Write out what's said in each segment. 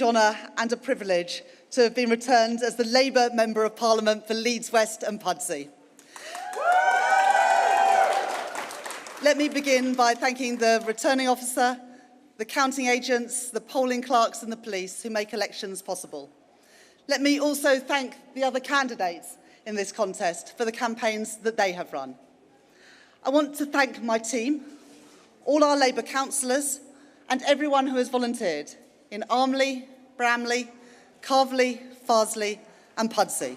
honour and a privilege to have been returned as the Labour Member of Parliament for Leeds West and Pudsey. Let me begin by thanking the returning officer, the counting agents, the polling clerks and the police who make elections possible. Let me also thank the other candidates in this contest for the campaigns that they have run. I want to thank my team, all our Labour councillors and everyone who has volunteered in Armley, Bramley, Carvley, Farsley and Pudsey.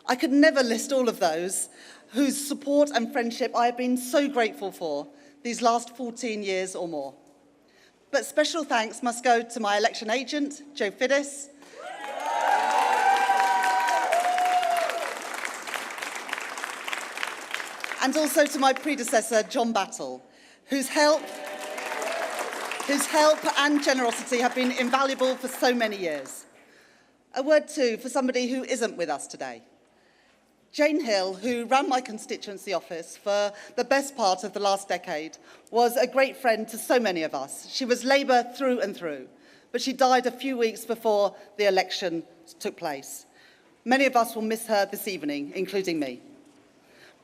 I could never list all of those whose support and friendship I have been so grateful for these last 14 years or more. But special thanks must go to my election agent, Joe Fiddis, and also to my predecessor, John Battle, whose help and generosity have been invaluable for so many years. A word too for somebody who isn't with us today. Jane Hill, who ran my constituency office for the best part of the last decade, was a great friend to so many of us. She was Labour through and through, but she died a few weeks before the election took place. Many of us will miss her this evening, including me.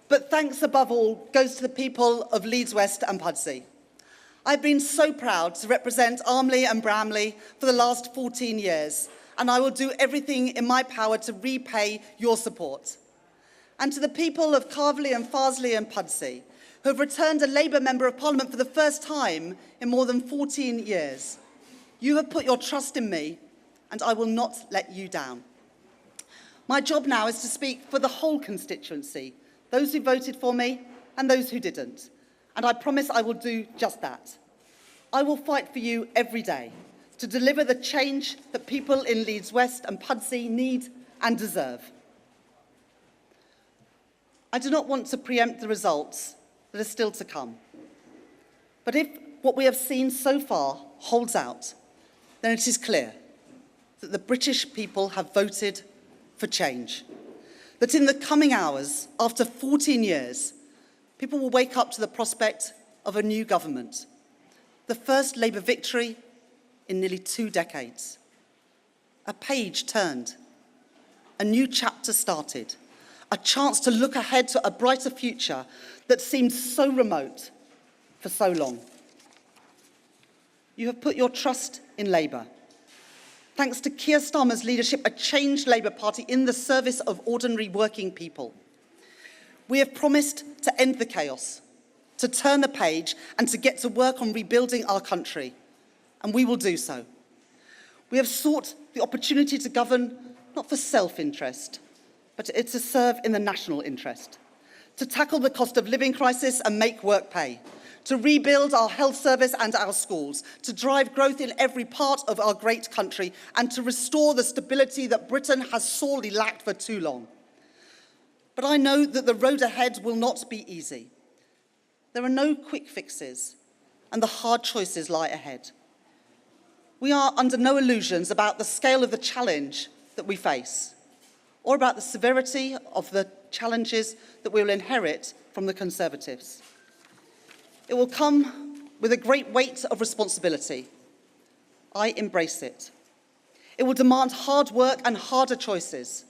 But thanks above all goes to the people of Leeds West and Pudsey. I've been so proud to represent Armley and Bramley for the last 14 years, and I will do everything in my power to repay your support. And to the people of Carvley and Farsley and Pudsey, who have returned a Labour Member of Parliament for the first time in more than 14 years, you have put your trust in me, and I will not let you down. My job now is to speak for the whole constituency, those who voted for me and those who didn't. And I promise I will do just that. I will fight for you every day to deliver the change that people in Leeds West and Pudsey need and deserve. I do not want to preempt the results that are still to come. But if what we have seen so far holds out, then it is clear that the British people have voted for change. That in the coming hours, after 14 years, people will wake up to the prospect of a new government. The first Labour victory in nearly 2 decades. A page turned. A new chapter started. A chance to look ahead to a brighter future that seemed so remote for so long. You have put your trust in Labour. Thanks to Keir Starmer's leadership, a changed Labour Party in the service of ordinary working people. We have promised to end the chaos, to turn the page and to get to work on rebuilding our country, and we will do so. We have sought the opportunity to govern not for self-interest, but to serve in the national interest, to tackle the cost of living crisis and make work pay, to rebuild our health service and our schools, to drive growth in every part of our great country, and to restore the stability that Britain has sorely lacked for too long. But I know that the road ahead will not be easy. There are no quick fixes, and the hard choices lie ahead. We are under no illusions about the scale of the challenge that we face, or about the severity of the challenges that we will inherit from the Conservatives. It will come with a great weight of responsibility. I embrace it. It will demand hard work and harder choices.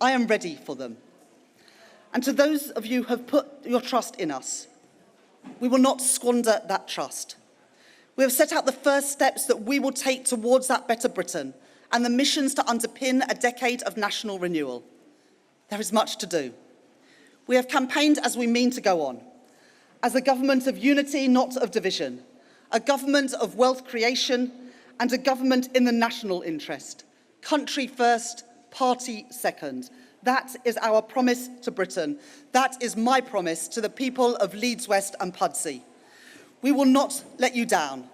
I am ready for them. And to those of you who have put your trust in us, we will not squander that trust. We have set out the first steps that we will take towards that better Britain and the missions to underpin a decade of national renewal. There is much to do. We have campaigned as we mean to go on, as a government of unity, not of division, a government of wealth creation and a government in the national interest, country first, party second. That is our promise to Britain. That is my promise to the people of Leeds West and Pudsey. We will not let you down.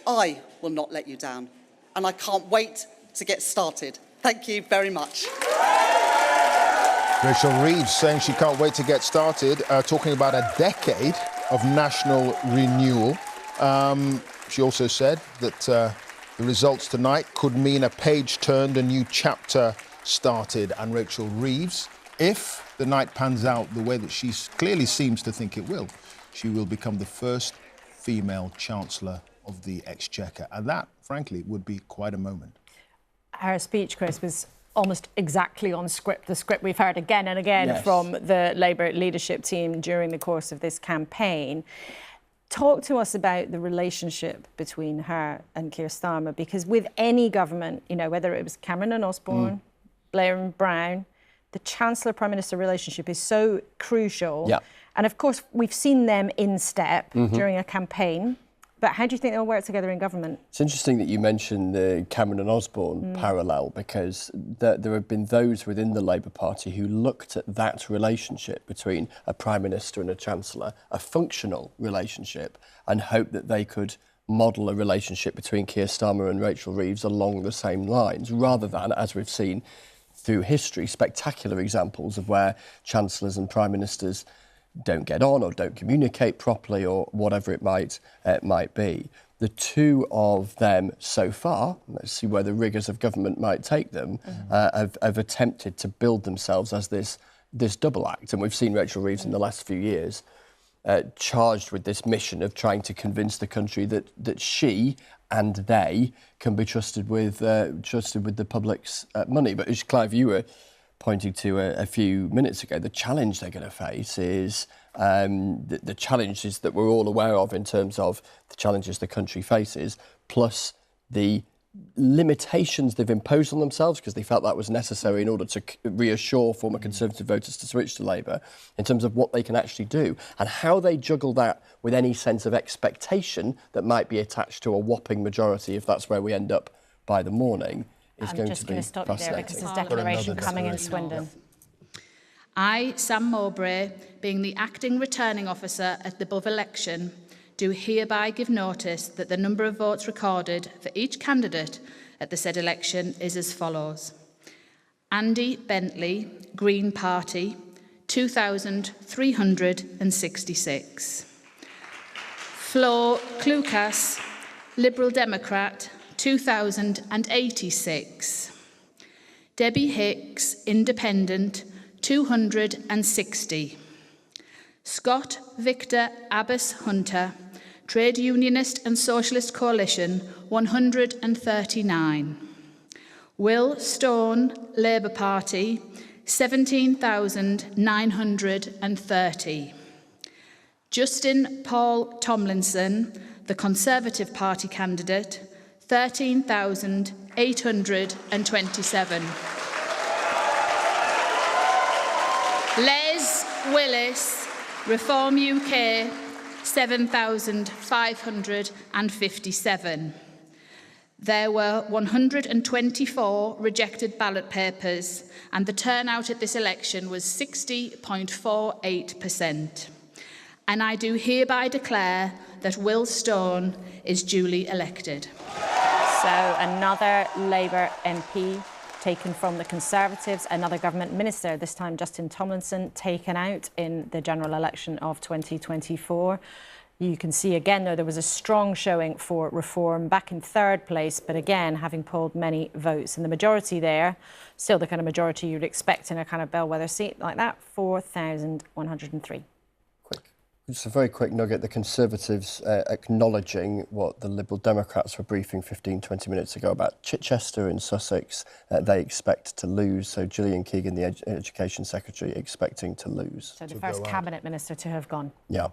I will not let you down. And I can't wait to get started. Thank you very much. Rachel Reeves saying she can't wait to get started, talking about a decade of national renewal. She also said that the results tonight could mean a page turned, a new chapter started. And Rachel Reeves, if the night pans out the way that she clearly seems to think it will, she will become the first female Chancellor of the Exchequer. And that, frankly, would be quite a moment. Her speech, Chris, was almost exactly on script, the script we've heard again and again from the Labour leadership team during the course of this campaign. Talk to us about the relationship between her and Keir Starmer, because with any government, you know, whether it was Cameron and Osborne, Blair and Brown, the Chancellor-Prime Minister relationship is so crucial. Yeah. And of course, we've seen them in step during a campaign. But how do you think they'll work together in government? It's interesting that you mentioned the Cameron and Osborne parallel, because there have been those within the Labour Party who looked at that relationship between a Prime Minister and a Chancellor, a functional relationship, and hoped that they could model a relationship between Keir Starmer and Rachel Reeves along the same lines, rather than, as we've seen through history, spectacular examples of where Chancellors and Prime Ministers don't get on or don't communicate properly or whatever it might be. The two of them so far, let's see where the rigours of government might take them, have attempted to build themselves as this double act. And we've seen Rachel Reeves in the last few years charged with this mission of trying to convince the country that she and they can be trusted with the public's money. But as Clive, you were pointing to a few minutes ago, the challenge they're going to face is the challenges that we're all aware of in terms of the challenges the country faces, plus the limitations they've imposed on themselves because they felt that was necessary in order to reassure former Conservative voters to switch to Labour, in terms of what they can actually do and how they juggle that with any sense of expectation that might be attached to a whopping majority if that's where we end up by the morning. I'm just going to stop you there because there's declaration coming in Swindon. I, Sam Mowbray, being the acting returning officer at the above election, do hereby give notice that the number of votes recorded for each candidate at the said election is as follows. Andy Bentley, Green Party, 2,366. Flo Klukas, Liberal Democrat, 2,086. Debbie Hicks, Independent, 260. Scott Victor Abbas Hunter, Trade Unionist and Socialist Coalition, 139. Will Stone, Labour Party, 17,930. Justin Paul Tomlinson, the Conservative Party candidate, 13,827. Les Willis, Reform UK, 7,557. There were 124 rejected ballot papers, and the turnout at this election was 60.48%. And I do hereby declare that Will Stone is duly elected. So another Labour MP taken from the Conservatives, another government minister, this time Justin Tomlinson, taken out in the general election of 2024. You can see again, though, there was a strong showing for Reform, back in third place, but again, having polled many votes. And the majority there, still the kind of majority you'd expect in a kind of bellwether seat like that, 4,103. Just a very quick nugget. The Conservatives acknowledging what the Liberal Democrats were briefing 15, 20 minutes ago about Chichester in Sussex. They expect to lose. So Gillian Keegan, the Education Secretary, expecting to lose. So the first Cabinet Minister to have gone. Yeah.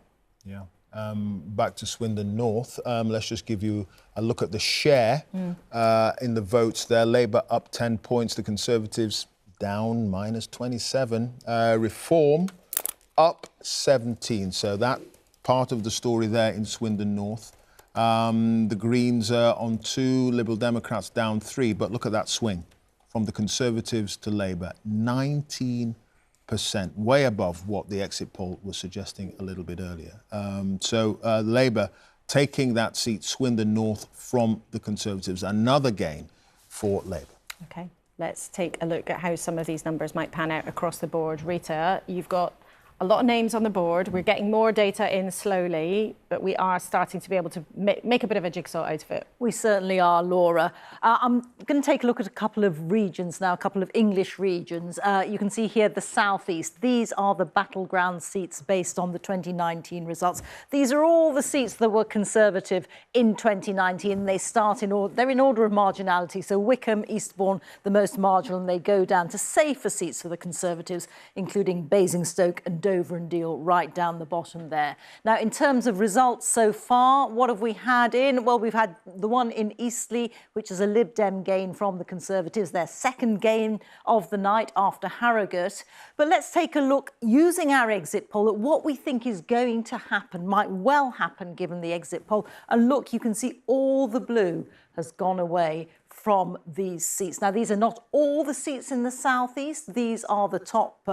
Back to Swindon North. Let's just give you a look at the share in the votes there. Labour up 10 points. The Conservatives down -27. Reform up 17. So that part of the story there in Swindon North. The Greens are on 2, Liberal Democrats down 3. But look at that swing from the Conservatives to Labour. 19%, way above what the exit poll was suggesting a little bit earlier. So Labour taking that seat, Swindon North, from the Conservatives. Another gain for Labour. OK, let's take a look at how some of these numbers might pan out across the board. Rita, you've got A lot of names on the board. We're getting more data in slowly, but we are starting to be able to make a bit of a jigsaw out of it. We certainly are, Laura. I'm going to take a look at a couple of regions now, a couple of English regions. You can see here the southeast. These are the battleground seats based on the 2019 results. These are all the seats that were Conservative in 2019. They start in order, they're in order of marginality. So Wickham, Eastbourne, the most marginal, and they go down to safer seats for the Conservatives, including Basingstoke and Dover and Deal right down the bottom there. Now, in terms of results so far, what have we had in? Well, we've had the one in Eastleigh, which is a Lib Dem gain from the Conservatives, their second gain of the night after Harrogate. But let's take a look, using our exit poll, at what we think is going to happen, might well happen given the exit poll. And look, you can see all the blue has gone away from these seats. Now, these are not all the seats in the southeast. These are the top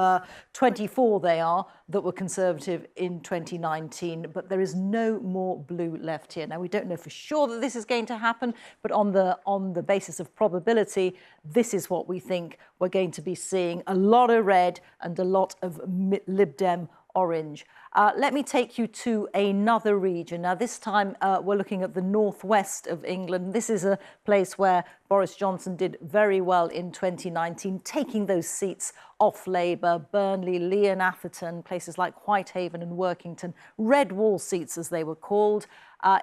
24 they are that were Conservative in 2019, but there is no more blue left here. Now, we don't know for sure that this is going to happen, but on the basis of probability, this is what we think we're going to be seeing: a lot of red and a lot of Lib Dem orange. Let me take you to another region. Now, this time we're looking at the northwest of England. This is a place where Boris Johnson did very well in 2019, taking those seats off Labour: Burnley, Lee and Atherton, places like Whitehaven and Workington, red wall seats as they were called.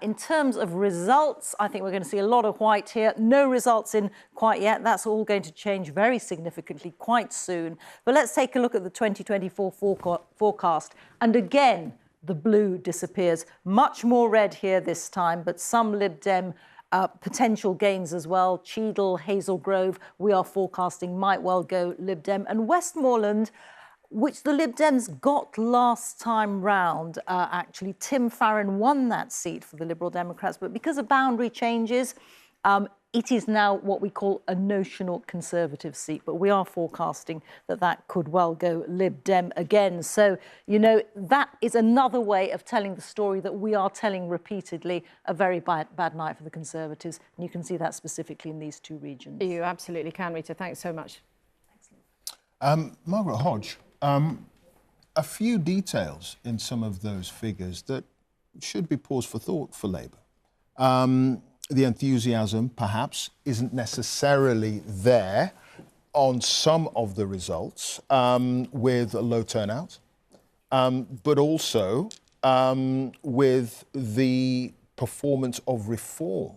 In terms of results, I think we're going to see a lot of white here. No results in quite yet. That's all going to change very significantly quite soon. But let's take a look at the 2024 forecast. And again, the blue disappears. Much more red here this time, but some Lib Dem potential gains as well. Cheadle, Hazel Grove, we are forecasting might well go Lib Dem. And Westmoreland, which the Lib Dems got last time round, actually. Tim Farron won that seat for the Liberal Democrats, but because of boundary changes, it is now what we call a notional Conservative seat, but we are forecasting that that could well go Lib Dem again. So, you know, that is another way of telling the story that we are telling repeatedly: a very bad night for the Conservatives. And you can see that specifically in these two regions. You absolutely can, Rita. Thanks so much. Margaret Hodge, a few details in some of those figures that should be pause for thought for Labour. The enthusiasm, perhaps, isn't necessarily there on some of the results with a low turnout, but also with the performance of reform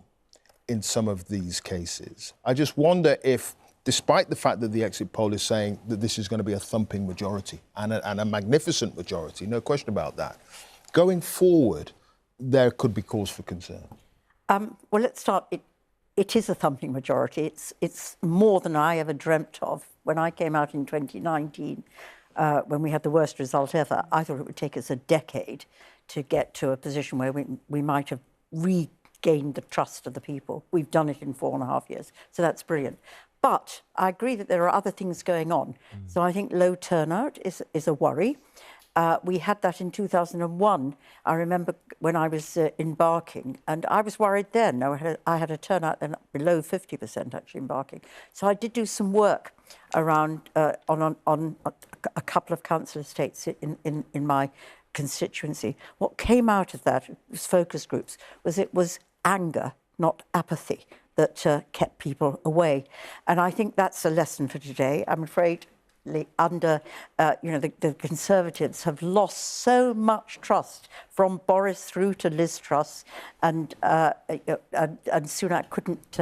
in some of these cases. I just wonder if, despite the fact that the exit poll is saying that this is going to be a thumping majority and a magnificent majority, no question about that, going forward, there could be cause for concern. Well, let's start. It is a thumping majority. It's more than I ever dreamt of. When I came out in 2019, when we had the worst result ever, I thought it would take us a decade to get to a position where we might have regained the trust of the people. We've done it in 4.5 years, so that's brilliant. But I agree that there are other things going on. So I think low turnout is a worry. We had that in 2001. I remember when I was in Barking, and I was worried then. I had a turnout then below 50% actually in Barking. So I did do some work around on a couple of council estates in my constituency. What came out of that, it was focus groups, it was anger, not apathy, that kept people away. And I think that's a lesson for today. I'm afraid under, the Conservatives have lost so much trust from Boris through to Liz Truss, and Sunak couldn't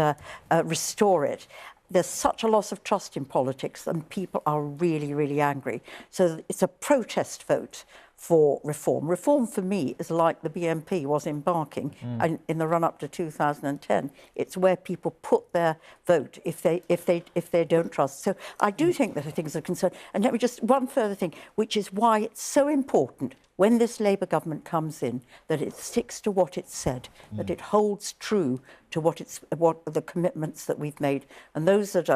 restore it. There's such a loss of trust in politics, and people are really, really angry. So it's a protest vote for reform. Reform for me is like the BNP was in Barking and in the run-up to 2010. It's where people put their vote if they don't trust. So I do think that things are concerned. And let me just one further thing, which is why it's so important when this Labour government comes in that it sticks to what it said, that it holds true to what the commitments that we've made. And those that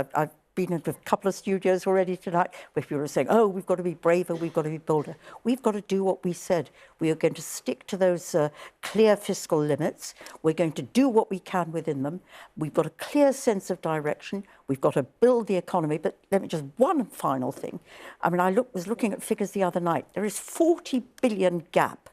been into a couple of studios already tonight where people are saying, oh, we've got to be braver, we've got to be bolder. We've got to do what we said. We are going to stick to those clear fiscal limits. We're going to do what we can within them. We've got a clear sense of direction. We've got to build the economy. But let me just, one final thing. I mean, I was looking at figures the other night. There is 40 billion gap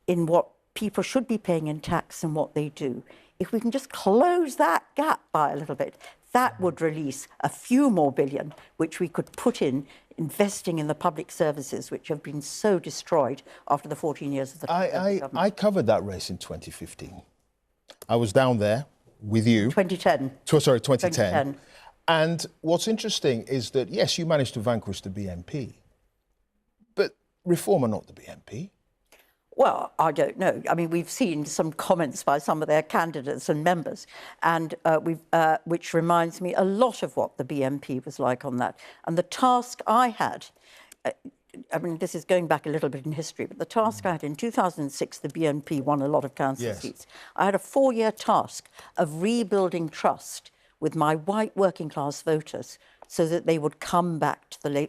in what people should be paying in tax and what they do. If we can just close that gap by a little bit, that would release a few more billion, which we could put in investing in the public services, which have been so destroyed after the 14 years of the government. I covered that race in 2015. I was down there with you. 2010. 2010. And what's interesting is that, yes, you managed to vanquish the BNP, but Reform are not the BNP. Well, I don't know. I mean, we've seen some comments by some of their candidates and members, and which reminds me a lot of what the BNP was like on that. And the task I had, I mean, this is going back a little bit in history, but the task I had in 2006, the BNP won a lot of council seats. I had a 4-year task of rebuilding trust with my white working class voters so that they would come back to the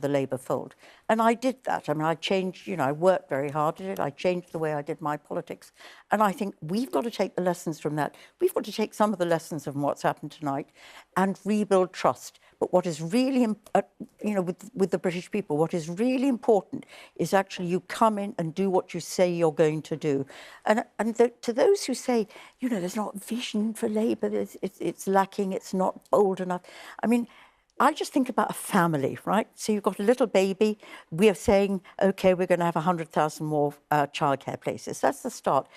Labour fold. And I did that. I mean, I changed, I worked very hard at it. I changed the way I did my politics. And I think we've got to take the lessons from that. We've got to take some of the lessons from what's happened tonight and rebuild trust. But what is really, with the British people, what is really important is actually you come in and do what you say you're going to do. And to those who say, there's not vision for Labour, it's lacking, it's not bold enough. I mean, I just think about a family, right? So you've got a little baby. We are saying, OK, we're going to have 100,000 more childcare places. That's the start.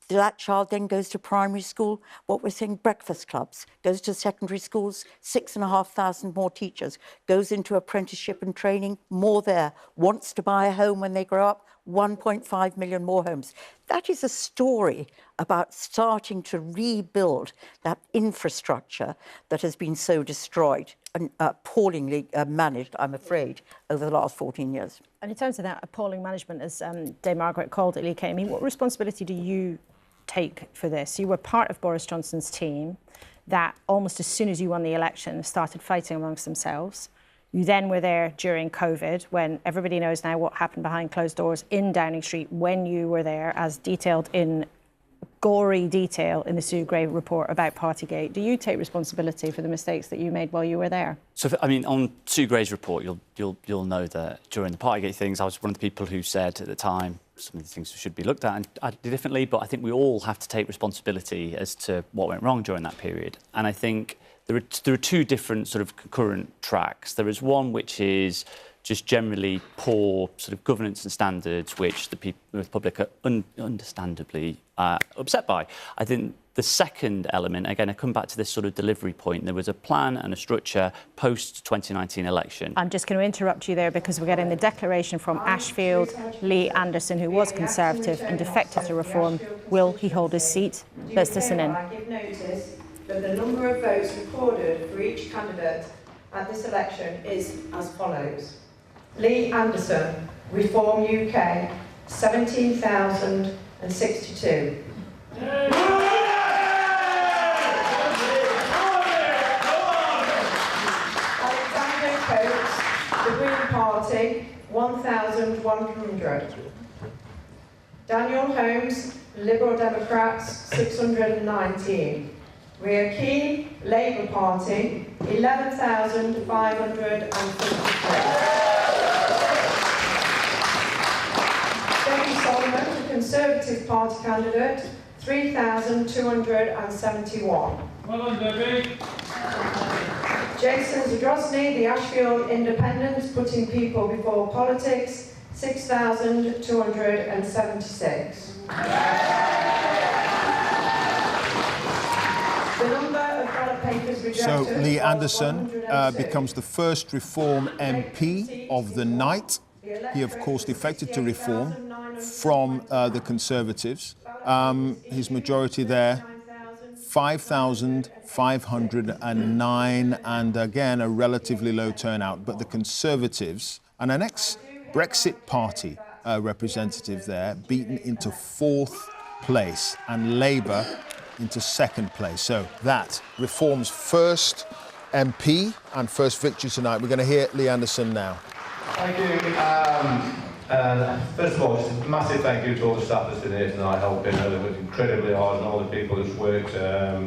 That child then goes to primary school, what we're saying, breakfast clubs, goes to secondary schools, 6,500 more teachers, goes into apprenticeship and training, more there, wants to buy a home when they grow up, 1.5 million more homes. That is a story about starting to rebuild that infrastructure that has been so destroyed and appallingly managed, I'm afraid, over the last 14 years. And in terms of that appalling management, as Dame Margaret called it, Lee Kay, I mean, what responsibility do you take for this? You were part of Boris Johnson's team that almost as soon as you won the election started fighting amongst themselves. You then were there during COVID, when everybody knows now what happened behind closed doors in Downing Street when you were there, as detailed in gory detail in the Sue Gray report about Partygate. Do you take responsibility for the mistakes that you made while you were there? So, on Sue Gray's report, you'll know that during the Partygate things, I was one of the people who said at the time some of the things should be looked at and acted differently. But I think we all have to take responsibility as to what went wrong during that period. And I think there are two different sort of concurrent tracks. There is one which is just generally poor sort of governance and standards, which the people, the public are understandably upset by. I think the second element, again, I come back to this sort of delivery point. There was a plan and a structure post-2019 election. I'm just going to interrupt you there because we're getting the declaration from Ashfield, Lee Anderson, who was Conservative and defected to Reform. Will he hold his seat? Let's listen in. I give notice that the number of votes recorded for each candidate at this election is as follows. Lee Anderson, Reform UK, 17,062. Alexander Coates, the Green Party, 1,100. Daniel Holmes, Liberal Democrats, 619. Ria Keane, Labour Party, 11,553. Solomon, the Conservative Party candidate, 3,271. Well done, Debbie. Jason Zadrosny, the Ashfield Independents, putting people before politics, 6,276. The number of ballot papers rejected. So Lee Anderson becomes the first Reform MP of the night. He, of course, defected to Reform from the Conservatives. His majority there, 5,509, and again, a relatively low turnout. But the Conservatives and an ex-Brexit Party representative there, beaten into 4th place, and Labour into 2nd place. So that Reform's first MP and first victory tonight. We're going to hear Lee Anderson now. Thank you. First of all, just a massive thank you to all the staff that's been here tonight helping. They worked incredibly hard, and all the people that's worked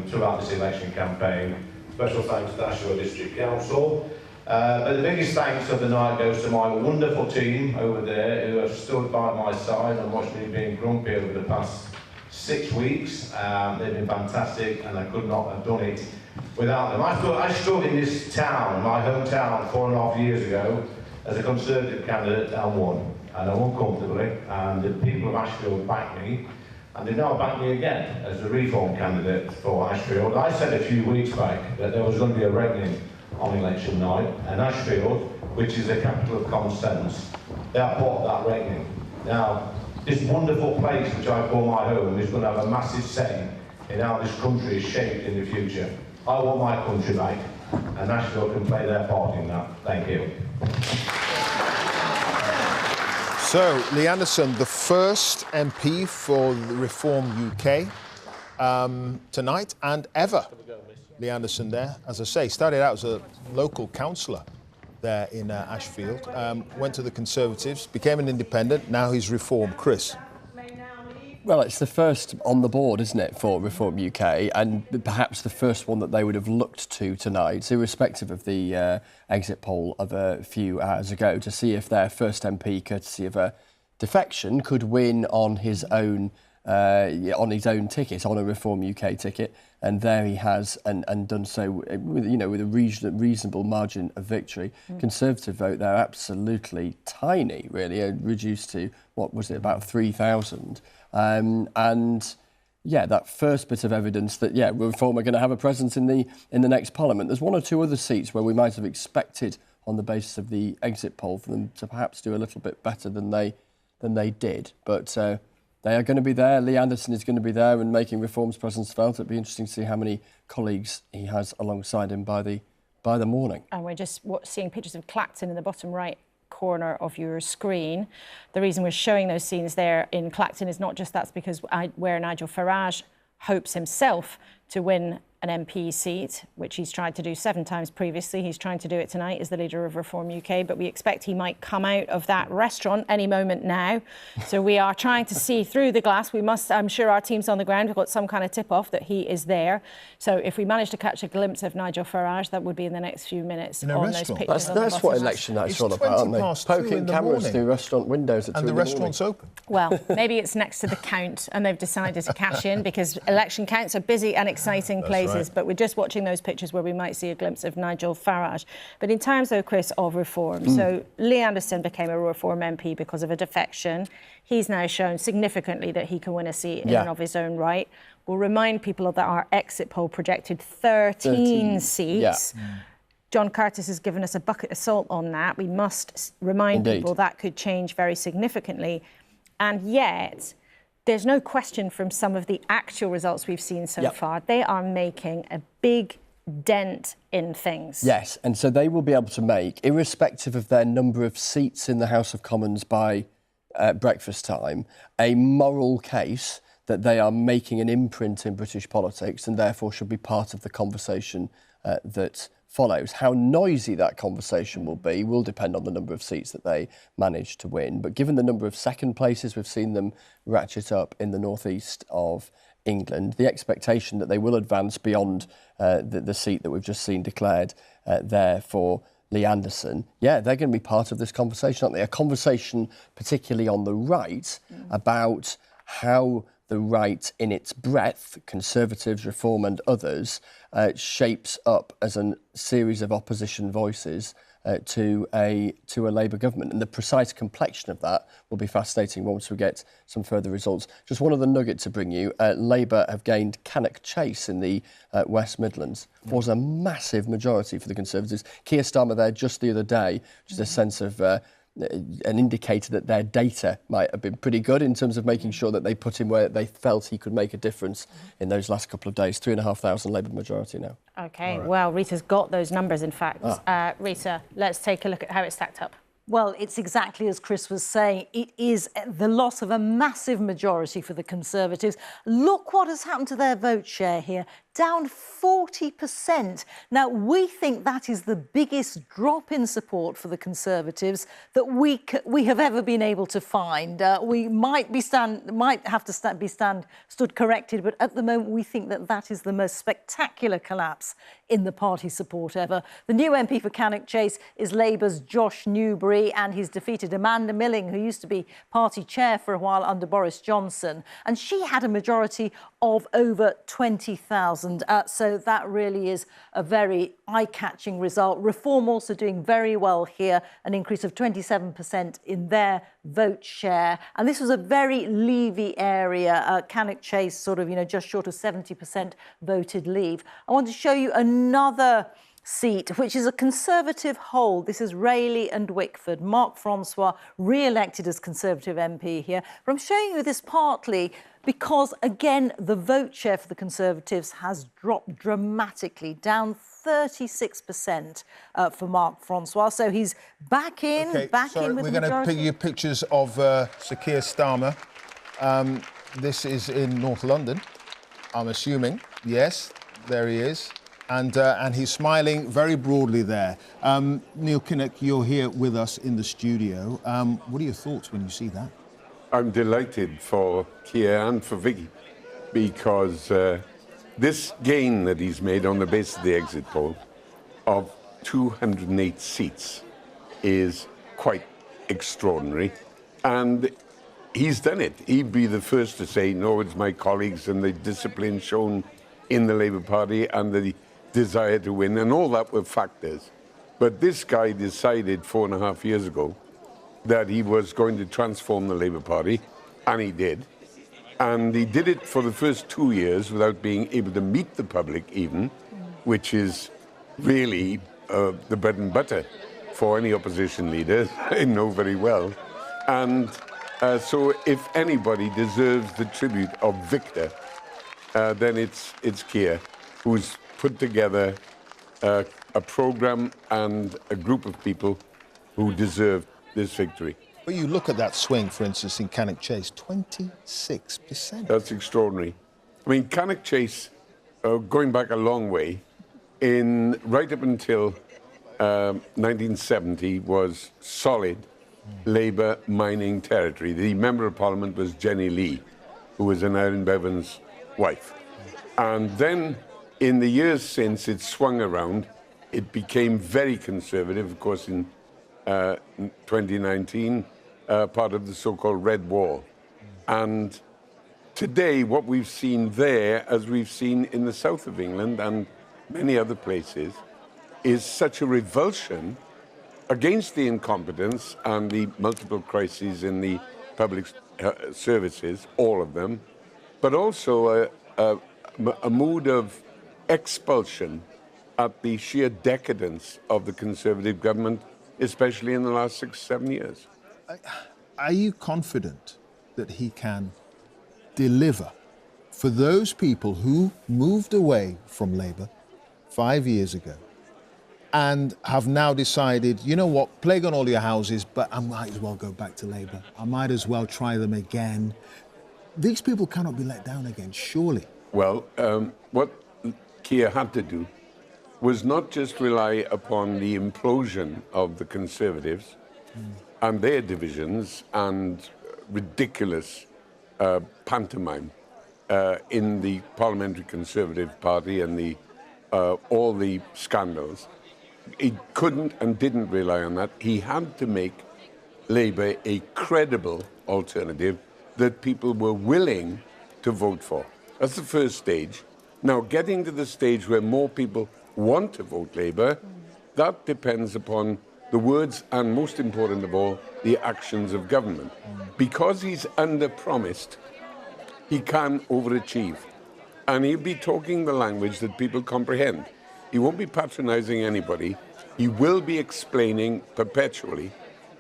throughout this election campaign. Special thanks to the Ashfield District Council. But the biggest thanks of the night goes to my wonderful team over there who have stood by my side and watched me being grumpy over the past 6 weeks. They've been fantastic, and I could not have done it without them. I stood in this town, my hometown, 4.5 years ago as a Conservative candidate and won. And I won comfortably, and the people of Ashfield backed me, and they now back me again as the Reform candidate for Ashfield. I said a few weeks back that there was going to be a reckoning on election night, and Ashfield, which is the capital of common sense, they are part of that reckoning. Now, this wonderful place which I call my home is going to have a massive say in how this country is shaped in the future. I want my country back, and Ashfield can play their part in that. Thank you. So, Lee Anderson, the first MP for the Reform UK tonight and ever. Lee Anderson there, as I say, started out as a local councillor there in Ashfield, went to the Conservatives, became an independent, now he's Reform. Chris? Well, it's the first on the board, isn't it, for Reform UK, and perhaps the first one that they would have looked to tonight, irrespective of the exit poll of a few hours ago, to see if their first MP, courtesy of a defection, could win on his own ticket, on a Reform UK ticket, and there he has, and done so with a reasonable margin of victory. Conservative vote there absolutely tiny, really, reduced to what was it, about 3,000. And yeah, that first bit of evidence that Reform are going to have a presence in the next Parliament. There's one or two other seats where we might have expected, on the basis of the exit poll, for them to perhaps do a little bit better than they did, but. They are going to be there. Lee Anderson is going to be there and making Reform's presence felt. It'd be interesting to see how many colleagues he has alongside him by the morning. And we're just seeing pictures of Clacton in the bottom right corner of your screen. The reason we're showing those scenes there in Clacton is not just that's because where Nigel Farage hopes himself to win an MP seat, which he's tried to do 7 times previously. He's trying to do it tonight as the leader of Reform UK, but we expect he might come out of that restaurant any moment now. So we are trying to see through the glass. I'm sure our team's on the ground. We've got some kind of tip-off that he is there. So if we manage to catch a glimpse of Nigel Farage, that would be in the next few minutes on those pictures. That's what election night's all about, aren't they? Poking cameras through restaurant windows at 2 in the morning. And the restaurant's open. Well, maybe it's next to the count and they've decided to cash in because election counts are busy and exciting places. Right. But we're just watching those pictures where we might see a glimpse of Nigel Farage. But in terms, though, Chris, of Reform, so Lee Anderson became a Reform MP because of a defection. He's now shown significantly that he can win a seat in and of his own right. We'll remind people that our exit poll projected 13 seats. Yeah. John Curtis has given us a bucket of salt on that. We must remind people that could change very significantly. And yet, there's no question from some of the actual results we've seen so far, they are making a big dent in things. Yes, and so they will be able to make, irrespective of their number of seats in the House of Commons by breakfast time, a moral case that they are making an imprint in British politics and therefore should be part of the conversation that follows. How noisy that conversation will depend on the number of seats that they manage to win. But given the number of second places we've seen them ratchet up in the northeast of England, the expectation that they will advance beyond the seat that we've just seen declared there for Lee Anderson, they're going to be part of this conversation, aren't they? A conversation particularly on the right about how the right in its breadth, Conservatives, Reform and others, shapes up as a series of opposition voices to a Labour government. And the precise complexion of that will be fascinating once we get some further results. Just one other nugget to bring you. Labour have gained Cannock Chase in the West Midlands. Was a massive majority for the Conservatives. Keir Starmer there just the other day, which is a sense of an indicator that their data might have been pretty good in terms of making sure that they put him where they felt he could make a difference in those last couple of days. 3,500 Labour majority now. OK, well, Rita's got those numbers, in fact. Rita, let's take a look at how it stacked up. Well, it's exactly as Chris was saying. It is the loss of a massive majority for the Conservatives. Look what has happened to their vote share here. down 40%. Now, we think that is the biggest drop in support for the Conservatives that we have ever been able to find. We might have to be stood corrected, but at the moment we think that that is the most spectacular collapse in the party support ever. The new MP for Cannock Chase is Labour's Josh Newbury, and he's defeated Amanda Milling, who used to be party chair for a while under Boris Johnson, and she had a majority of over 20,000. So that really is a very eye-catching result. Reform also doing very well here, an increase of 27% in their vote share. And this was a very Levy area. Cannock Chase sort of, just short of 70% voted Leave. I want to show you another seat, which is a Conservative hold. This is Rayleigh and Wickford. Mark Francois re-elected as Conservative MP here. But I'm showing you this partly because, again, the vote share for the Conservatives has dropped dramatically, down 36% for Mark Francois. So he's back in, in with the majority. We're going to pick you pictures of Sir Keir Starmer. This is in North London, I'm assuming. Yes, there he is. And he's smiling very broadly there. Neil Kinnock, you're here with us in the studio. What are your thoughts when you see that? I'm delighted for Keir and for Vicky, because this gain that he's made on the basis of the exit poll of 208 seats is quite extraordinary. And he's done it. He'd be the first to say, no, it's my colleagues and the discipline shown in the Labour Party and the desire to win, and all that were factors. But this guy decided 4.5 years ago that he was going to transform the Labour Party, and he did. And he did it for the first 2 years without being able to meet the public even, which is really the bread and butter for any opposition leader, I know very well. And so if anybody deserves the tribute of Victor, then it's Keir, who's put together a programme and a group of people who deserve this victory. Well, you look at that swing, for instance, in Cannock Chase, 26%. That's extraordinary. I mean, Cannock Chase, going back a long way, right up until 1970, was solid Labour mining territory. The Member of Parliament was Jenny Lee, who was an Erin Bevan's wife. And then, in the years since, it swung around. It became very conservative, of course, in 2019, part of the so-called Red Wall. And today, what we've seen there, as we've seen in the south of England and many other places, is such a revulsion against the incompetence and the multiple crises in the public services, all of them, but also a mood of expulsion at the sheer decadence of the Conservative government, especially in the last 6-7 years. Are you confident that he can deliver for those people who moved away from Labour 5 years ago and have now decided, you know what, plague on all your houses, but I might as well go back to Labour. I might as well try them again. These people cannot be let down again, surely. Well, what Keir had to do was not just rely upon the implosion of the Conservatives and their divisions and ridiculous pantomime in the Parliamentary Conservative Party and all the scandals. He couldn't and didn't rely on that. He had to make Labour a credible alternative that people were willing to vote for. That's the first stage. Now, getting to the stage where more people want to vote Labour, that depends upon the words and, most important of all, the actions of government. Because he's under-promised, he can overachieve. And he'll be talking the language that people comprehend. He won't be patronising anybody. He will be explaining perpetually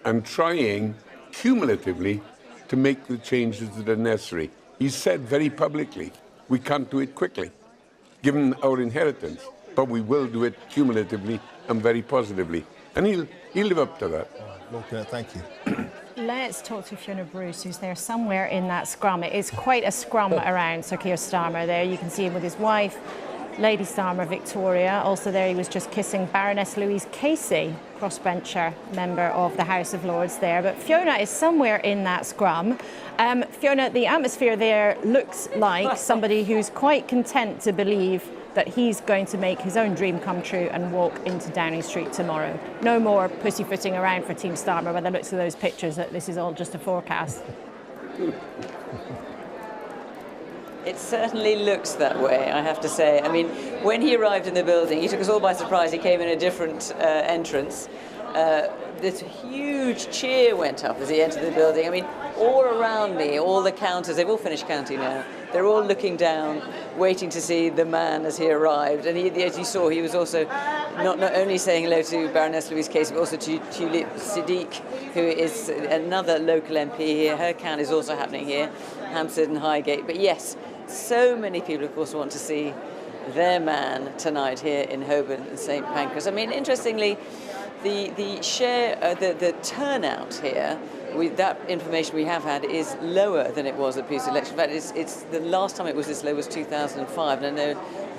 and trying cumulatively to make the changes that are necessary. He said very publicly, we can't do it quickly, given our inheritance, but we will do it cumulatively and very positively. And he'll live up to that. Okay, thank you. Let's talk to Fiona Bruce, who's there somewhere in that scrum. It is quite a scrum around Sir Keir Starmer there. You can see him with his wife, Lady Starmer Victoria. Also there, he was just kissing Baroness Louise Casey, crossbencher member of the House of Lords there. But Fiona is somewhere in that scrum. Fiona, the atmosphere there looks like somebody who's quite content to believe that he's going to make his own dream come true and walk into Downing Street tomorrow. No more pussyfooting around for Team Starmer by the looks of those pictures, that this is all just a forecast. It certainly looks that way, I have to say. I mean, when he arrived in the building, he took us all by surprise. He came in a different entrance. This huge cheer went up as he entered the building. I mean, all around me, all the counters, they've all finished counting now. They're all looking down, waiting to see the man as he arrived. And he, as you saw, he was also not only saying hello to Baroness Louise Casey, but also to Tulip Siddiq, who is another local MP here. Her count is also happening here, Hampstead and Highgate. But yes, so many people, of course, want to see their man tonight here in Holborn and St Pancras. I mean, interestingly, the turnout here, that information we have had is lower than it was at previous election. In fact, it's the last time it was this low was 2005, and I know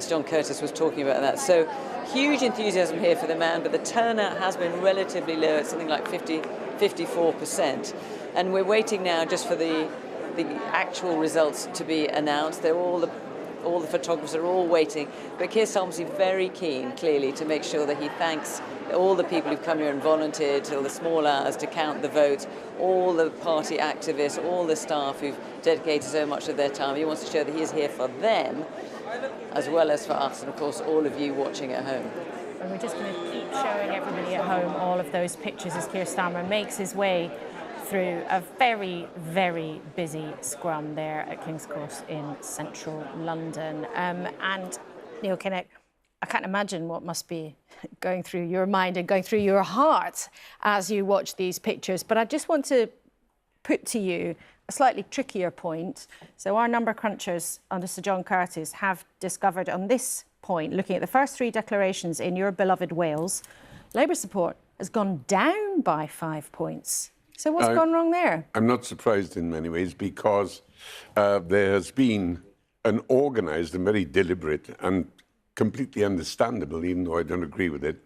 John Curtis was talking about that. So huge enthusiasm here for the man, but the turnout has been relatively low. It's something like 54%. And we're waiting now just for the actual results to be announced. All the photographers are all waiting. But Keir Starmer is very keen, clearly, to make sure that he thanks all the people who've come here and volunteered till the small hours to count the votes, all the party activists, all the staff who've dedicated so much of their time. He wants to show that he is here for them, as well as for us, and of course all of you watching at home. And we're just going to keep showing everybody at home all of those pictures as Keir Starmer makes his way through a very, very busy scrum there at King's Cross in central London. And Neil Kinnock, I can't imagine what must be going through your mind and going through your heart as you watch these pictures. But I just want to put to you a slightly trickier point. So our number crunchers under Sir John Curtis have discovered on this point, looking at the first three declarations in your beloved Wales, Labour support has gone down by 5 points. So what's gone wrong there? I'm not surprised in many ways, because there has been an organised and very deliberate and completely understandable, even though I don't agree with it,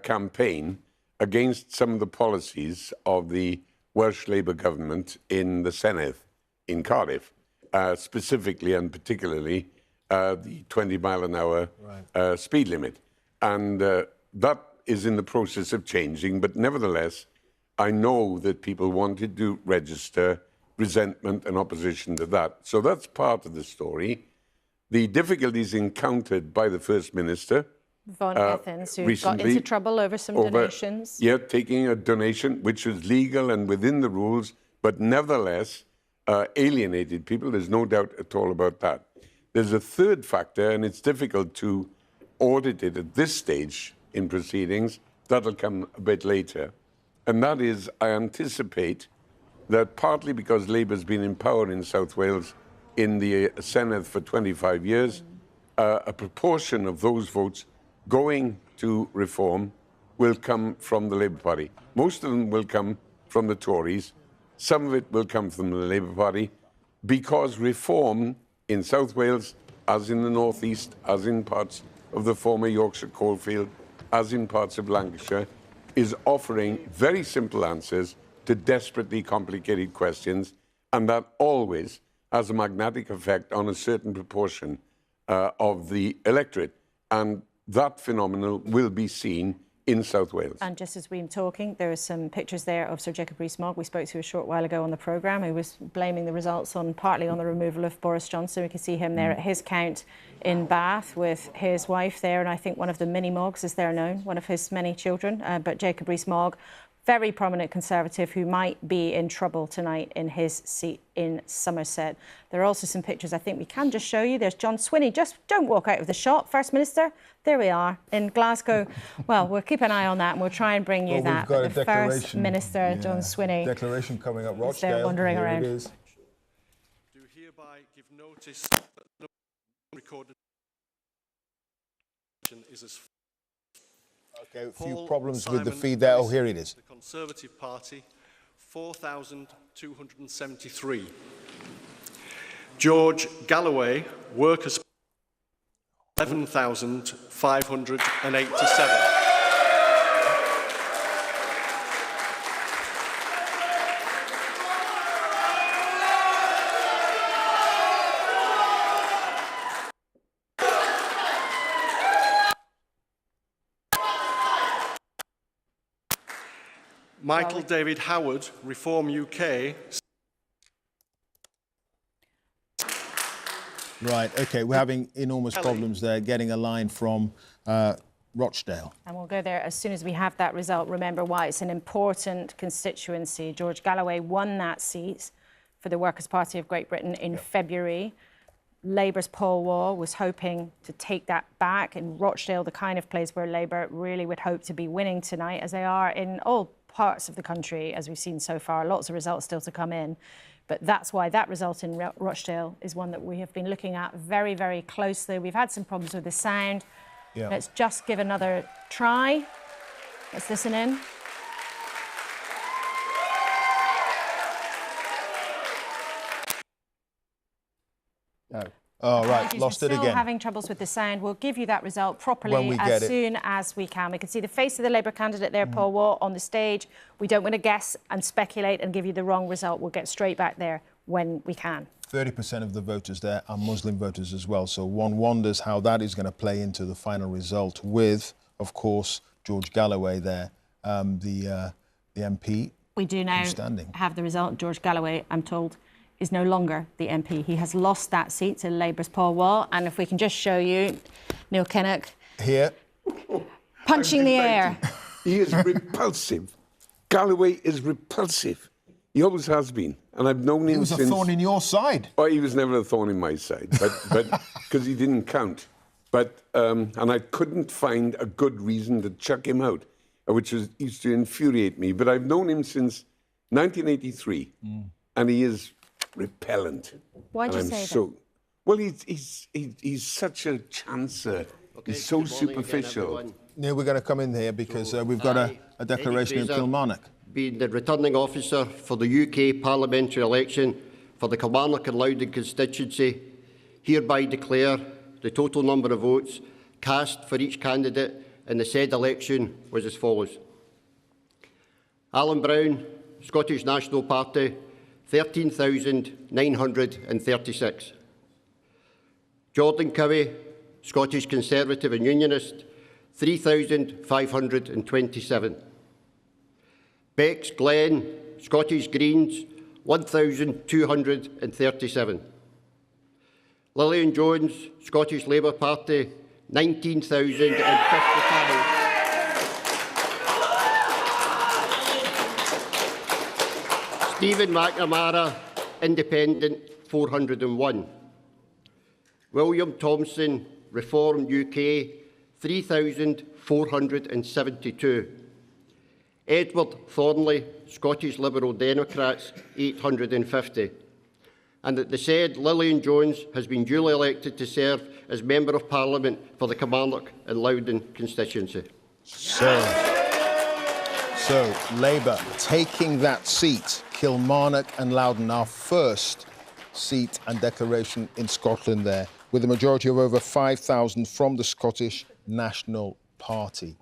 campaign against some of the policies of the Welsh Labour government in the Senedd in Cardiff, specifically and particularly the 20-mile-an-hour speed limit. And that is in the process of changing, but nevertheless, I know that people wanted to register resentment and opposition to that. So that's part of the story. The difficulties encountered by the First Minister, Vaughan Gethins, who got into trouble over some donations. Yeah, taking a donation which was legal and within the rules, but nevertheless alienated people. There's no doubt at all about that. There's a third factor, and it's difficult to audit it at this stage in proceedings. That'll come a bit later. And that is, I anticipate that partly because Labour's been in power in South Wales in the Senedd for 25 years, a proportion of those votes going to reform will come from the Labour Party. Most of them will come from the Tories. Some of it will come from the Labour Party, because reform in South Wales, as in the North East, as in parts of the former Yorkshire coalfield, as in parts of Lancashire, is offering very simple answers to desperately complicated questions, and that always has a magnetic effect on a certain proportion of the electorate. And that phenomenon will be seen in South Wales. And just as we've been talking, there are some pictures there of Sir Jacob Rees-Mogg. We spoke to a short while ago on the programme, who was blaming the results partly on the removal of Boris Johnson. We can see him there at his count in Bath with his wife there, and I think one of the mini-Moggs, as they're known, one of his many children. But Jacob Rees-Mogg, very prominent Conservative who might be in trouble tonight in his seat in Somerset. There are also some pictures I think we can just show you. There's John Swinney. Just don't walk out of the shot, First Minister. There we are in Glasgow. Well, we'll keep an eye on that and we'll try and bring you that. Got the First Minister, John Swinney. Declaration coming up, Rochdale. They're wandering around. It is. Do hereby give notice that no recorded is as Okay, a few problems with the feed there. Oh, here it is. The Conservative Party, 4,273. George Galloway, Workers' 11,587. Michael David Howard, Reform UK. Right, OK, we're having enormous problems there getting a line from Rochdale. And we'll go there as soon as we have that result. Remember why it's an important constituency. George Galloway won that seat for the Workers' Party of Great Britain in February. Labour's Paul Wall was hoping to take that back. In Rochdale, the kind of place where Labour really would hope to be winning tonight, as they are in all parts of the country, as we've seen so far. Lots of results still to come in. But that's why that result in Rochdale is one that we have been looking at very, very closely. We've had some problems with the sound. Yeah. Let's just give another try. Let's listen in. No. Oh, right, Apologies, lost we're it still again. having troubles with the sound. We'll give you that result properly as soon as we can. We can see the face of the Labour candidate there, Paul Wall, on the stage. We don't want to guess and speculate and give you the wrong result. We'll get straight back there when we can. 30% of the voters there are Muslim voters as well, so one wonders how that is going to play into the final result with, of course, George Galloway there, the MP. We do now have the result. George Galloway, I'm told, is no longer the MP. He has lost that seat to Labour's Paul Wall. And if we can just show you Neil Kinnock here, punching the air. He is repulsive. Galloway is repulsive. He always has been. And I've known him since... He was a thorn in your side. Oh, he was never a thorn in my side, but because he didn't count. But and I couldn't find a good reason to chuck him out, which used to infuriate me. But I've known him since 1983, and he is repellent. Why'd you say that? Well, he's such a chancer. Okay, he's so superficial. Neil, we're going to come in here because we've got a declaration in Kilmarnock. Being the returning officer for the UK parliamentary election for the Kilmarnock and Loudon constituency, hereby declare the total number of votes cast for each candidate in the said election was as follows. Alan Brown, Scottish National Party, 13,936. Jordan Cowie, Scottish Conservative and Unionist, 3,527. Bex Glen, Scottish Greens, 1,237. Lillian Jones, Scottish Labour Party, 19,055. Stephen McNamara, Independent, 401. William Thompson, Reform UK, 3,472. Edward Thornley, Scottish Liberal Democrats, 850. And that the said Lillian Jones has been duly elected to serve as Member of Parliament for the Kilmarnock and Loudon constituency. So Labour taking that seat, Kilmarnock and Loudon, our first seat and declaration in Scotland there, with a majority of over 5,000 from the Scottish National Party.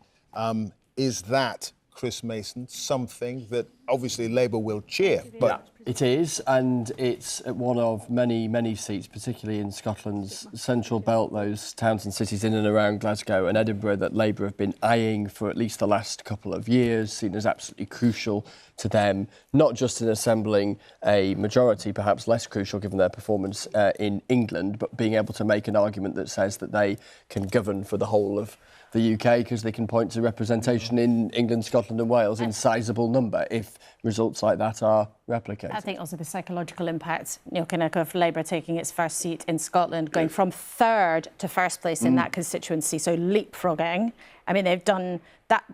Is that, Chris Mason, something that obviously Labour will cheer? But yeah, it is, and it's one of many, many seats, particularly in Scotland's central belt, those towns and cities in and around Glasgow and Edinburgh that Labour have been eyeing for at least the last couple of years, seen as absolutely crucial to them, not just in assembling a majority, perhaps less crucial given their performance in England, but being able to make an argument that says that they can govern for the whole of the UK because they can point to representation in England, Scotland and Wales in sizable number if results like that are replicated. I think also the psychological impact, Neil Kinnock, of Labour taking its first seat in Scotland, going from third to first place in that constituency, so leapfrogging. I mean, they've done that.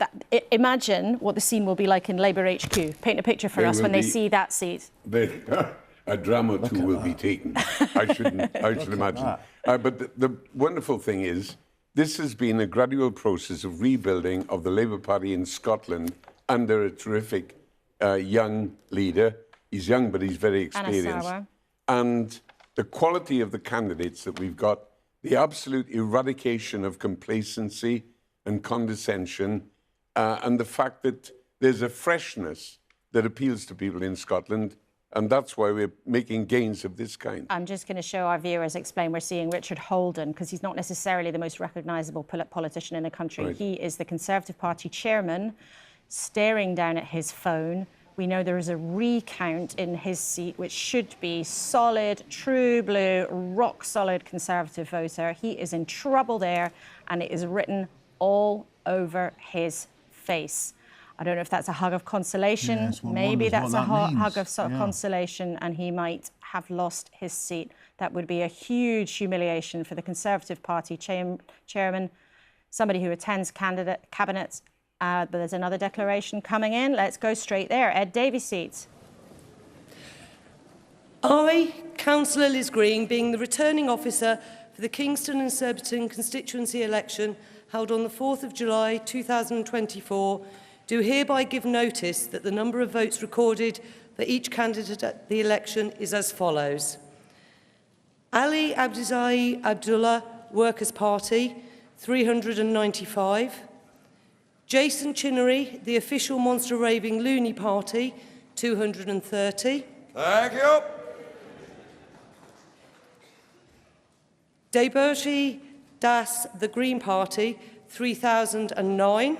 Imagine what the scene will be like in Labour HQ. Paint a picture for us when they see that seat. A drama or two will be taken. I should imagine. But the wonderful thing is, this has been a gradual process of rebuilding of the Labour Party in Scotland under a terrific young leader. He's young, but he's very experienced. And the quality of the candidates that we've got the absolute eradication of complacency and condescension, and the fact that there's a freshness that appeals to people in Scotland, and that's why we're making gains of this kind. I'm just going to show our viewers, explain, we're seeing Richard Holden, because he's not necessarily the most recognisable politician in the country. Right. He is the Conservative Party chairman, staring down at his phone. We know there is a recount in his seat, which should be solid, true blue, rock solid Conservative voter. He is in trouble there, and it is written all over his face. I don't know if that's a hug of consolation. Yes, one Maybe wonders that's what a that means. hug of consolation, and he might have lost his seat. That would be a huge humiliation for the Conservative Party chairman, somebody who attends cabinets. But there's another declaration coming in. Let's go straight there. Ed Davies' seat. I, Councillor Liz Green, being the returning officer for the Kingston and Surbiton constituency election held on the 4th of July 2024, do hereby give notice that the number of votes recorded for each candidate at the election is as follows. Ali Abdizai Abdullah, Workers' Party, 395. Jason Chinnery, the official Monster Raving Loony Party, 230. Thank you. Deberti Das, the Green Party, 3009.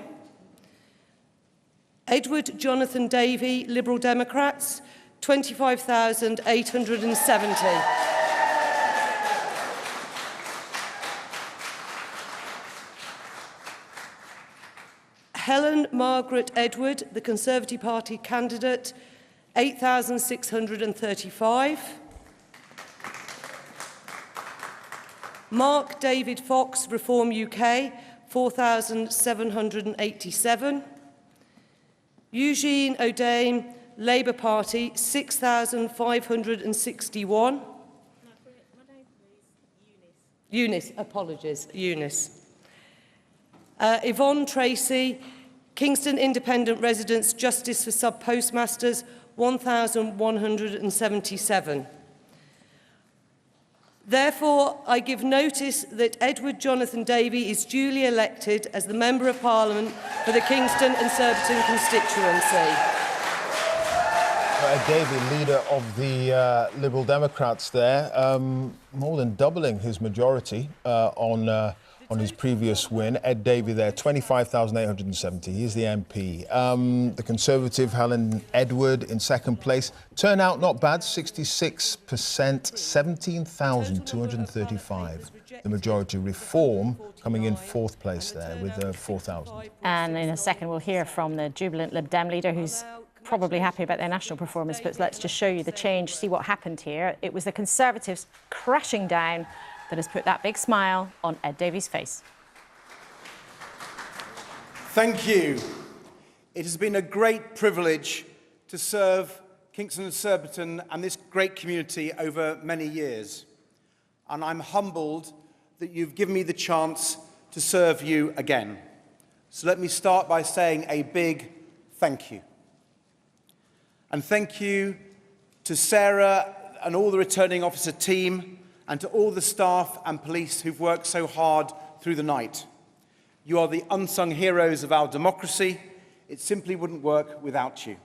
Edward Jonathan Davey, Liberal Democrats, 25,870. Helen Margaret Edward, the Conservative Party candidate, 8,635. Mark David Fox, Reform UK, 4,787. Eugene O'Dame, Labour Party, 6,561. Eunice, apologies, Eunice. Yvonne Tracy, Kingston Independent Residents Justice for Sub-Postmasters, 1,177. Therefore, I give notice that Edward Jonathan Davey is duly elected as the Member of Parliament for the Kingston and Surbiton constituency. Ed Davey, leader of the Liberal Democrats there, more than doubling his majority on his previous win. Ed Davey there, 25,870. He's the MP. The Conservative, Helen Edward, in second place. Turnout not bad, 66%, 17,235. The majority Reform coming in fourth place there with 4,000. And in a second, we'll hear from the jubilant Lib Dem leader, who's probably happy about their national performance, but let's just show you the change, see what happened here. It was the Conservatives crashing down that has put that big smile on Ed Davies' face. Thank you. It has been a great privilege to serve Kingston and Surbiton and this great community over many years. And I'm humbled that you've given me the chance to serve you again. So let me start by saying a big thank you. And thank you to Sarah and all the returning officer team, and to all the staff and police who've worked so hard through the night. You are the unsung heroes of our democracy. It simply wouldn't work without you.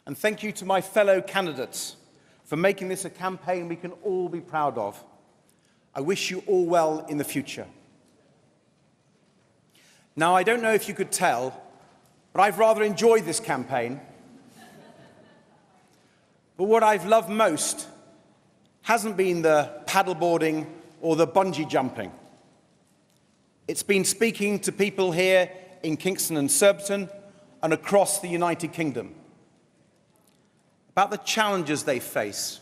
And thank you to my fellow candidates for making this a campaign we can all be proud of. I wish you all well in the future. Now, I don't know if you could tell, but I've rather enjoyed this campaign. But what I've loved most hasn't been the paddleboarding or the bungee jumping. It's been speaking to people here in Kingston and Surbiton and across the United Kingdom about the challenges they face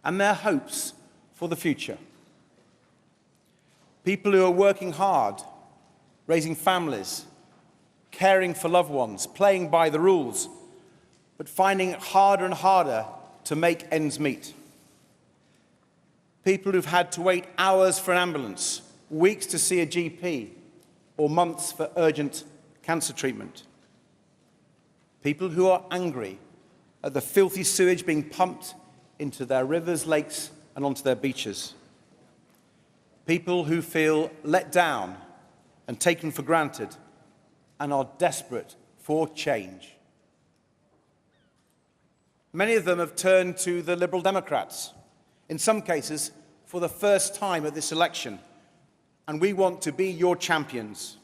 and their hopes for the future. People who are working hard, raising families, caring for loved ones, playing by the rules, but finding it harder and harder to make ends meet. People who've had to wait hours for an ambulance, weeks to see a GP, or months for urgent cancer treatment. People who are angry at the filthy sewage being pumped into their rivers, lakes, and onto their beaches. people who feel let down and taken for granted and are desperate for change. Many of them have turned to the Liberal Democrats, in some cases for the first time at this election, and we want to be your champions.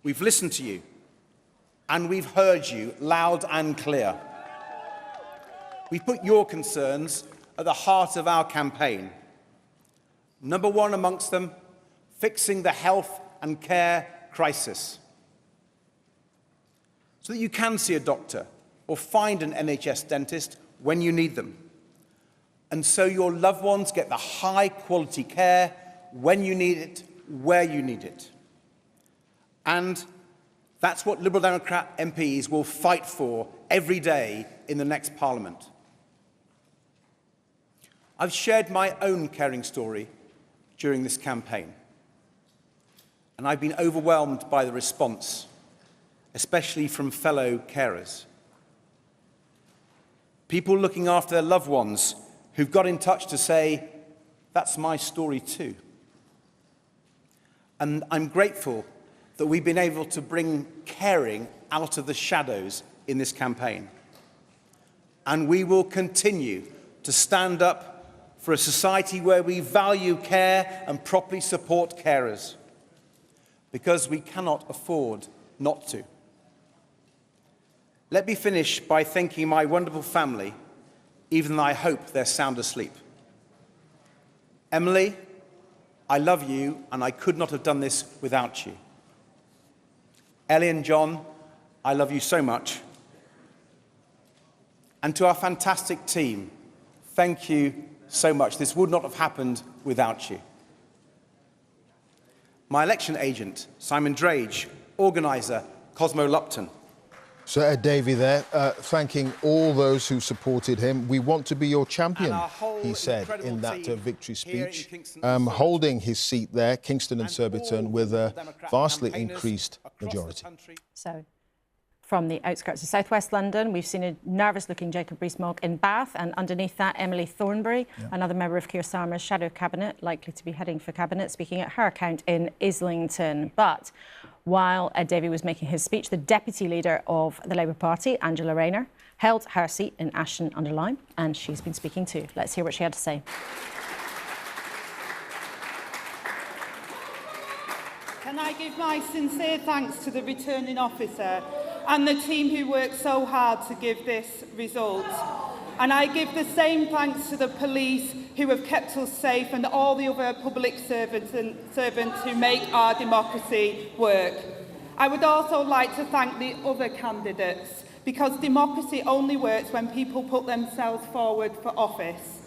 We've listened to you, and we've heard you loud and clear. We've put your concerns at the heart of our campaign. Number one amongst them, fixing the health and care crisis, so that you can see a doctor or find an NHS dentist when you need them, and so your loved ones get the high-quality care when you need it, where you need it. And that's what Liberal Democrat MPs will fight for every day in the next Parliament. I've shared my own caring story during this campaign, and I've been overwhelmed by the response, especially from fellow carers. People looking after their loved ones who've got in touch to say, that's my story too. And I'm grateful that we've been able to bring caring out of the shadows in this campaign. And we will continue to stand up for a society where we value care and properly support carers, because we cannot afford not to. Let me finish by thanking my wonderful family, even though I hope they're sound asleep. Emily, I love you, and I could not have done this without you. Ellie and John, I love you so much. And to our fantastic team, thank you so much. This would not have happened without you. My election agent, Simon Drage, organiser, Cosmo Lupton. Sir Ed Davey there, thanking all those who supported him. We want to be your champion, he said in that victory speech, holding his seat there, Kingston and Surbiton, with a vastly increased majority. So, from the outskirts of southwest London, we've seen a nervous-looking Jacob Rees-Mogg in Bath, and underneath that, Emily Thornberry, another member of Keir Starmer's shadow cabinet, likely to be heading for cabinet, speaking at her account in Islington. But while Ed Davey was making his speech, the deputy leader of the Labour Party, Angela Rayner, held her seat in Ashton-under-Lyne, and she's been speaking too. Let's hear what she had to say. Can I give my sincere thanks to the returning officer and the team who worked so hard to give this result. And I give the same thanks to the police who have kept us safe and all the other public servants who make our democracy work. I would also like to thank the other candidates, because democracy only works when people put themselves forward for office.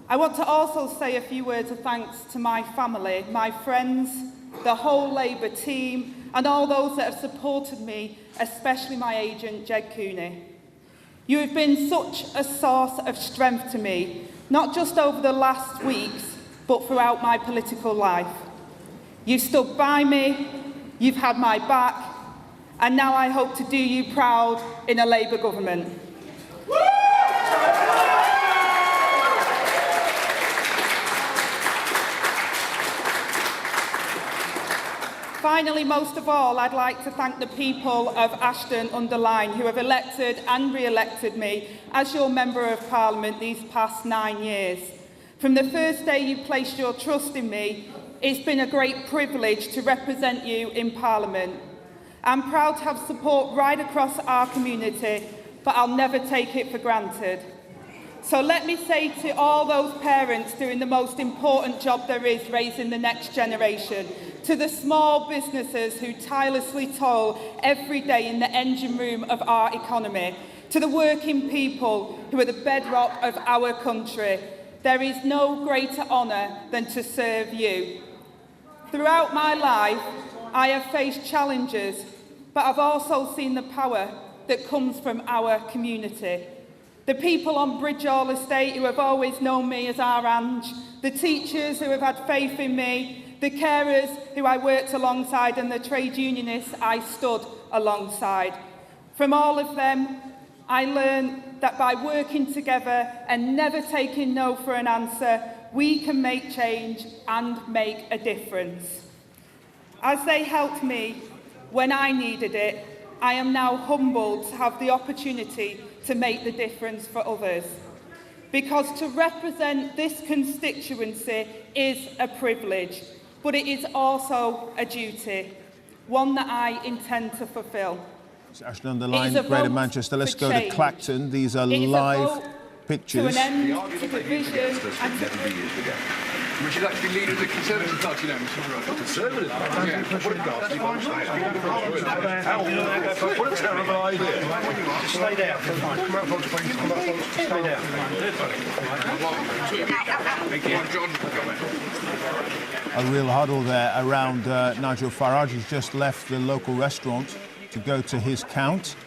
I want to also say a few words of thanks to my family, my friends, the whole Labour team, and all those that have supported me, especially my agent, Jed Cooney. You have been such a source of strength to me, not just over the last weeks, but throughout my political life. You've stood by me, you've had my back, and now I hope to do you proud in a Labour government. Finally, most of all, I'd like to thank the people of Ashton-under-Lyne who have elected and re-elected me as your Member of Parliament these past 9 years. From the first day you placed your trust in me, it's been a great privilege to represent you in Parliament. I'm proud to have support right across our community, but I'll never take it for granted. So let me say to all those parents doing the most important job there is, raising the next generation, to the small businesses who tirelessly toil every day in the engine room of our economy, to the working people who are the bedrock of our country, there is no greater honour than to serve you. Throughout my life, I have faced challenges, but I've also seen the power that comes from our community. The people on Bridgehall Estate who have always known me as our Ange, the teachers who have had faith in me, the carers who I worked alongside, and the trade unionists I stood alongside. From all of them, I learned that by working together and never taking no for an answer, we can make change and make a difference. As they helped me when I needed it, I am now humbled to have the opportunity to make the difference for others. Because to represent this constituency is a privilege, but it is also a duty, one that I intend to fulfil. Ashton Underline, Greater Manchester. Let's go to Clacton. These are live pictures. To an end to division and to... Which is actually leader of the Conservative Party now, Mr. Roger. Conservative Party? What a terrible idea. Just stay down. Come out, folks, please. Come out, folks. Just stay down. A real huddle there around Nigel Farage. He's just left the local restaurant to go to his count.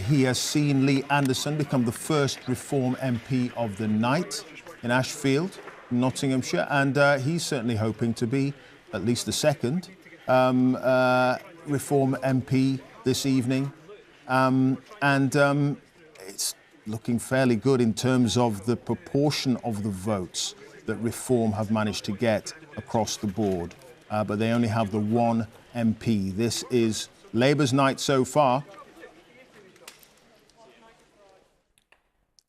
He has seen Lee Anderson become the first Reform MP of the night in Ashfield, Nottinghamshire, and he's certainly hoping to be at least the second Reform MP this evening. It's looking fairly good in terms of the proportion of the votes that Reform have managed to get across the board. But they only have the one MP. This is Labour's night so far.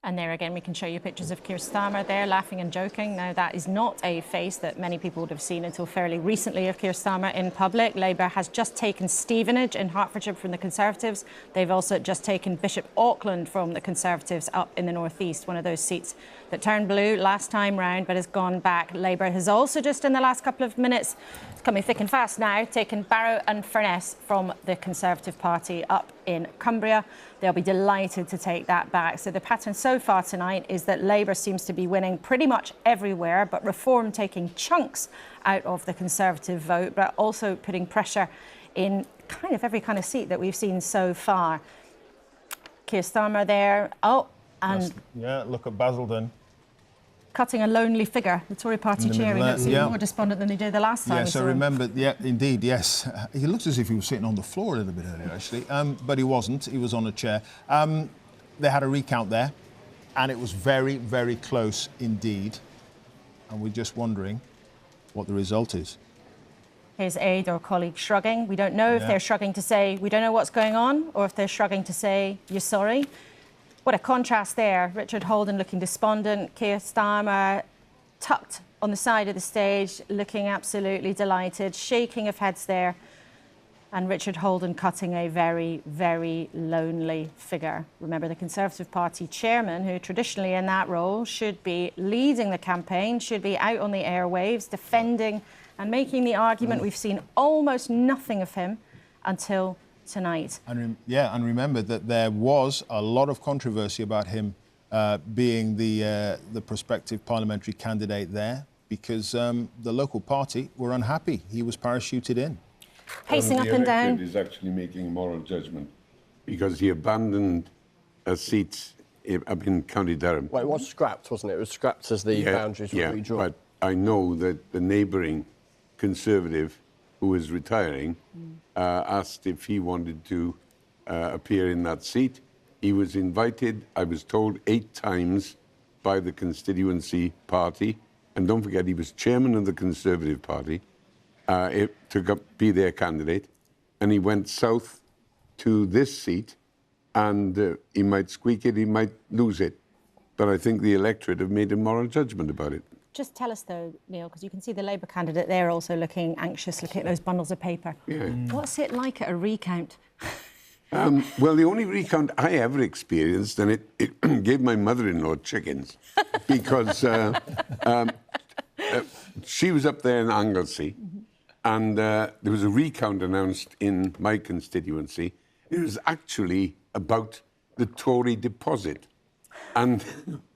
And there again, we can show you pictures of Keir Starmer there, laughing and joking. Now, that is not a face that many people would have seen until fairly recently of Keir Starmer in public. Labour has just taken Stevenage in Hertfordshire from the Conservatives. They've also just taken Bishop Auckland from the Conservatives up in the North East, one of those seats that turned blue last time round but has gone back. Labour has also just in the last couple of minutes, it's coming thick and fast now, taken Barrow and Furness from the Conservative Party up in Cumbria. They'll be delighted to take that back. So the pattern so far tonight is that Labour seems to be winning pretty much everywhere, but Reform taking chunks out of the Conservative vote, but also putting pressure in kind of every kind of seat that we've seen so far. Keir Starmer there. Oh, and... Yeah, look at Basildon. Cutting a lonely figure, the Tory party chair. He looks even more despondent than he did the last time. Yeah, so remember, yeah, indeed, yes. He looks as if he was sitting on the floor a little bit earlier, actually, but he wasn't. He was on a chair. They had a recount there, and it was very, very close indeed. And we're just wondering what the result is. His aide or colleague shrugging. We don't know if they're shrugging to say, we don't know what's going on, or if they're shrugging to say, you're sorry. What a contrast there. Richard Holden looking despondent, Keir Starmer tucked on the side of the stage, looking absolutely delighted, shaking of heads there, and Richard Holden cutting a very, very lonely figure. Remember, the Conservative Party chairman, who traditionally in that role should be leading the campaign, should be out on the airwaves, defending and making the argument. We've seen almost nothing of him until tonight. And remember that there was a lot of controversy about him being the prospective parliamentary candidate there because the local party were unhappy. He was parachuted in. Pacing up and down. He's actually making a moral judgment because he abandoned a seat up in County Durham. Well, it was scrapped, wasn't it? It was scrapped as the boundaries were redrawn. But I know that the neighbouring Conservative who was retiring, asked if he wanted to appear in that seat. He was invited, I was told, 8 times by the constituency party. And don't forget, he was chairman of the Conservative Party to be their candidate. And he went south to this seat, and he might squeak it, he might lose it. But I think the electorate have made a moral judgment about it. Just tell us, though, Neil, because you can see the Labour candidate there also looking anxious, looking at those bundles of paper. Yeah. What's it like at a recount? Well, the only recount I ever experienced, and it gave my mother-in-law chickens, because she was up there in Anglesey, and there was a recount announced in my constituency. It was actually about the Tory deposit, and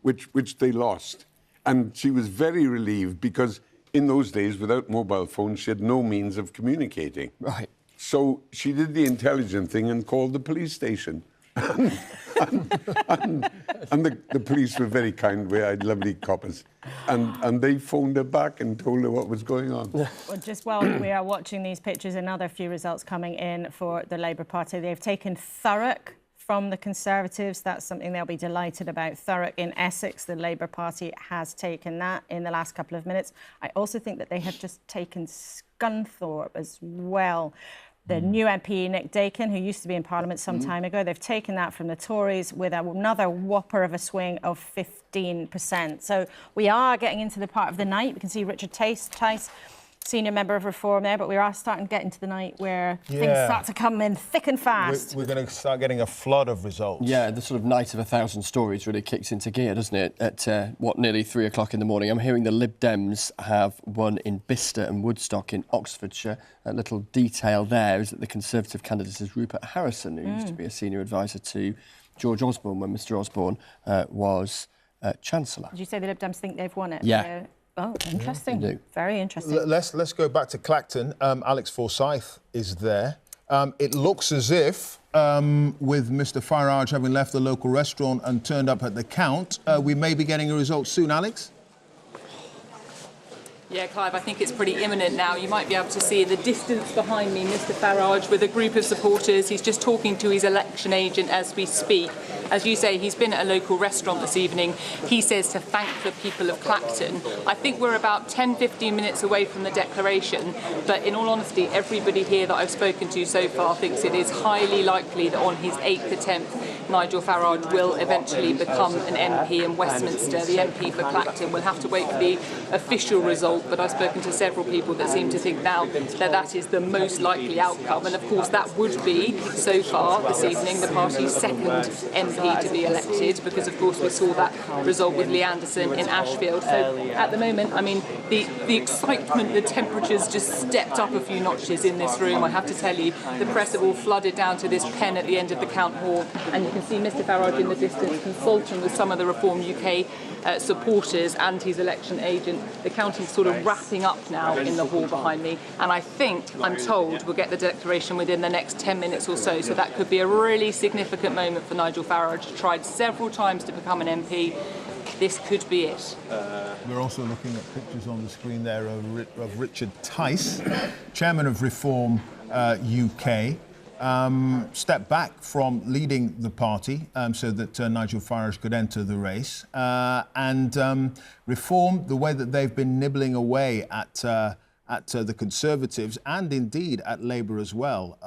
which they lost. And she was very relieved because in those days, without mobile phones, she had no means of communicating. Right. So she did the intelligent thing and called the police station. and the police were very kind. We had lovely coppers. And they phoned her back and told her what was going on. Well, just while we are watching these pictures, another few results coming in for the Labour Party. They've taken Thurrock from the Conservatives. That's something they'll be delighted about. Thurrock in Essex, the Labour Party has taken that in the last couple of minutes. I also think that they have just taken Scunthorpe as well. The new MP, Nick Dakin, who used to be in Parliament some time ago, they've taken that from the Tories with another whopper of a swing of 15%. So we are getting into the part of the night. We can see Richard Tice, senior member of Reform there, but we are starting to get into the night where things start to come in thick and fast. We're going to start getting a flood of results. Yeah, the sort of night of 1,000 stories really kicks into gear, doesn't it? At, nearly 3 o'clock in the morning. I'm hearing the Lib Dems have won in Bicester and Woodstock in Oxfordshire. A little detail there is that the Conservative candidate is Rupert Harrison, who used to be a senior advisor to George Osborne when Mr Osborne was Chancellor. Did you say the Lib Dems think they've won it? Yeah. Oh, interesting. Very interesting. Let's go back to Clacton. Alex Forsyth is there. It looks as if, with Mr Farage having left the local restaurant and turned up at the count, we may be getting a result soon. Alex? Yeah, Clive, I think it's pretty imminent now. You might be able to see in the distance behind me Mr Farage with a group of supporters. He's just talking to his election agent as we speak. As you say, he's been at a local restaurant this evening. He says to thank the people of Clacton. I think we're about 10-15 minutes away from the declaration, but in all honesty, everybody here that I've spoken to so far thinks it is highly likely that on his 8th attempt, Nigel Farage will eventually become an MP in Westminster. The MP for Clacton will have to wait for the official result, but I've spoken to several people that seem to think now that that is the most likely outcome. And of course, that would be, so far this evening, the party's second MP to be elected, because of course we saw that result with Lee Anderson in Ashfield. So at the moment, I mean, the excitement, the temperatures just stepped up a few notches in this room. I have to tell you, the press have all flooded down to this pen at the end of the count hall, and you can see Mr Farage in the distance consulting with some of the Reform UK supporters and his election agent. The counting's sort of wrapping up now in the hall behind me, and I think, I'm told, we'll get the declaration within the next 10 minutes or so, so that could be a really significant moment for Nigel Farage. Tried several times to become an MP. This could be it. We're also looking at pictures on the screen there of Richard Tice, chairman of Reform UK. Stepped back from leading the party so that Nigel Farage could enter the race. Reform, the way that they've been nibbling away at the Conservatives and indeed at Labour as well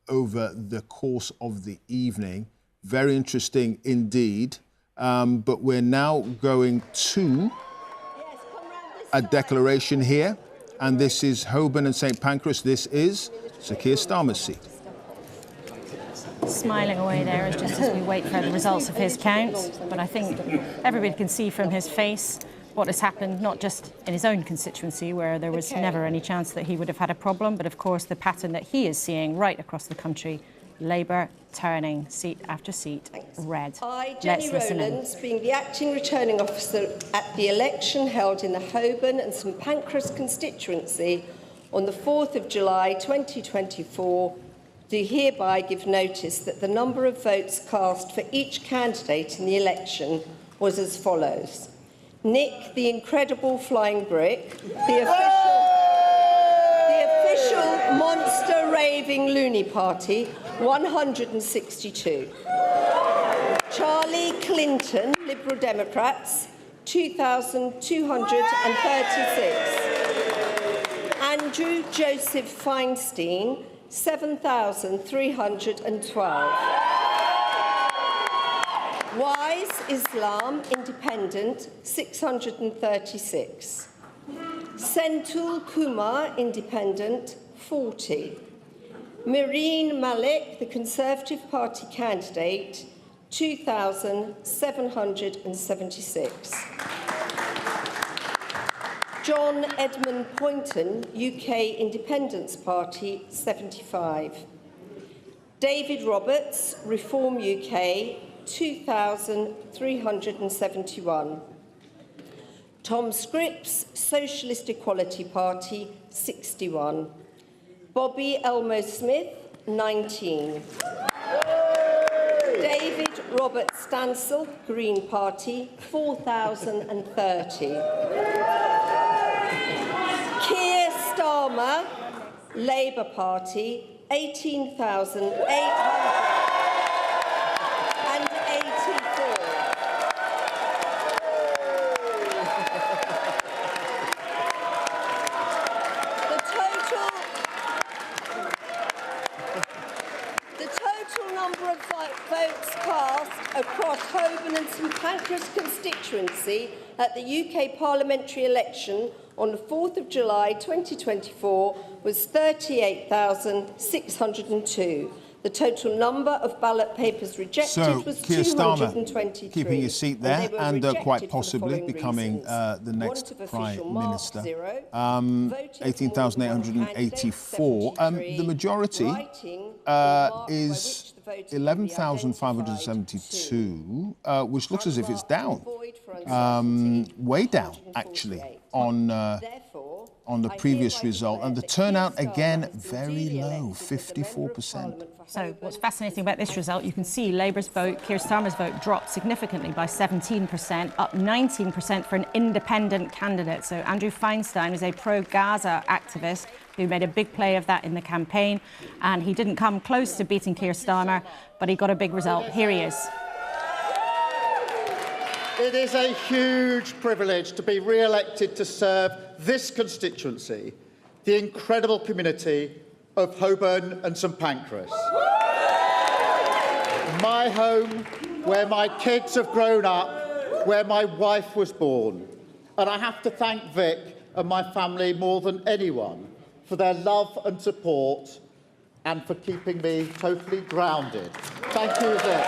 over the course of the evening. Very interesting indeed. But we're now going to a declaration here. And this is Holborn and St Pancras. This is Sir Keir Starmer's seat. Smiling away there just as we wait for the results of his count. But I think everybody can see from his face what has happened, not just in his own constituency, where there was never any chance that he would have had a problem, but of course the pattern that he is seeing right across the country. Labour turning seat after seat red. I, Jenny Rowlands, being the acting returning officer at the election held in the Holborn and St Pancras constituency on the 4th of July 2024, do hereby give notice that the number of votes cast for each candidate in the election was as follows. Nick, the Incredible Flying Brick, the official monster raving loony party, 162. Charlie Clinton, Liberal Democrats, 2,236. Andrew Joseph Feinstein, 7,312. Wise Islam Independent, 636. Senthil Kumar Independent, 40. Mireen Malik, the Conservative Party candidate, 2,776. John Edmund Poynton, UK Independence Party, 75. David Roberts, Reform UK, 2,371. Tom Scripps, Socialist Equality Party, 61. Bobby Elmo Smith, 19. David Robert Stansell, Green Party, 4,030. Keir Starmer, Labour Party, 18,800. of votes cast across Holborn and St Pancras constituency at the UK parliamentary election on the 4th of July 2024 was 38,602. The total number of ballot papers rejected was Keir Starmer 223. keeping his seat there and quite possibly becoming the next Prime Minister. 18,884. The majority is 11,572, which looks as if it's down. Way down, actually, on the previous result. And the turnout, again, very low, 54%. So what's fascinating about this result, you can see Labour's vote, Keir Starmer's vote, dropped significantly by 17%, up 19% for an independent candidate. So Andrew Feinstein is a pro-Gaza activist who made a big play of that in the campaign. And he didn't come close to beating Keir Starmer, but he got a big result. Here he is. It is a huge privilege to be re-elected to serve this constituency, the incredible community of Holborn and St Pancras. My home, where my kids have grown up, where my wife was born. And I have to thank Vic and my family more than anyone for their love and support and for keeping me totally grounded. Thank you, Vic.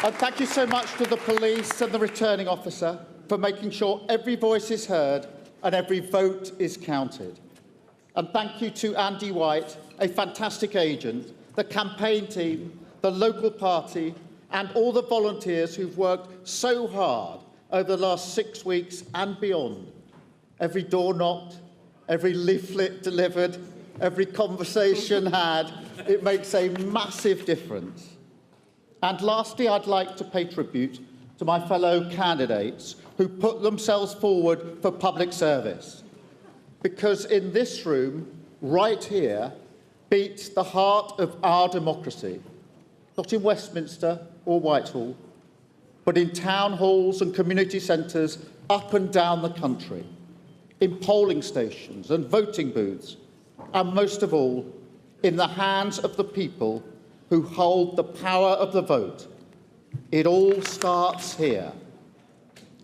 And thank you so much to the police and the returning officer for making sure every voice is heard and every vote is counted. And thank you to Andy White, a fantastic agent, the campaign team, the local party, and all the volunteers who've worked so hard over the last 6 weeks and beyond. Every door knocked, every leaflet delivered, every conversation had, it makes a massive difference. And lastly, I'd like to pay tribute to my fellow candidates who put themselves forward for public service. Because in this room, right here, beats the heart of our democracy. Not in Westminster or Whitehall, but in town halls and community centres up and down the country, in polling stations and voting booths, and most of all, in the hands of the people who hold the power of the vote. It all starts here.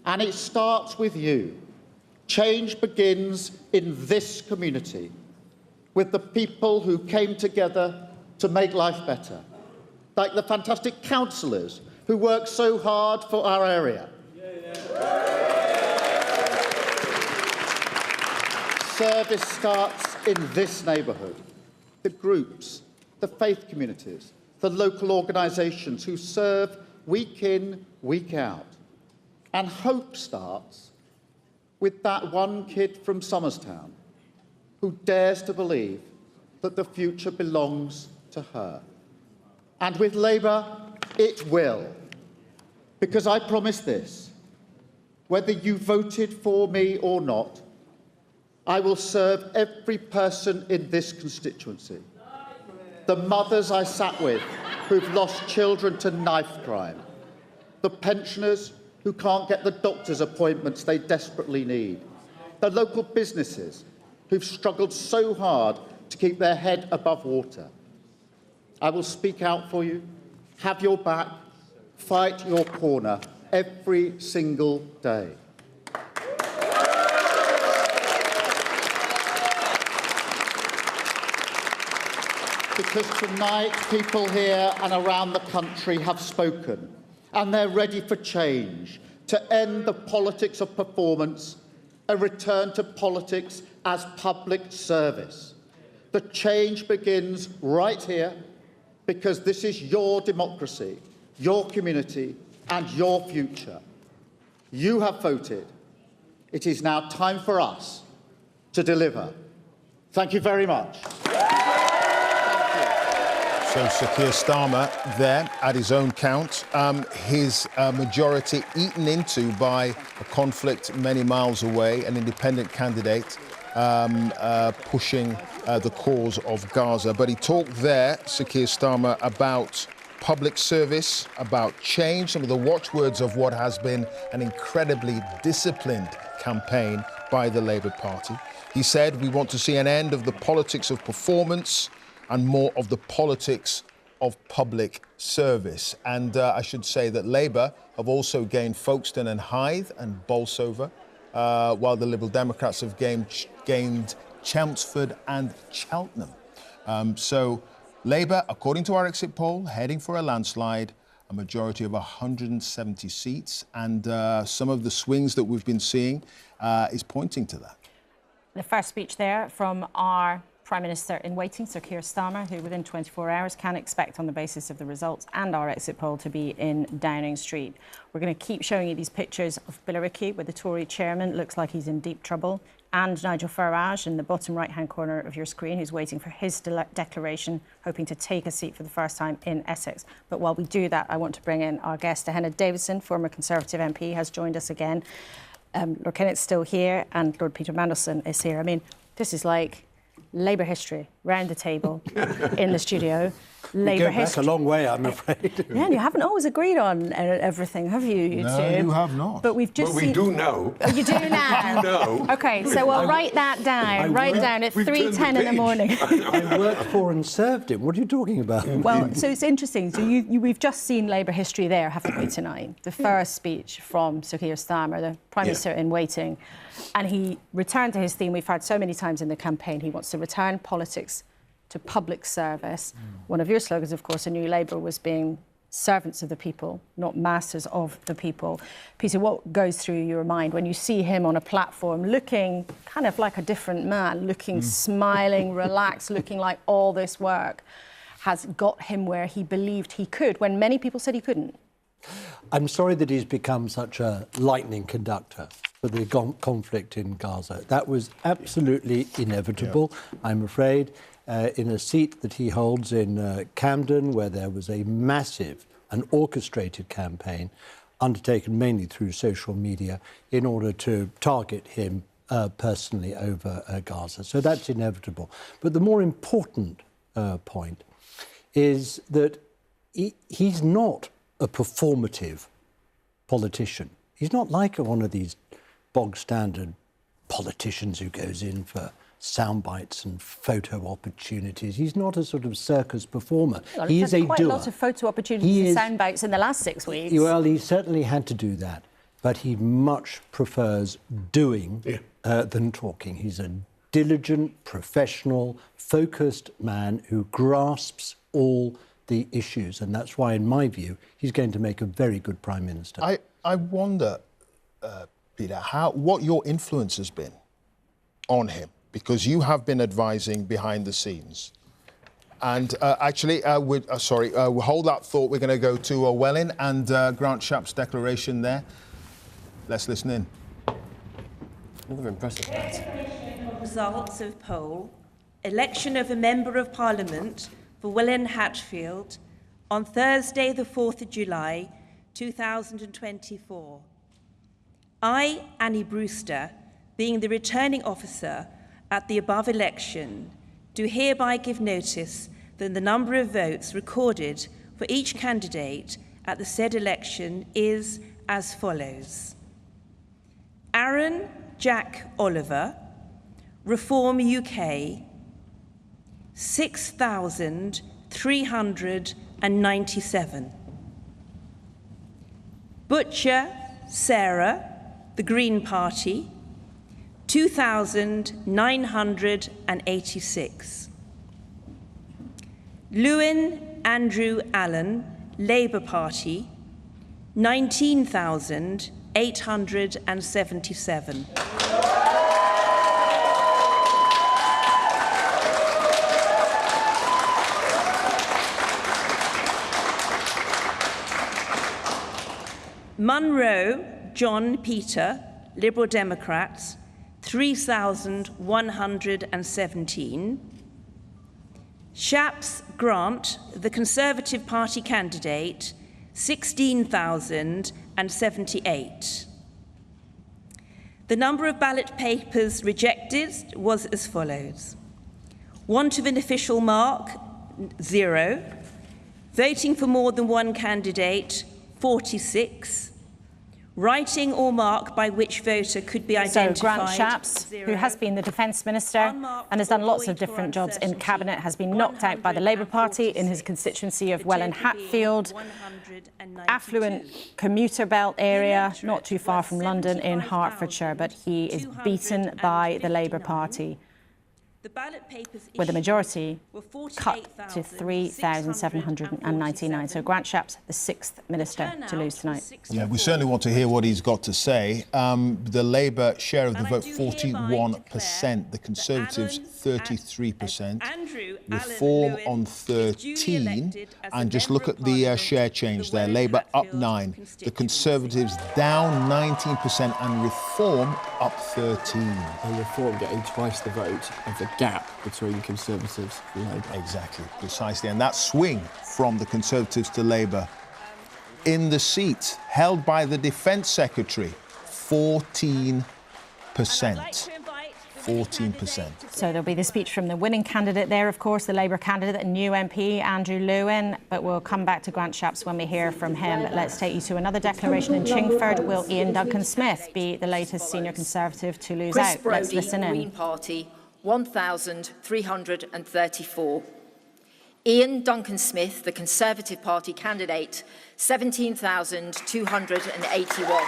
And it starts with you. Change begins in this community, with the people who came together to make life better, like the fantastic councillors who work so hard for our area. Service starts in this neighbourhood. The groups, the faith communities, the local organisations who serve week in, week out. And hope starts with that one kid from Somerstown who dares to believe that the future belongs to her. And with Labour, it will. Because I promise this, whether you voted for me or not, I will serve every person in this constituency. The mothers I sat with who've lost children to knife crime, the pensioners who can't get the doctor's appointments they desperately need, the local businesses who've struggled so hard to keep their head above water. I will speak out for you, have your back, fight your corner every single day. Because tonight, people here and around the country have spoken, and they're ready for change, to end the politics of performance and return to politics as public service. The change begins right here, because this is your democracy, your community, and your future. You have voted. It is now time for us to deliver. Thank you very much. So Sir Keir Starmer there at his own count, his majority eaten into by a conflict many miles away, an independent candidate pushing the cause of Gaza. But he talked there, Sir Keir Starmer, about public service, about change, some of the watchwords of what has been an incredibly disciplined campaign by the Labour Party. He said, we want to see an end of the politics of performance. and more of the politics of public service. And I should say that Labour have also gained Folkestone and Hythe and Bolsover, while the Liberal Democrats have gained Chelmsford and Cheltenham. So Labour, according to our exit poll, heading for a landslide, a majority of 170 seats, and some of the swings that we've been seeing is pointing to that. The first speech there from our Prime Minister in waiting, Sir Keir Starmer, who within 24 hours can expect, on the basis of the results and our exit poll, to be in Downing Street. We're going to keep showing you these pictures of Billericay, where the Tory chairman looks like he's in deep trouble, and Nigel Farage in the bottom right-hand corner of your screen, who's waiting for his declaration, hoping to take a seat for the first time in Essex. But while we do that, I want to bring in our guest. Henna Davison, former Conservative MP, has joined us again. Lord Kennett's still here, and Lord Peter Mandelson is here. I mean, this is like Labour history, round the table, in the studio. Labour history. Back a long way, I'm afraid. Yeah, and you haven't always agreed on everything, have you, you no, two? you have not. But we've just we do now. Oh, you do now? We do know. OK, so we'll write that down. Write down at 3:10 in the morning. I worked for and served him. What are you talking about? Well, so it's interesting. So we've just seen Labour history there, haven't we, tonight? The first speech from Sir Keir Starmer, the Prime Minister in waiting. And he returned to his theme we've heard so many times in the campaign. He wants to return politics to public service. One of your slogans, of course, in New Labour was being servants of the people, not masters of the people. Peter, what goes through your mind when you see him on a platform looking kind of like a different man, looking smiling, relaxed, looking like all this work has got him where he believed he could, when many people said he couldn't? I'm sorry that he's become such a lightning conductor for the conflict in Gaza. That was absolutely inevitable, I'm afraid. In a seat that he holds in Camden, where there was a massive and orchestrated campaign undertaken mainly through social media in order to target him personally over Gaza. So that's inevitable. But the more important point is that he's not a performative politician. He's not like one of these bog-standard politicians who goes in for sound bites and photo opportunities. He's not a sort of circus performer. Well, he is a quite doer. a lot of photo opportunities and sound bites in the last 6 weeks. Well, he certainly had to do that, but he much prefers doing than talking. He's a diligent, professional, focused man who grasps all the issues, and that's why, in my view, he's going to make a very good Prime Minister. I wonder, Peter, what your influence has been on him, because you have been advising behind the scenes. And we'll hold that thought. We're going to go to Welwyn and Grant Shapps' declaration there. Let's listen in. Another impressive Results of poll. Election of a Member of Parliament for Welwyn Hatfield on Thursday, the 4th of July, 2024. I, Annie Brewster, being the returning officer at the above election, do hereby give notice that the number of votes recorded for each candidate at the said election is as follows. Aaron Jack Oliver, Reform UK, 6,397. Butcher Sarah, the Green Party, 2,986. Lewin Andrew Allen, Labour Party, 19,877. Munro John Peter, Liberal Democrats, 3,117. Shapps Grant, the Conservative Party candidate, 16,078. The number of ballot papers rejected was as follows. Want of an official mark, 0. Voting for more than one candidate, 46. writing or mark by which voter could be identified. So Grant Shapps, who has been the Defence Minister and has done lots of different jobs in Cabinet, has been knocked out by the Labour Party in his constituency of Welland Hatfield, affluent commuter belt area, not too far from London in Hertfordshire, but he is beaten by the Labour Party, with the majority cut to 3,799. So Grant Shapps, the 6th Minister to lose tonight. Yeah, we certainly want to hear what he's got to say. The Labour share of the vote, 41%. The Conservatives, 33%. Reform on 13. And just look at the share change there. Labour up 9. The Conservatives down 19% and Reform up 13. And Reform getting twice the vote of the gap between Conservatives and Labour. Exactly, precisely. And that swing from the Conservatives to Labour in the seat held by the Defence Secretary, 14%. 14%. So there'll be the speech from the winning candidate there, of course, the Labour candidate and new MP, Andrew Lewin. But we'll come back to Grant Shapps when we hear from him. Let's take you to another declaration in Chingford. Will Ian Duncan-Smith be the latest senior Conservative to lose Chris out? Brody, Let's listen in. Green Party, 1,334. Ian Duncan-Smith, the Conservative Party candidate, 17,281.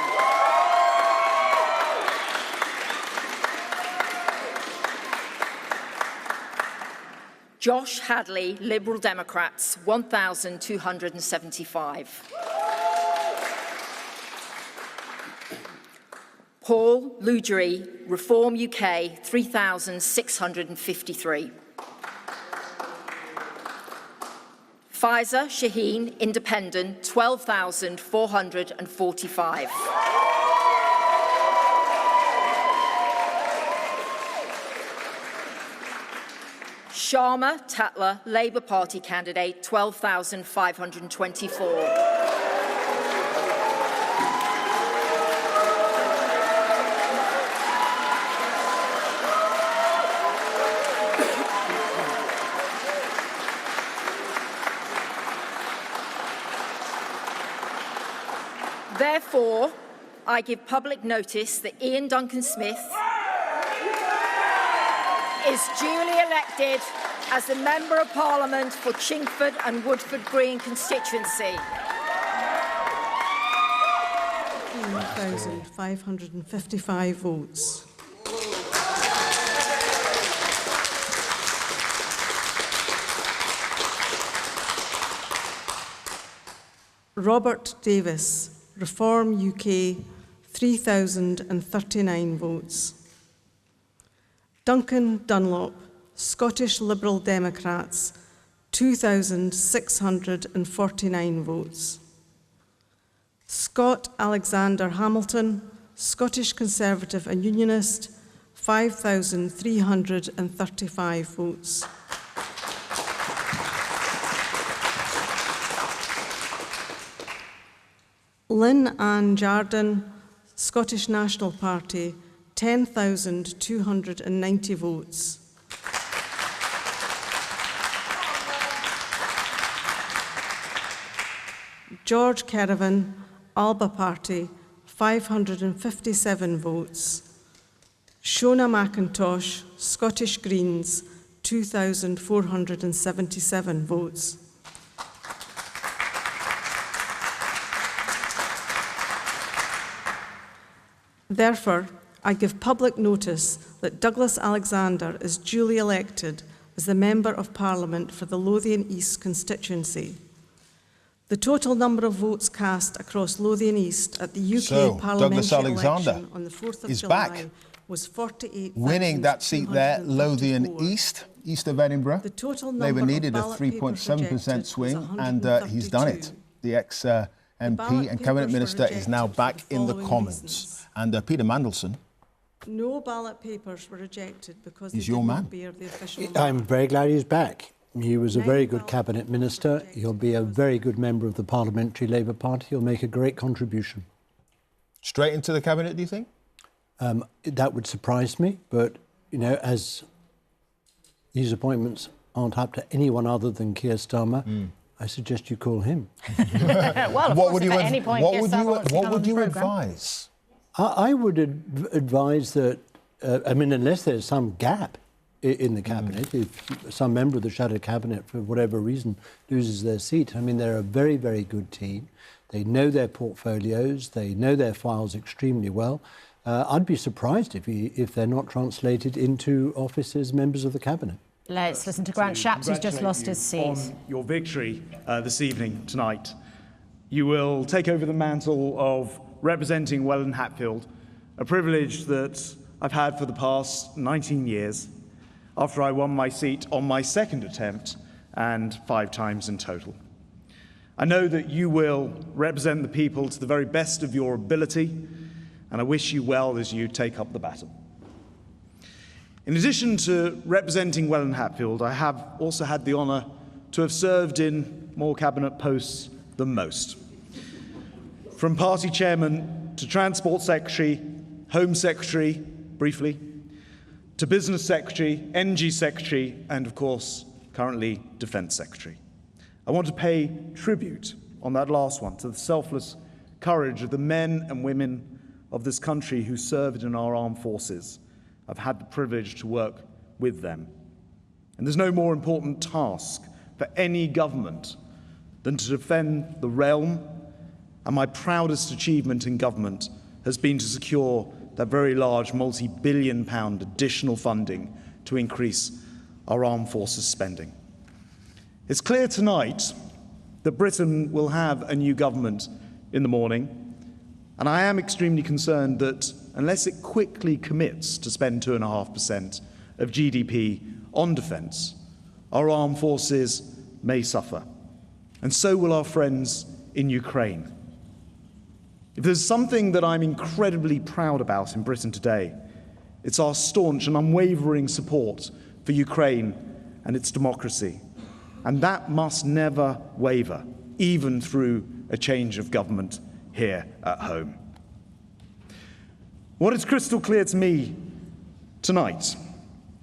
Josh Hadley, Liberal Democrats, 1,275. Paul Lugery, Reform UK, 3,653. Faiza Shaheen, Independent, 12,445. Sharma Tatler, Labour Party candidate, 12,524. Therefore, I give public notice that Ian Duncan-Smith is duly elected as the Member of Parliament for Chingford and Woodford Green constituency. 1,555 votes. Robert Davis, Reform UK, 3,039 votes. Duncan Dunlop, Scottish Liberal Democrats, 2,649 votes. Scott Alexander Hamilton, Scottish Conservative and Unionist, 5,335 votes. Lynn Ann Jardine, Scottish National Party, 10,290 votes. George Caravan, Alba Party, 557 votes. Shona McIntosh, Scottish Greens, 2,477 votes. Therefore, I give public notice that Douglas Alexander is duly elected as the Member of Parliament for the Lothian East constituency. The total number of votes cast across Lothian East at the UK parliamentary election on the 4th of July was 48,000. Winning that seat there, Lothian East, east of Edinburgh. The total number Labour of needed a ballot 3.7% swing, and he's done it. The ex-MP and Cabinet Minister is now back in the Commons. And Peter Mandelson. No ballot papers were rejected because they He's did your not man. bear the official I'm very glad he's back. He was a very good Cabinet Minister. He'll be a very good member of the Parliamentary Labour Party. He'll make a great contribution. Straight into the Cabinet, do you think? That would surprise me, but, you know, as these appointments aren't up to anyone other than Keir Starmer, I suggest you call him. Well, of course, if at any point Keir wants to come on the programme. Advise? I would advise that, unless there's some gap in the cabinet, if some member of the shadow cabinet, for whatever reason, loses their seat. They're a very, very good team. They know their portfolios. They know their files extremely well. I'd be surprised if they're not translated into office as members of the cabinet. Let's listen to Grant Shapps, who's just lost his seat. On your victory this evening, tonight. You will take over the mantle of representing Welland Hatfield, a privilege that I've had for the past 19 years, after I won my seat on my second attempt and 5 times in total. I know that you will represent the people to the very best of your ability, and I wish you well as you take up the baton. In addition to representing Welland Hatfield, I have also had the honour to have served in more cabinet posts than most. From party chairman to transport secretary, home secretary, briefly, to business secretary, energy secretary, and of course, currently defence secretary. I want to pay tribute on that last one to the selfless courage of the men and women of this country who served in our armed forces. I've had the privilege to work with them. And there's no more important task for any government than to defend the realm, and my proudest achievement in government has been to secure that very large multi-billion-pound additional funding to increase our armed forces spending. It's clear tonight that Britain will have a new government in the morning, and I am extremely concerned that unless it quickly commits to spend 2.5% of GDP on defence, our armed forces may suffer, and so will our friends in Ukraine. If there's something that I'm incredibly proud about in Britain today, it's our staunch and unwavering support for Ukraine and its democracy. And that must never waver, even through a change of government here at home. What is crystal clear to me tonight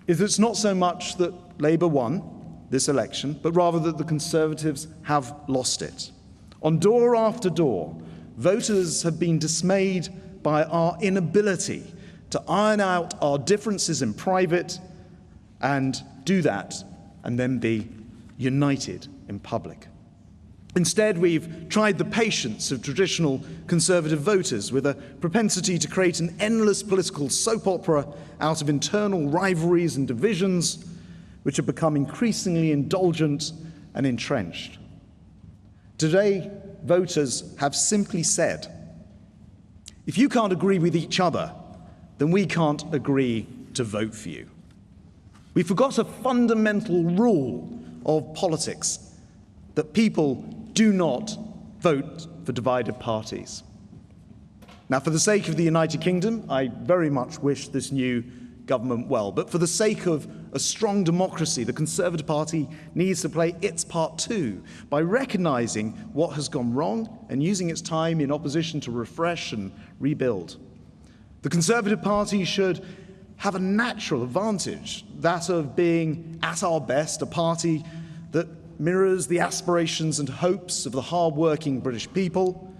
is that it's not so much that Labour won this election, but rather that the Conservatives have lost it. On door after door, voters have been dismayed by our inability to iron out our differences in private and do that and then be united in public. Instead, we've tried the patience of traditional Conservative voters with a propensity to create an endless political soap opera out of internal rivalries and divisions, which have become increasingly indulgent and entrenched. Today, voters have simply said, if you can't agree with each other, then we can't agree to vote for you. We forgot a fundamental rule of politics, that people do not vote for divided parties. Now, for the sake of the United Kingdom, I very much wish this new government well, but for the sake of a strong democracy, the Conservative Party needs to play its part too, by recognising what has gone wrong and using its time in opposition to refresh and rebuild. The Conservative Party should have a natural advantage, that of being at our best a party that mirrors the aspirations and hopes of the hard-working British people.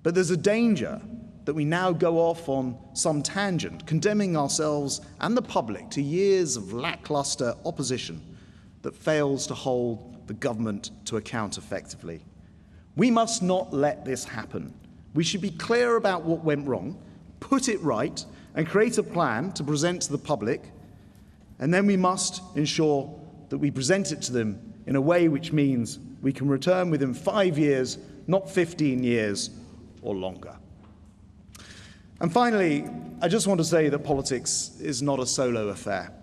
But there's a danger that we now go off on some tangent, condemning ourselves and the public to years of lacklustre opposition that fails to hold the government to account effectively. We must not let this happen. We should be clear about what went wrong, put it right, and create a plan to present to the public, and then we must ensure that we present it to them in a way which means we can return within 5 years, not 15 years or longer. And finally, I just want to say that politics is not a solo affair.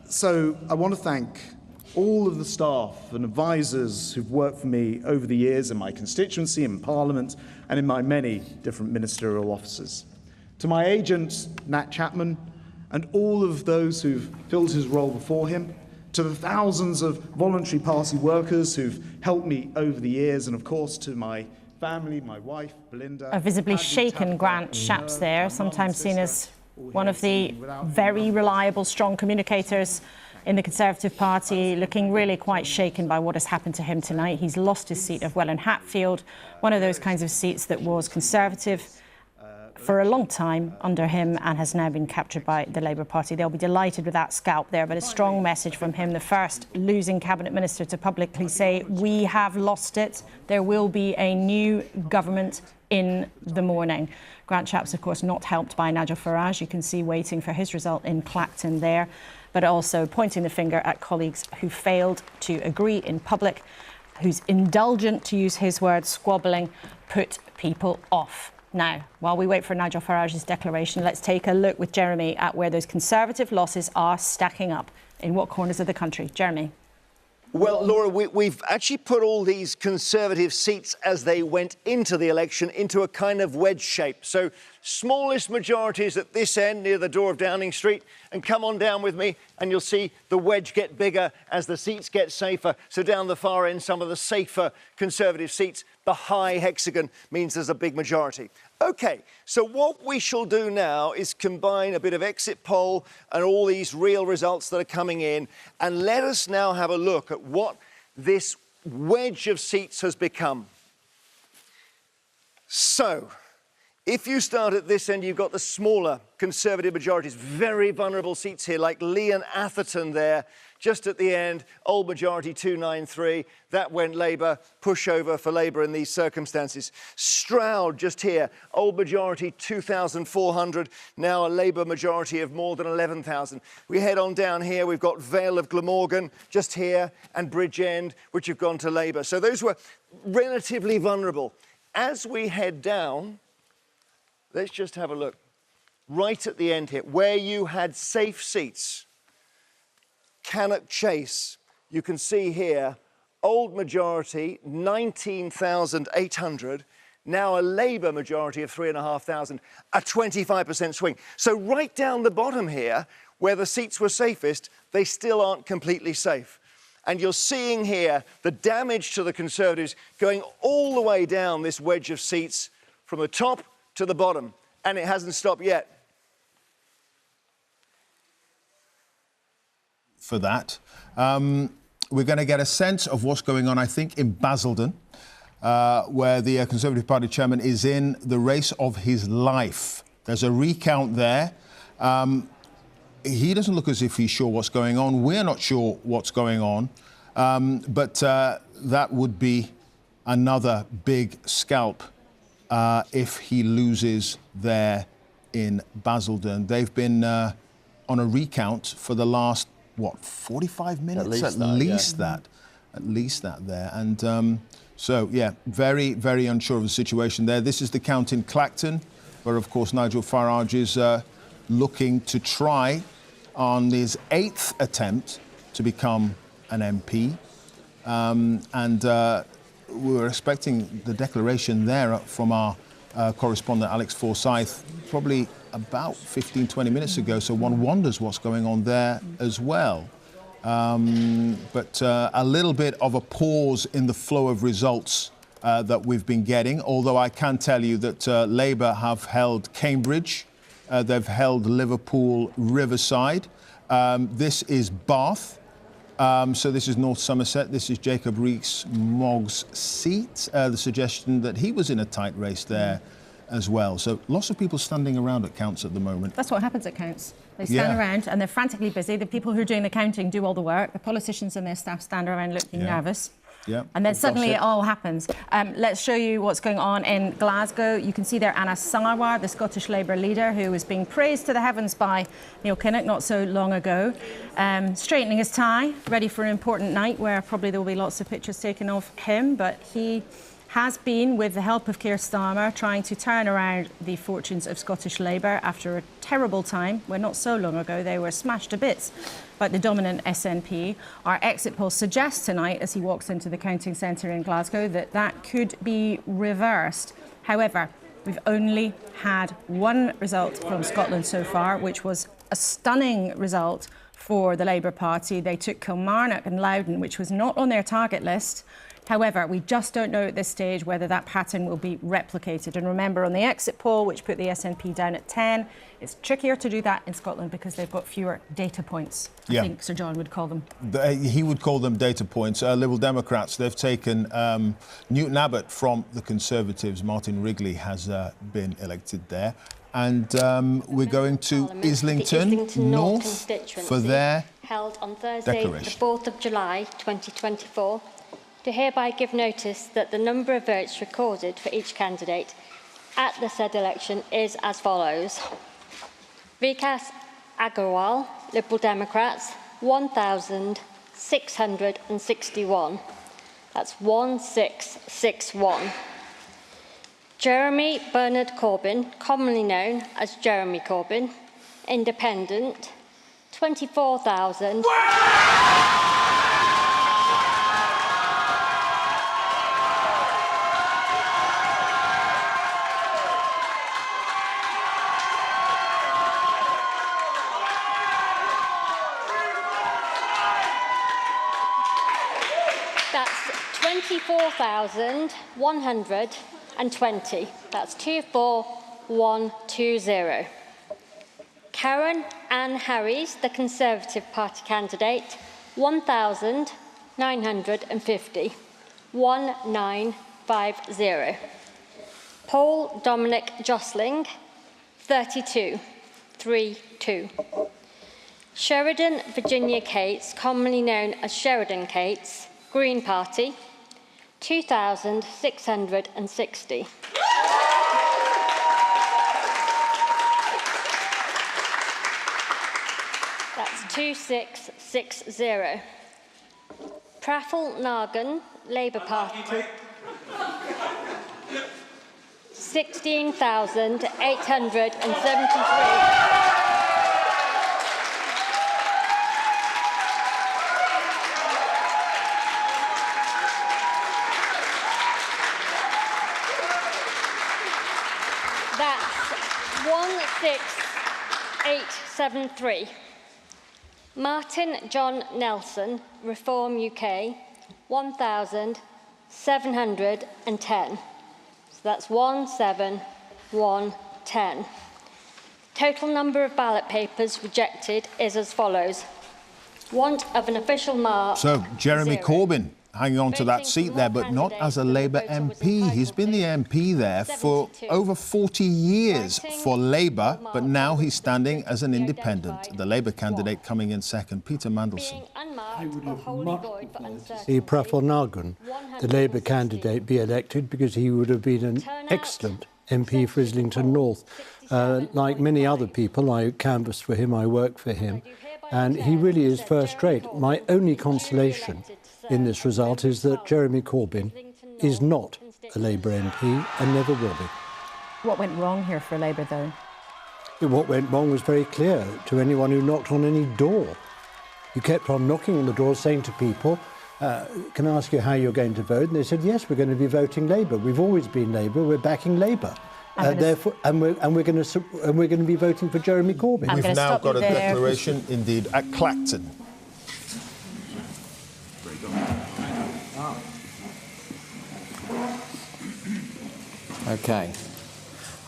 So I want to thank all of the staff and advisors who've worked for me over the years in my constituency, in Parliament, and in my many different ministerial offices. To my agent, Nat Chapman, and all of those who've filled his role before him, to the thousands of voluntary party workers who've helped me over the years, and of course to my family, my wife, Belinda. A visibly shaken Grant Shapps there, sometimes seen as one of the very reliable, strong communicators in the Conservative Party, looking really quite shaken by what has happened to him tonight. He's lost his seat of Welland Hatfield, one of those kinds of seats that was Conservative for a long time under him and has now been captured by the Labour Party. They'll be delighted with that scalp there, but a strong message from him, the first losing Cabinet Minister to publicly say, we have lost it. There will be a new government in the morning. Grant Shapps, of course, not helped by Nigel Farage. You can see waiting for his result in Clacton there, but also pointing the finger at colleagues who failed to agree in public, whose indulgent, to use his words, squabbling, put people off. Now, while we wait for Nigel Farage's declaration, let's take a look with Jeremy at where those Conservative losses are stacking up. In what corners of the country? Jeremy. Well, Laura, we've actually put all these Conservative seats as they went into the election into a kind of wedge shape. So smallest majorities at this end near the door of Downing Street, and come on down with me and you'll see the wedge get bigger as the seats get safer. So down the far end, some of the safer Conservative seats, the high hexagon means there's a big majority. OK, so what we shall do now is combine a bit of exit poll and all these real results that are coming in, and let us now have a look at what this wedge of seats has become. So, if you start at this end, you've got the smaller Conservative majorities, very vulnerable seats here, like Lee and Atherton there, just at the end, old majority 293. That went Labour, pushover for Labour in these circumstances. Stroud just here, old majority 2,400, now a Labour majority of more than 11,000. We head on down here, we've got Vale of Glamorgan just here, and Bridgend, which have gone to Labour. So those were relatively vulnerable. As we head down, let's just have a look. Right at the end here, where you had safe seats, Cannock Chase, you can see here, old majority, 19,800, now a Labour majority of 3,500, a 25% swing. So right down the bottom here, where the seats were safest, they still aren't completely safe. And you're seeing here the damage to the Conservatives going all the way down this wedge of seats from the top to the bottom, and it hasn't stopped yet. For that, we're going to get a sense of what's going on, I think, in Basildon, where the Conservative Party chairman is in the race of his life. There's a recount there. He doesn't look as if he's sure what's going on. We're not sure what's going on, but that would be another big scalp if he loses there in Basildon. They've been on a recount for the last, 45 minutes? At least that there. And so, yeah, very, very unsure of the situation there. This is the count in Clacton, where, of course, Nigel Farage is looking to try on his 8th attempt to become an MP. We were expecting the declaration there from our correspondent Alex Forsyth probably about 15, 20 minutes ago, so one wonders what's going on there as well. But a little bit of a pause in the flow of results that we've been getting, although I can tell you that Labour have held Cambridge, they've held Liverpool Riverside, this is Bath, so this is North Somerset, this is Jacob Rees-Mogg's seat, the suggestion that he was in a tight race there as well. So lots of people standing around at counts at the moment. That's what happens at counts. They stand around and they're frantically busy. The people who are doing the counting do all the work. The politicians and their staff stand around looking nervous. Yeah. And then suddenly it all happens. Let's show you what's going on in Glasgow. You can see there Anna Sarwar, the Scottish Labour leader, who was being praised to the heavens by Neil Kinnock not so long ago. Straightening his tie, ready for an important night where probably there will be lots of pictures taken of him, but he has been, with the help of Keir Starmer, trying to turn around the fortunes of Scottish Labour after a terrible time where not so long ago they were smashed to bits by the dominant SNP. Our exit poll suggests tonight, as he walks into the counting centre in Glasgow, that that could be reversed. However, we've only had one result from Scotland so far, which was a stunning result for the Labour Party. They took Kilmarnock and Loudon, which was not on their target list. However, we just don't know at this stage whether that pattern will be replicated. And remember, on the exit poll, which put the SNP down at 10, it's trickier to do that in Scotland because they've got fewer data points, I think Sir John would call them. He would call them data points. Liberal Democrats, they've taken Newton Abbott from the Conservatives. Martin Wrigley has been elected there. And we're going to Islington North for their held on Thursday, declaration. the 4th of July 2024, to hereby give notice that the number of votes recorded for each candidate at the said election is as follows. Vikas Agarwal, Liberal Democrats, 1,661. That's 1661. Jeremy Bernard Corbyn, commonly known as Jeremy Corbyn, Independent, 24,000. That's 24,120. That's 24120. Karen Ann Harries, the Conservative Party candidate, 1,950. 1950. Paul Dominic Josling, 32. 32. Sheridan Virginia Cates, commonly known as Sheridan Cates, Green Party, 2,660. That's 2660. Praful Nagan, Labour Party, 16,873. That's 16873. Martin John Nelson, Reform UK, 1,710. So that's 17110. Total number of ballot papers rejected is as follows. Want of an official mark. So Jeremy 0. Corbyn hanging on to that seat there, but not as a Labour MP. He's been the MP there for over 40 years for Labour, but now he's standing as an independent. The Labour candidate coming in second, Peter Mandelson. I would have much preferred to see Praful Nagan, the Labour candidate, be elected because he would have been an excellent MP for Islington North. Like many other people, I canvassed for him, I worked for him, and he really is first rate. My only consolation in this result is that Jeremy Corbyn is not a Labour MP and never will be. What went wrong here for Labour, though? What went wrong was very clear to anyone who knocked on any door. You kept on knocking on the door saying to people, can I ask you how you're going to vote? And they said, yes, we're going to be voting Labour. We've always been Labour, we're backing Labour. Therefore, we're going to be voting for Jeremy Corbyn. We've now got a declaration, indeed, at Clacton. Okay.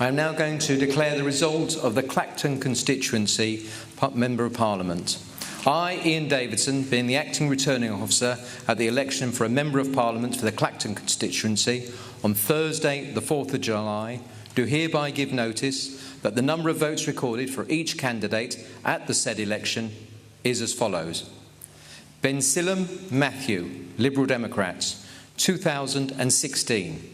I am now going to declare the result of the Clacton constituency Member of Parliament. I, Ian Davidson, being the acting returning officer at the election for a Member of Parliament for the Clacton constituency on Thursday, the 4th of July, do hereby give notice that the number of votes recorded for each candidate at the said election is as follows. Bensilem Matthew, Liberal Democrats, 2016.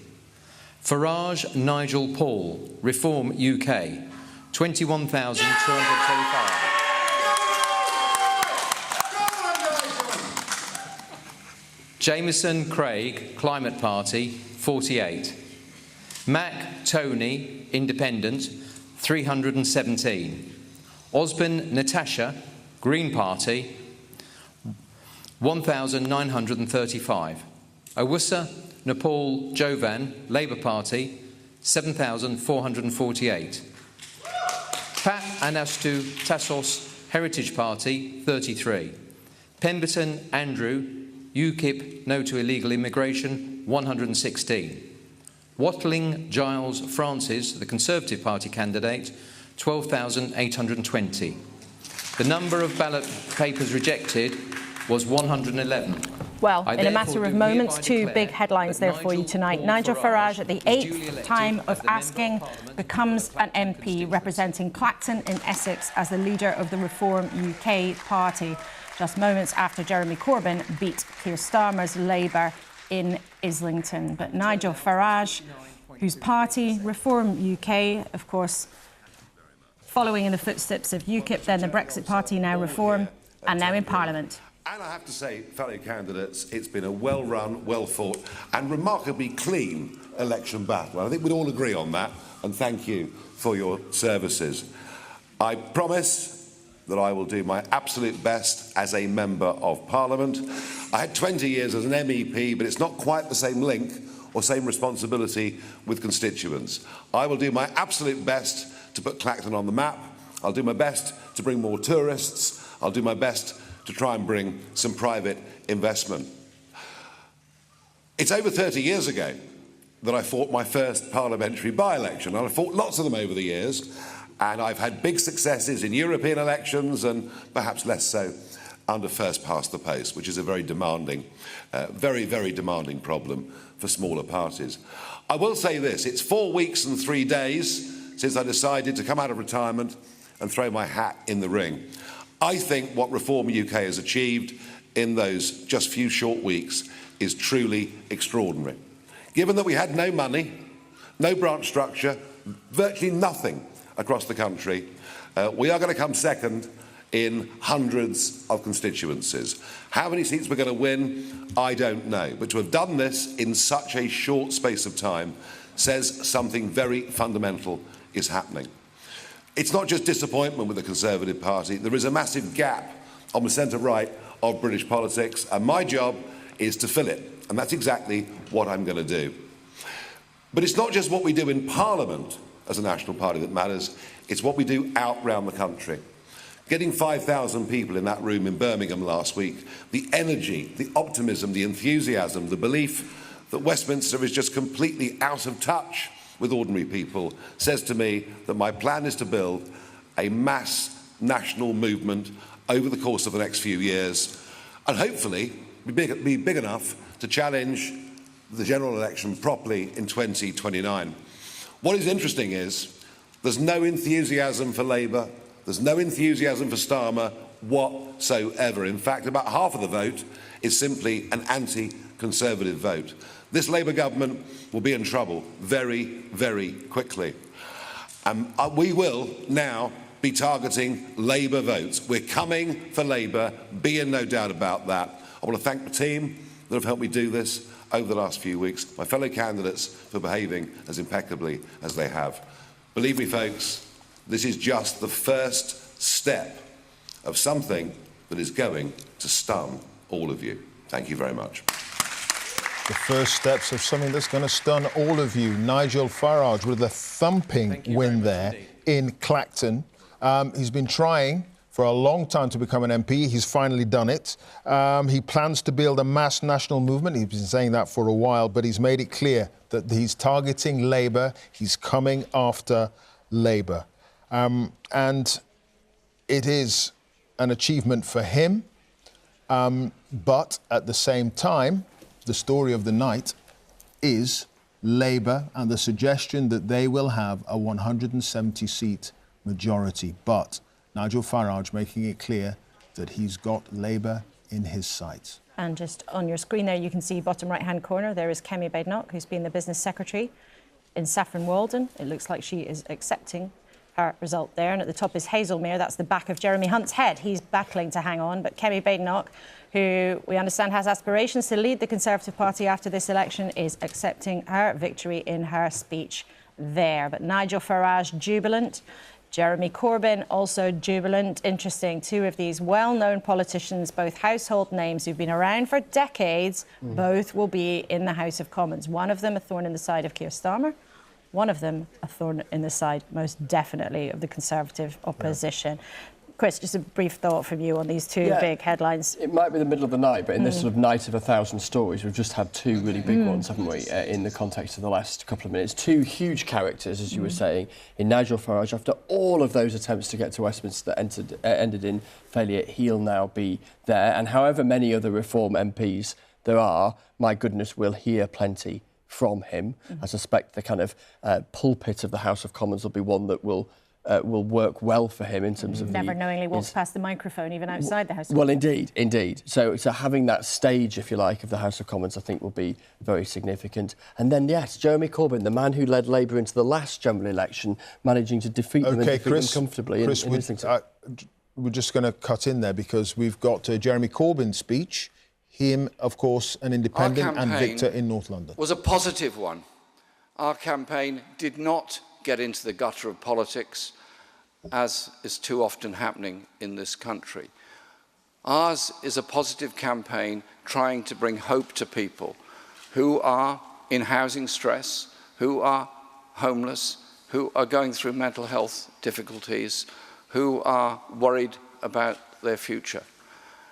Farage Nigel Paul, Reform UK, 21,235. Jameson Craig, Climate Party, 48. Mac Tony, Independent, 317. Osborne Natasha, Green Party, 1,935. Owusa Nepal Jovan, Labour Party, 7,448. Pat Anastu Tassos Heritage Party, 33. Pemberton Andrew, UKIP, No to Illegal Immigration, 116. Watling Giles Francis, the Conservative Party candidate, 12,820. The number of ballot papers rejected was 111. Well, in a matter of moments, two big headlines there for you tonight. Nigel Farage, at the 8th time of asking, becomes an MP representing Clacton in Essex as the leader of the Reform UK party, just moments after Jeremy Corbyn beat Keir Starmer's Labour in Islington. But Nigel Farage, whose party, Reform UK, of course, following in the footsteps of UKIP, then the Brexit Party, now Reform, and now in Parliament. And I have to say, fellow candidates, it's been a well-run, well-fought and remarkably clean election battle. I think we'd all agree on that, and thank you for your services. I promise that I will do my absolute best as a Member of Parliament. I had 20 years as an MEP, but it's not quite the same link or same responsibility with constituents. I will do my absolute best to put Clacton on the map. I'll do my best to bring more tourists. I'll do my best to try and bring some private investment. It's over 30 years ago that I fought my first parliamentary by-election, and I fought lots of them over the years, and I've had big successes in European elections and perhaps less so under first past the post, which is a very demanding, very, very demanding problem for smaller parties. I will say this, it's 4 weeks and 3 days since I decided to come out of retirement and throw my hat in the ring. I think what Reform UK has achieved in those just few short weeks is truly extraordinary. Given that we had no money, no branch structure, virtually nothing across the country, we are going to come second in hundreds of constituencies. How many seats we're going to win, I don't know. But to have done this in such a short space of time says something very fundamental is happening. It's not just disappointment with the Conservative Party. There is a massive gap on the centre-right of British politics, and my job is to fill it. And that's exactly what I'm going to do. But it's not just what we do in Parliament as a national party that matters. It's what we do out round the country. Getting 5,000 people in that room in Birmingham last week, the energy, the optimism, the enthusiasm, the belief that Westminster is just completely out of touch with ordinary people says to me that my plan is to build a mass national movement over the course of the next few years and hopefully be big enough to challenge the general election properly in 2029. What is interesting is there's no enthusiasm for Labour, there's no enthusiasm for Starmer whatsoever. In fact, about half of the vote is simply an anti-Conservative vote. This Labour government will be in trouble very, very quickly. We will now be targeting Labour votes. We're coming for Labour, be in no doubt about that. I want to thank the team that have helped me do this over the last few weeks, my fellow candidates for behaving as impeccably as they have. Believe me, folks, this is just the first step of something that is going to stun all of you. Thank you very much. The first steps of something that's going to stun all of you. Nigel Farage with a thumping win there in Clacton. He's been trying for a long time to become an MP. He's finally done it. He plans to build a mass national movement. He's been saying that for a while, but he's made it clear that he's targeting Labour. He's coming after Labour. And it is an achievement for him. But at the same time, the story of the night is Labour and the suggestion that they will have a 170-seat majority. But Nigel Farage making it clear that he's got Labour in his sights. And just on your screen there, you can see bottom right-hand corner, there is Kemi Badenoch, who's been the business secretary in Saffron Walden. It looks like she is accepting her result there. And at the top is Hazelmere. That's the back of Jeremy Hunt's head. He's battling to hang on. But Kemi Badenoch, who we understand has aspirations to lead the Conservative Party after this election, is accepting her victory in her speech there. But Nigel Farage jubilant. Jeremy Corbyn also jubilant. Interesting, two of these well-known politicians, both household names who've been around for decades, both will be in the House of Commons. One of them a thorn in the side of Keir Starmer, one of them a thorn in the side, most definitely, of the Conservative opposition. Chris, just a brief thought from you on these two big headlines. It might be the middle of the night, but in this sort of night of 1,000 stories, we've just had two really big ones, haven't we, in the context of the last couple of minutes. Two huge characters, as you were saying, in Nigel Farage. After all of those attempts to get to Westminster that ended in failure, he'll now be there. And however many other Reform MPs there are, my goodness, we'll hear plenty from him. I suspect the kind of pulpit of the House of Commons will be one that will work well for him in terms of never knowingly walks past the microphone, even outside the House of Well, Commons. indeed. So having that stage, if you like, of the House of Commons, I think will be very significant. And then, yes, Jeremy Corbyn, the man who led Labour into the last general election, managing to defeat them and defeat them comfortably Chris, in Islington. we're just going to cut in there because we've got Jeremy Corbyn's speech, him, of course, an independent, and Victor in North London. Was a positive one. Our campaign did not get into the gutter of politics, as is too often happening in this country. Ours is a positive campaign trying to bring hope to people who are in housing stress, who are homeless, who are going through mental health difficulties, who are worried about their future.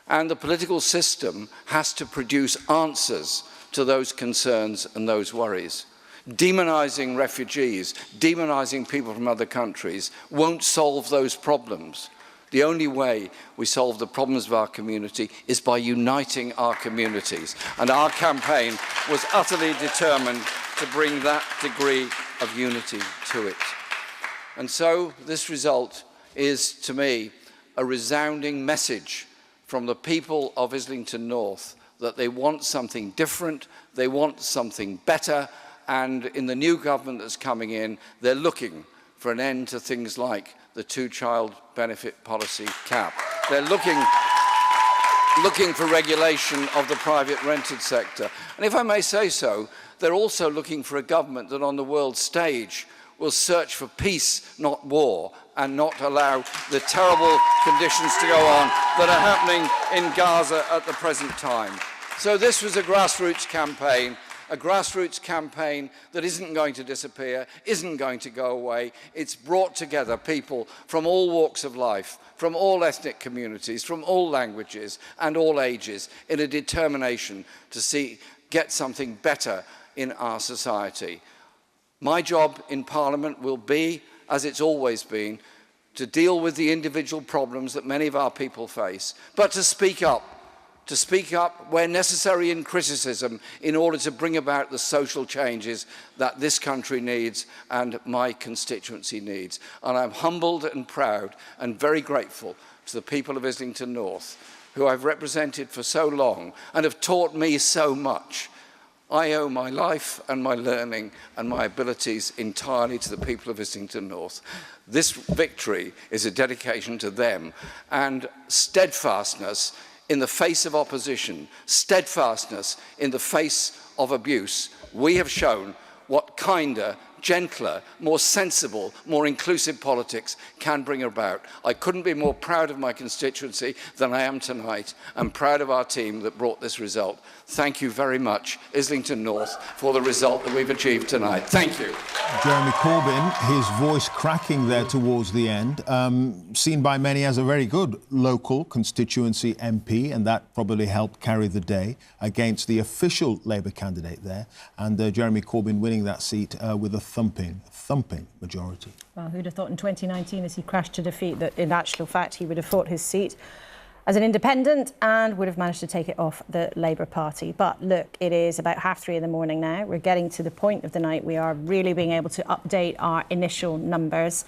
And the political system has to produce answers to those concerns and those worries. Demonising refugees, demonising people from other countries won't solve those problems. The only way we solve the problems of our community is by uniting our communities. And our campaign was utterly determined to bring that degree of unity to it. And so this result is, to me, a resounding message from the people of Islington North that they want something different, they want something better, and in the new government that's coming in, they're looking for an end to things like the two-child benefit policy cap. They're looking for regulation of the private rented sector. And if I may say so, they're also looking for a government that on the world stage will search for peace, not war, and not allow the terrible conditions to go on that are happening in Gaza at the present time. So this was a grassroots campaign that isn't going to disappear, isn't going to go away. It's brought together people from all walks of life, from all ethnic communities, from all languages and all ages, in a determination to get something better in our society. My job in Parliament will be, as it's always been, to deal with the individual problems that many of our people face, but to speak up where necessary in criticism in order to bring about the social changes that this country needs and my constituency needs. And I'm humbled and proud and very grateful to the people of Islington North, who I've represented for so long and have taught me so much. I owe my life and my learning and my abilities entirely to the people of Islington North. This victory is a dedication to them, and steadfastness in the face of opposition, steadfastness in the face of abuse. We have shown what kinder, gentler, more sensible, more inclusive politics can bring about. I couldn't be more proud of my constituency than I am tonight. I'm proud of our team that brought this result. Thank you very much, Islington North, for the result that we've achieved tonight. Thank you. Jeremy Corbyn, his voice cracking there towards the end, seen by many as a very good local constituency MP, and that probably helped carry the day against the official Labour candidate there, and Jeremy Corbyn winning that seat with a thumping majority. Well, who'd have thought in 2019, as he crashed to defeat, that in actual fact he would have fought his seat as an independent and would have managed to take it off the Labour Party. But look, it is about 3:30 in the morning now. We're getting to the point of the night we are really being able to update our initial numbers.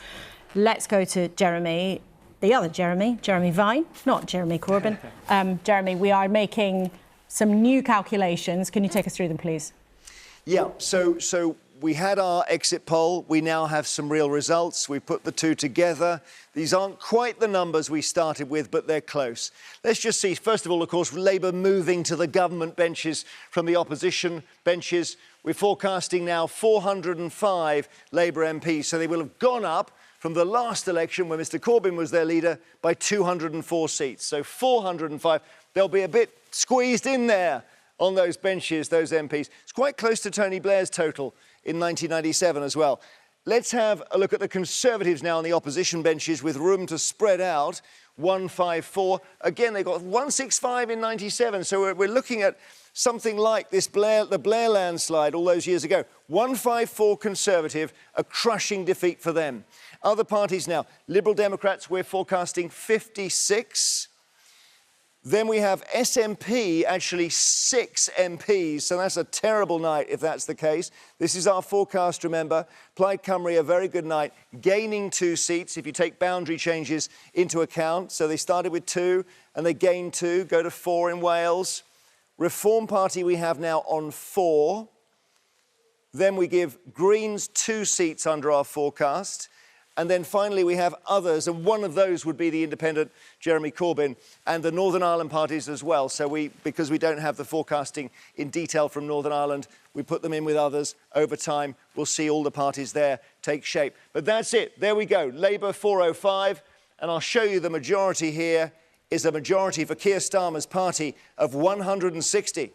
Let's go to Jeremy, the other Jeremy Vine, not Jeremy Corbyn. Jeremy, we are making some new calculations. Can you take us through them, please? Yeah, so we had our exit poll. We now have some real results. We put the two together. These aren't quite the numbers we started with, but they're close. Let's just see, first of all, of course, Labour moving to the government benches from the opposition benches. We're forecasting now 405 Labour MPs, so they will have gone up from the last election when Mr Corbyn was their leader by 204 seats. So 405. They'll be a bit squeezed in there on those benches, those MPs. It's quite close to Tony Blair's total in 1997 as well. let's have a look at the Conservatives now on the opposition benches with room to spread out. 154. Again, they got 165 in 97. So we're looking at something like this the Blair landslide all those years ago. 154 Conservative, a crushing defeat for them. Other parties now. Liberal Democrats, we're forecasting 56. Then we have SNP, actually 6 MPs, so that's a terrible night if that's the case. This is our forecast, remember. Plaid Cymru, a very good night, gaining 2 seats if you take boundary changes into account. So they started with 2 and they gained 2, go to 4 in Wales. Reform Party we have now on 4. Then we give Greens 2 seats under our forecast. And then finally we have others, and one of those would be the independent Jeremy Corbyn and the Northern Ireland parties as well. So because we don't have the forecasting in detail from Northern Ireland, we put them in with others. Over time, we'll see all the parties there take shape. But that's it. There we go. Labour 405. And I'll show you the majority here is a majority for Keir Starmer's party of 160.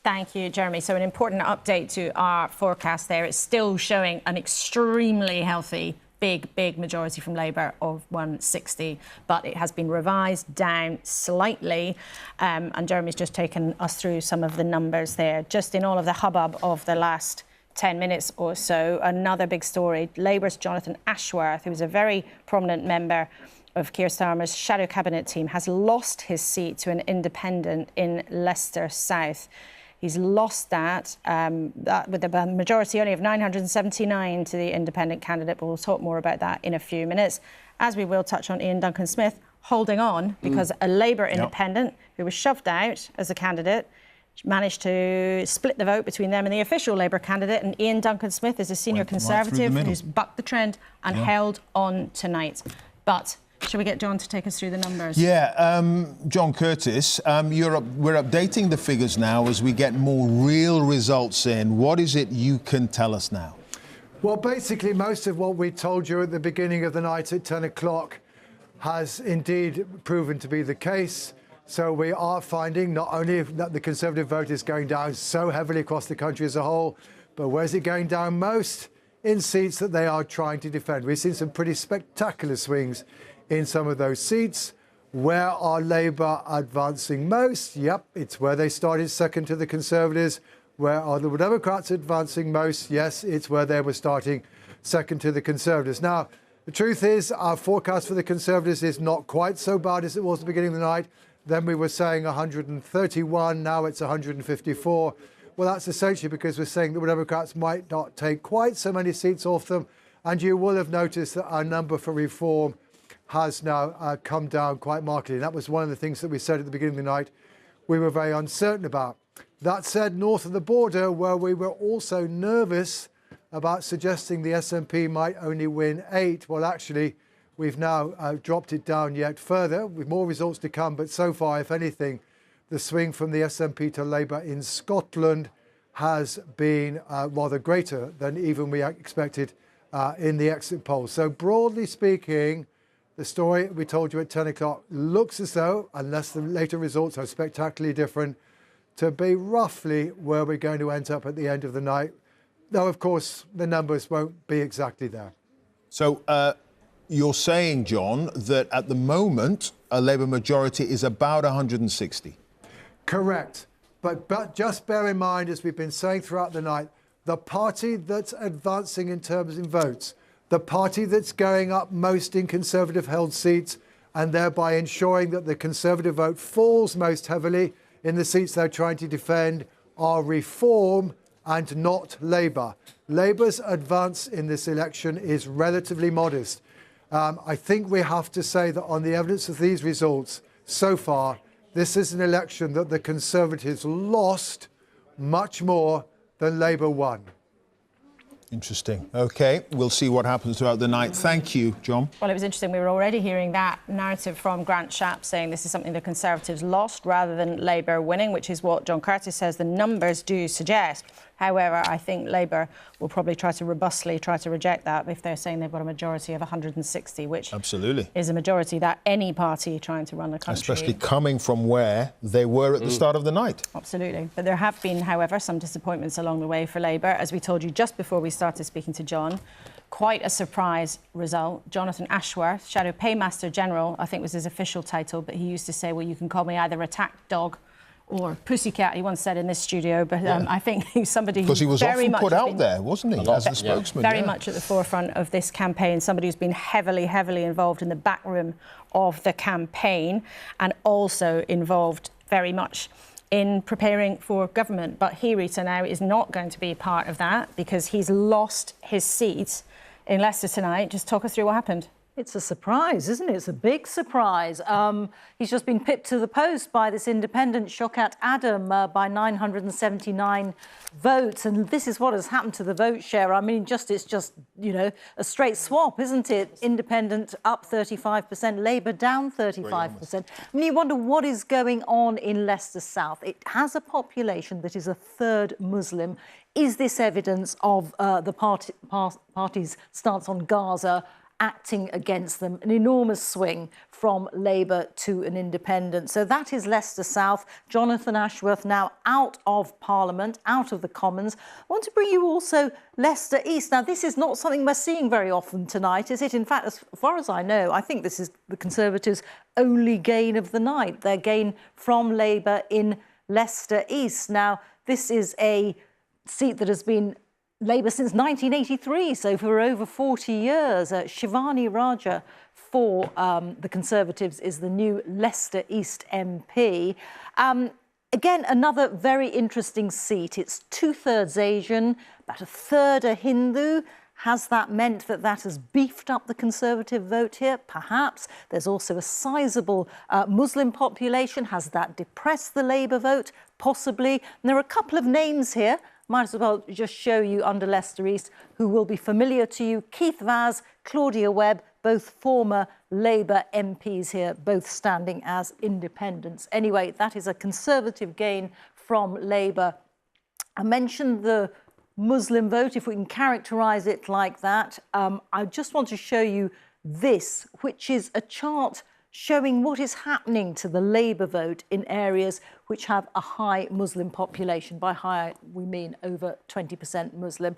Thank you, Jeremy. So an important update to our forecast there. It's still showing an extremely healthy, big majority from Labour of 160, but it has been revised down slightly. And Jeremy's just taken us through some of the numbers there. Just in all of the hubbub of the last 10 minutes or so, another big story. Labour's Jonathan Ashworth, who was a very prominent member of Keir Starmer's shadow cabinet team, has lost his seat to an independent in Leicester South. He's lost that with a majority only of 979 to the independent candidate, but we'll talk more about that in a few minutes, as we will touch on Ian Duncan-Smith holding on because a Labour independent who was shoved out as a candidate managed to split the vote between them and the official Labour candidate, and Ian Duncan-Smith is a senior Conservative who's bucked the trend and held on tonight. But shall we get John to take us through the numbers? Yeah, John Curtis, we're updating the figures now as we get more real results in. What is it you can tell us now? Well, basically, most of what we told you at the beginning of the night at 10 o'clock has indeed proven to be the case. So we are finding not only that the Conservative vote is going down so heavily across the country as a whole, but where's it going down most? In seats that they are trying to defend. We've seen some pretty spectacular swings in some of those seats. Where are Labour advancing most? Yep, it's where they started second to the Conservatives. Where are the Democrats advancing most? Yes, it's where they were starting second to the Conservatives. Now, the truth is, our forecast for the Conservatives is not quite so bad as it was at the beginning of the night. Then we were saying 131, now it's 154. Well, that's essentially because we're saying that the Democrats might not take quite so many seats off them. And you will have noticed that our number for Reform has now come down quite markedly. And that was one of the things that we said at the beginning of the night we were very uncertain about. That said, north of the border, where we were also nervous about suggesting the SNP might only win 8, well, actually, we've now dropped it down yet further, with more results to come. But so far, if anything, the swing from the SNP to Labour in Scotland has been rather greater than even we expected in the exit polls. So broadly speaking, the story we told you at 10 o'clock looks as though, unless the later results are spectacularly different, to be roughly where we're going to end up at the end of the night. Though, of course, the numbers won't be exactly there. So you're saying, John, that at the moment, a Labour majority is about 160? Correct. But just bear in mind, as we've been saying throughout the night, the party that's advancing in terms of votes, the party that's going up most in Conservative-held seats and thereby ensuring that the Conservative vote falls most heavily in the seats they're trying to defend, are Reform and not Labour. Labour's advance in this election is relatively modest. I think we have to say that on the evidence of these results so far, this is an election that the Conservatives lost much more than Labour won. Interesting. OK, we'll see what happens throughout the night. Thank you, John. Well, it was interesting. We were already hearing that narrative from Grant Shapps saying this is something the Conservatives lost rather than Labour winning, which is what John Curtis says the numbers do suggest. However, I think Labour will probably try to robustly try to reject that if they're saying they've got a majority of 160, which absolutely is a majority that any party trying to run the country... Especially coming from where they were at the start of the night. Absolutely. But there have been, however, some disappointments along the way for Labour. As we told you just before we started speaking to John, quite a surprise result. Jonathan Ashworth, Shadow Paymaster General, I think was his official title, but he used to say, well, you can call me either attack dog or pussycat, he once said in this studio, but I think he's somebody who's because he was very often much put out there, wasn't he, as the spokesman? Very much at the forefront of this campaign, somebody who's been heavily involved in the back room of the campaign and also involved very much in preparing for government. But he, Rita, now is not going to be part of that because he's lost his seat in Leicester tonight. Just talk us through what happened. It's a surprise, isn't it? It's a big surprise. He's just been pipped to the post by this independent Shaukat Adam by 979 votes. And this is what has happened to the vote share. I mean, it's just, you know, a straight swap, isn't it? Independent up 35%, Labour down 35%. I mean, you wonder what is going on in Leicester South. It has a population that is a third Muslim. Is this evidence of the party's stance on Gaza acting against them? An enormous swing from Labour to an independent. So that is Leicester South. Jonathan Ashworth now out of Parliament, out of the Commons. I want to bring you also Leicester East. Now, this is not something we're seeing very often tonight, is it? In fact, as far as I know, I think this is the Conservatives' only gain of the night, their gain from Labour in Leicester East. Now, this is a seat that has been Labour since 1983, so for over 40 years. Shivani Raja for the Conservatives is the new Leicester East MP. Again, another very interesting seat. It's 2/3 Asian, about 1/3 are Hindu. Has that meant that has beefed up the Conservative vote here? Perhaps. There's also a sizable Muslim population. Has that depressed the Labour vote? Possibly. And there are a couple of names here. Might as well just show you under Leicester East who will be familiar to you. Keith Vaz, Claudia Webb, both former Labour MPs here, both standing as independents. Anyway, that is a Conservative gain from Labour. I mentioned the Muslim vote, if we can characterise it like that. I just want to show you this, which is a chart showing what is happening to the Labour vote in areas which have a high Muslim population. By high, we mean over 20% Muslim.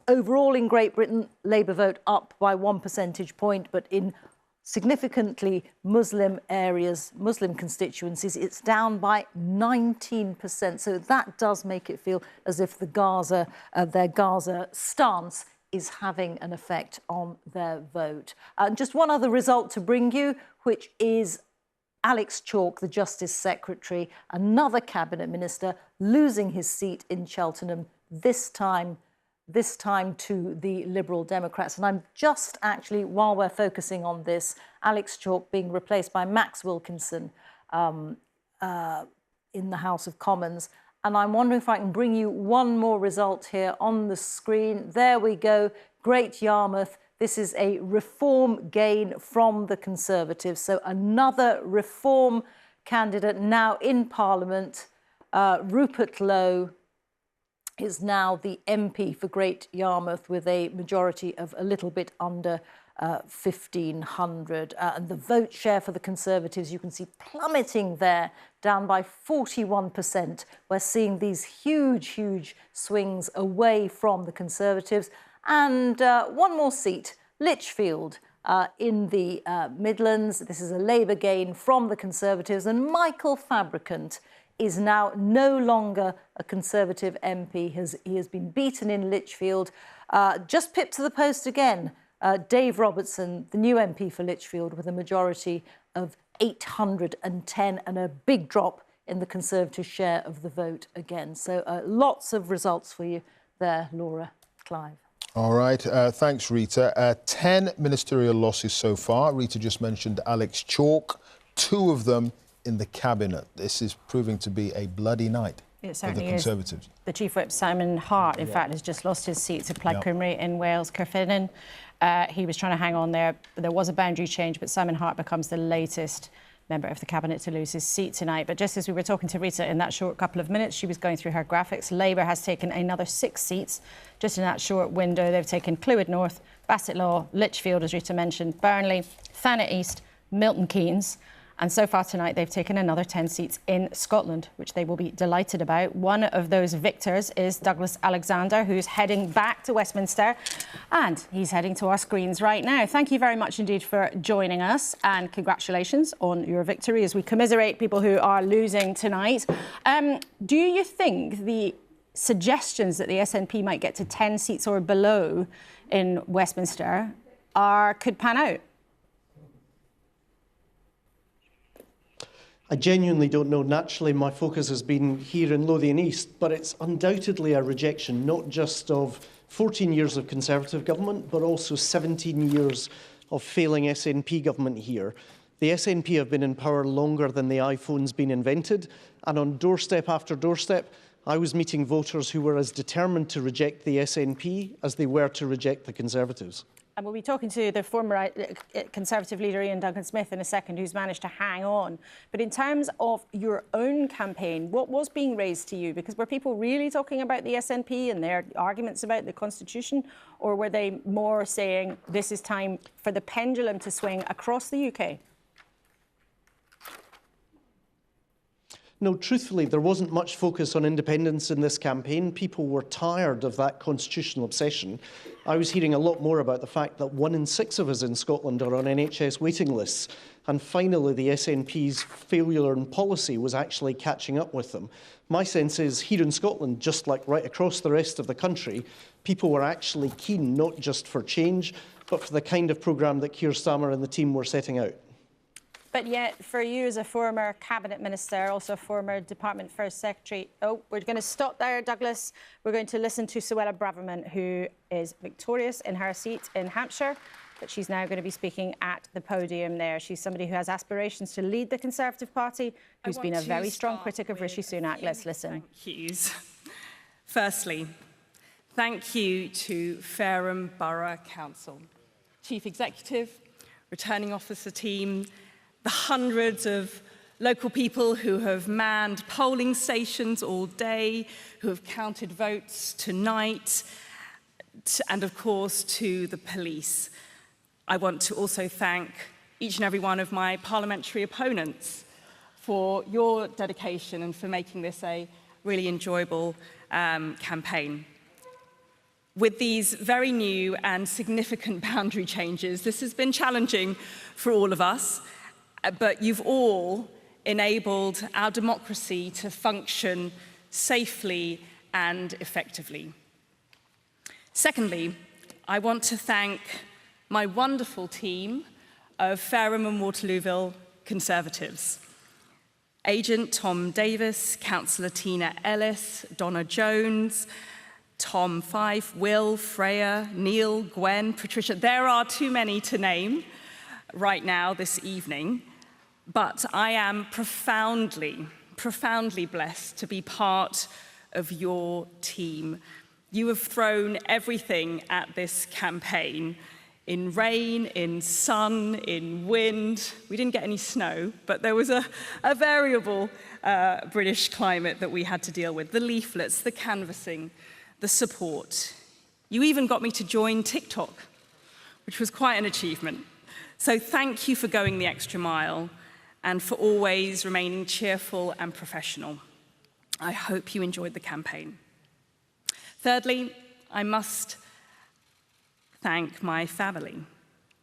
Overall in Great Britain, Labour vote up by 1 percentage point, but in significantly Muslim areas, Muslim constituencies, it's down by 19%. So that does make it feel as if their Gaza stance is having an effect on their vote. Just one other result to bring you, which is Alex Chalk, the Justice Secretary, another Cabinet Minister, losing his seat in Cheltenham, this time to the Liberal Democrats. And I'm just actually, while we're focusing on this, Alex Chalk being replaced by Max Wilkinson in the House of Commons. And I'm wondering if I can bring you one more result here on the screen. There we go, Great Yarmouth. This is a Reform gain from the Conservatives. So another Reform candidate now in Parliament. Rupert Lowe is now the MP for Great Yarmouth with a majority of a little bit under 1,500. And the vote share for the Conservatives, you can see plummeting there, down by 41%. We're seeing these huge swings away from the Conservatives. And one more seat, Lichfield in the Midlands. This is a Labour gain from the Conservatives. And Michael Fabricant is now no longer a Conservative MP. He has been beaten in Lichfield. Just pipped to the post again. Dave Robertson, the new MP for Lichfield, with a majority of 810 and a big drop in the Conservative share of the vote again. So lots of results for you there, Laura, Clive. All right, thanks, Rita. 10 ministerial losses so far. Rita just mentioned Alex Chalk, 2 of them in the Cabinet. This is proving to be a bloody night for the Conservatives. The Chief Whip, Simon Hart, in fact, has just lost his seat to Plaid Cymru in Wales, Caerphilly. He was trying to hang on there, but there was a boundary change, but Simon Hart becomes the latest member of the Cabinet to lose his seat tonight. But just as we were talking to Rita in that short couple of minutes, she was going through her graphics. Labour has taken another 6 seats just in that short window. They've taken Clwyd North, Bassett Law, Lichfield, as Rita mentioned, Burnley, Thanet East, Milton Keynes. And so far tonight, they've taken another 10 seats in Scotland, which they will be delighted about. One of those victors is Douglas Alexander, who's heading back to Westminster. And he's heading to our screens right now. Thank you very much indeed for joining us. And congratulations on your victory as we commiserate people who are losing tonight. Do you think the suggestions that the SNP might get to 10 seats or below in Westminster could pan out? I genuinely don't know. Naturally, my focus has been here in Lothian East, but it's undoubtedly a rejection, not just of 14 years of Conservative government, but also 17 years of failing SNP government here. The SNP have been in power longer than the iPhone's been invented, and on doorstep after doorstep, I was meeting voters who were as determined to reject the SNP as they were to reject the Conservatives. And we'll be talking to the former Conservative leader Ian Duncan-Smith in a second, who's managed to hang on. But in terms of your own campaign, what was being raised to you? Because were people really talking about the SNP and their arguments about the Constitution? Or were they more saying this is time for the pendulum to swing across the UK? No, truthfully, there wasn't much focus on independence in this campaign. People were tired of that constitutional obsession. I was hearing a lot more about the fact that 1 in 6 of us in Scotland are on NHS waiting lists. And finally, the SNP's failure in policy was actually catching up with them. My sense is here in Scotland, just like right across the rest of the country, people were actually keen not just for change, but for the kind of programme that Keir Starmer and the team were setting out. But yet, for you as a former Cabinet Minister, also a former Department First Secretary... Oh, we're going to stop there, Douglas. We're going to listen to Suella Braverman, who is victorious in her seat in Hampshire, but she's now going to be speaking at the podium there. She's somebody who has aspirations to lead the Conservative Party, who's been a very strong critic of Rishi Sunak. Let's listen. Thank yous. Firstly, thank you to Fareham Borough Council, Chief Executive, Returning Officer team, the hundreds of local people who have manned polling stations all day, who have counted votes tonight, and of course to the police. I want to also thank each and every one of my parliamentary opponents for your dedication and for making this a really enjoyable campaign. With these very new and significant boundary changes, this has been challenging for all of us. But you've all enabled our democracy to function safely and effectively. Secondly, I want to thank my wonderful team of Fareham and Waterlooville Conservatives. Agent Tom Davis, Councillor Tina Ellis, Donna Jones, Tom Fife, Will, Freya, Neil, Gwen, Patricia. There are too many to name right now this evening. But I am profoundly blessed to be part of your team. You have thrown everything at this campaign, in rain, in sun, in wind. We didn't get any snow, but there was a variable British climate that we had to deal with. The leaflets, the canvassing, the support. You even got me to join TikTok, which was quite an achievement. So thank you for going the extra mile, and for always remaining cheerful and professional. I hope you enjoyed the campaign. Thirdly, I must thank my family,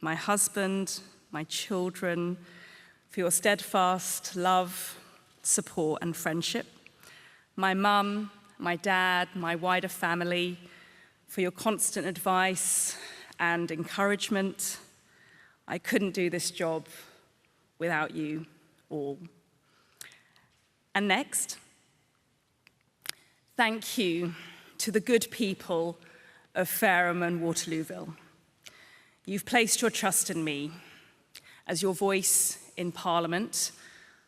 my husband, my children, for your steadfast love, support and friendship. My mum, my dad, my wider family, for your constant advice and encouragement. I couldn't do this job without you all. And next, thank you to the good people of Fareham and Waterlooville. You've placed your trust in me as your voice in Parliament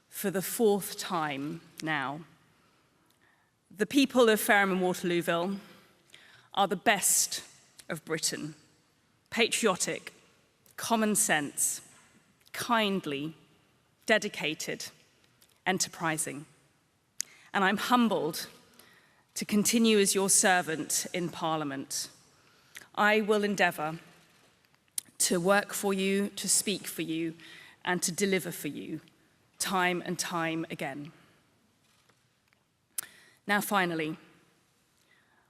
for the 4th time now. The people of Fareham and Waterlooville are the best of Britain, patriotic, common sense, kindly, dedicated, enterprising. And I'm humbled to continue as your servant in Parliament. I will endeavour to work for you, to speak for you, and to deliver for you, time and time again. Now, finally,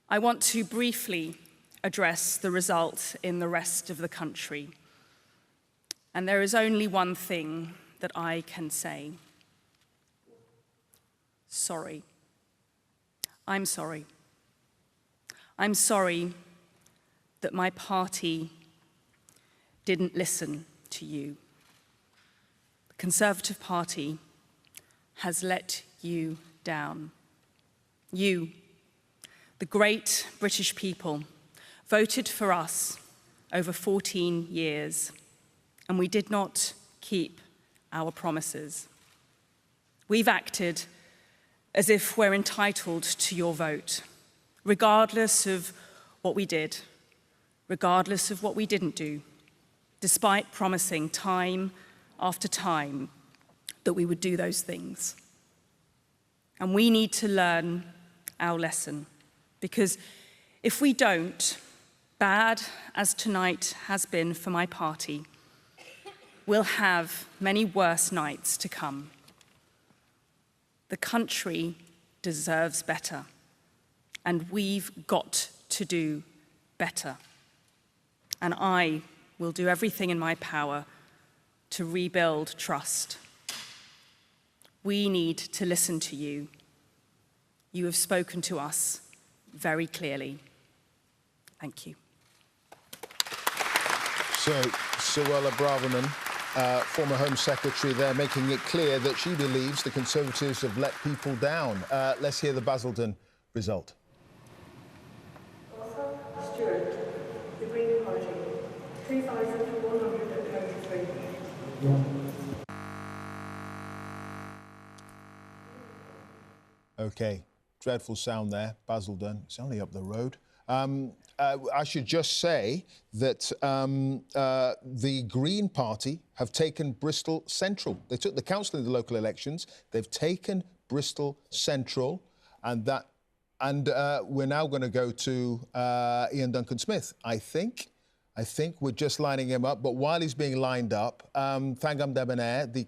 I want to briefly address the result in the rest of the country. And there is only one thing that I can say. Sorry. I'm sorry. I'm sorry that my party didn't listen to you. The Conservative Party has let you down. You, the great British people, voted for us over 14 years, and we did not keep our promises. We've acted as if we're entitled to your vote, regardless of what we did, regardless of what we didn't do, despite promising time after time that we would do those things. And we need to learn our lesson, because if we don't, bad as tonight has been for my party, we'll have many worse nights to come. The country deserves better, and we've got to do better. And I will do everything in my power to rebuild trust. We need to listen to you. You have spoken to us very clearly. Thank you. So, Suella Braverman, former Home Secretary there, making it clear that she believes the Conservatives have let people down. Let's hear the Basildon result. Stewart, the Green Party, 3,123. OK, dreadful sound there, Basildon. It's only up the road. I should just say that the Green Party have taken Bristol Central. They took the council in the local elections. They've taken Bristol Central, and we're now going to go to Ian Duncan-Smith. I think we're just lining him up. But while he's being lined up, Thangam Debonair, the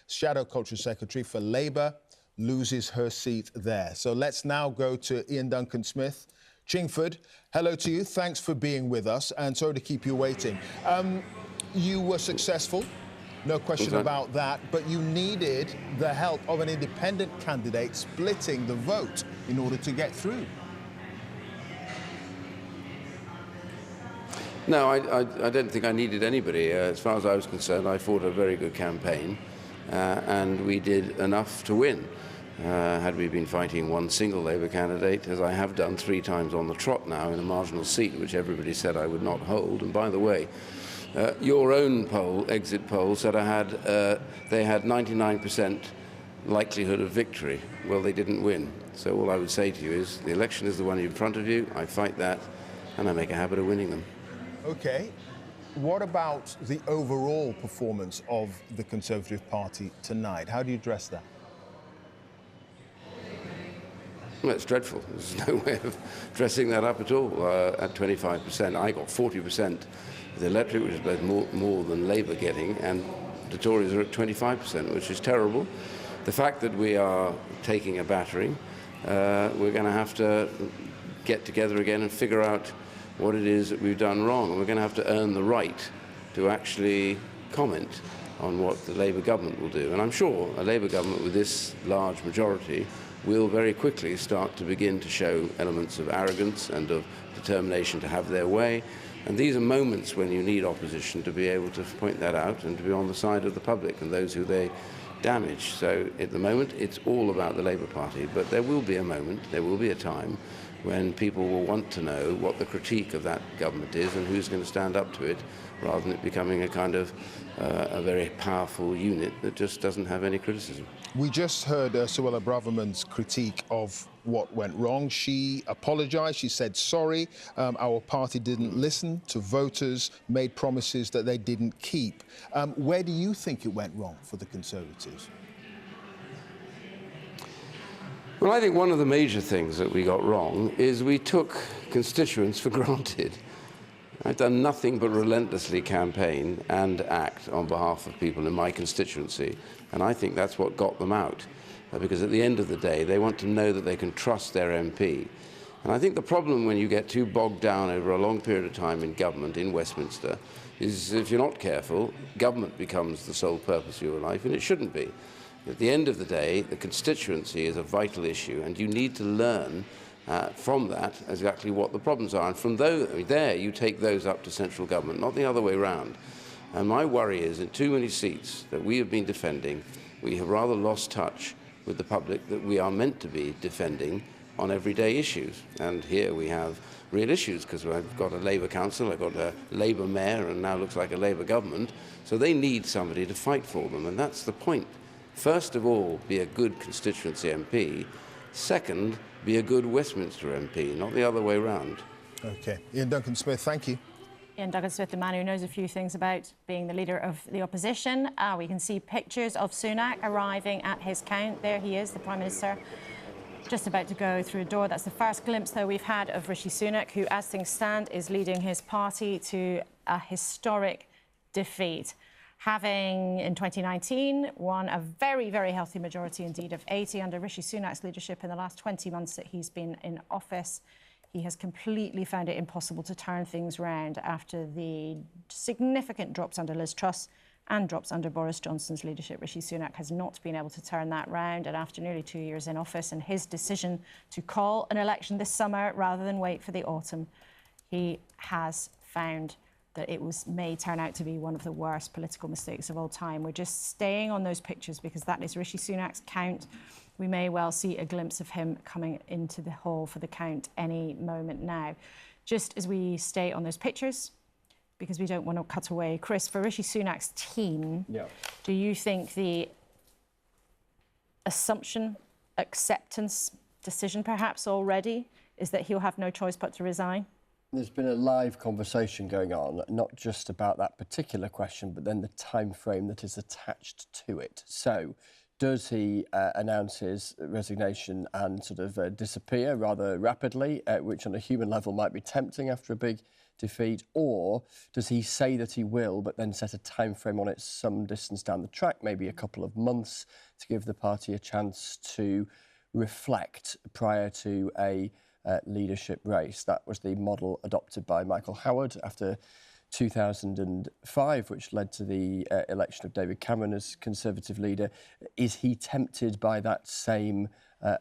Shadow Culture Secretary for Labour, loses her seat there. So let's now go to Ian Duncan-Smith. Chingford, hello to you. Thanks for being with us, and sorry to keep you waiting. You were successful, no question about that, but you needed the help of an independent candidate splitting the vote in order to get through. No, I don't think I needed anybody. As far as I was concerned, I fought a very good campaign, and we did enough to win. Had we been fighting one single Labour candidate, as I have done 3 times on the trot now in a marginal seat, which everybody said I would not hold. And by the way, your own exit poll said they had 99% likelihood of victory. Well, they didn't win. So all I would say to you is the election is the one in front of you. I fight that, and I make a habit of winning them. OK. What about the overall performance of the Conservative Party tonight? How do you address that? Well, it's dreadful. There's no way of dressing that up at all. At 25%, I got 40% of the electorate, which is both more than Labour getting, and the Tories are at 25%, which is terrible. The fact that we are taking a battering, we're going to have to get together again and figure out what it is that we've done wrong. And we're going to have to earn the right to actually comment on what the Labour government will do. And I'm sure a Labour government with this large majority will very quickly start to begin to show elements of arrogance and of determination to have their way. And these are moments when you need opposition to be able to point that out and to be on the side of the public and those who they damage. So at the moment, it's all about the Labour Party. But there will be a moment, there will be a time when people will want to know what the critique of that government is and who's going to stand up to it, rather than it becoming a kind of a very powerful unit that just doesn't have any criticism. We just heard Suella Braverman's critique of what went wrong. She apologised, she said sorry, our party didn't listen to voters, made promises that they didn't keep. Where do you think it went wrong for the Conservatives? Well, I think one of the major things that we got wrong is we took constituents for granted. I've done nothing but relentlessly campaign and act on behalf of people in my constituency, and I think that's what got them out, because at the end of the day, they want to know that they can trust their MP. And I think the problem when you get too bogged down over a long period of time in government in Westminster is, if you're not careful, government becomes the sole purpose of your life, and it shouldn't be. At the end of the day, the constituency is a vital issue, and you need to learn from that exactly what the problems are. And from there, you take those up to central government, not the other way around. And my worry is, in too many seats that we have been defending, we have rather lost touch with the public that we are meant to be defending on everyday issues. And here we have real issues, because I've got a Labour council, I've got a Labour mayor, and now looks like a Labour government. So they need somebody to fight for them, and that's the point. First of all, be a good constituency MP. Second, be a good Westminster MP, not the other way round. OK. Ian Duncan-Smith, thank you. Ian Duncan-Smith, the man who knows a few things about being the leader of the opposition. We can see pictures of Sunak arriving at his count. There he is, the Prime Minister, just about to go through a door. That's the first glimpse, though, we've had of Rishi Sunak, who, as things stand, is leading his party to a historic defeat, having, in 2019, won a very, very healthy majority indeed of 80 under Rishi Sunak's leadership in the last 20 months that he's been in office. He has completely found it impossible to turn things round after the significant drops under Liz Truss and drops under Boris Johnson's leadership. Rishi Sunak has not been able to turn that round, and after nearly 2 years in office and his decision to call an election this summer rather than wait for the autumn, he has found that it may turn out to be one of the worst political mistakes of all time. We're just staying on those pictures because that is Rishi Sunak's count. We may well see a glimpse of him coming into the hall for the count any moment now. Just as we stay on those pictures, because we don't want to cut away, Chris, for Rishi Sunak's team, do you think the assumption, acceptance, decision perhaps already is that he'll have no choice but to resign? There's been a live conversation going on, not just about that particular question, but then the time frame that is attached to it. So, does he announce his resignation and sort of disappear rather rapidly, which on a human level might be tempting after a big defeat, or does he say that he will, but then set a time frame on it some distance down the track, maybe a couple of months, to give the party a chance to reflect prior to a leadership race? That was the model adopted by Michael Howard after 2005, which led to the election of David Cameron as Conservative leader. Is he tempted by that same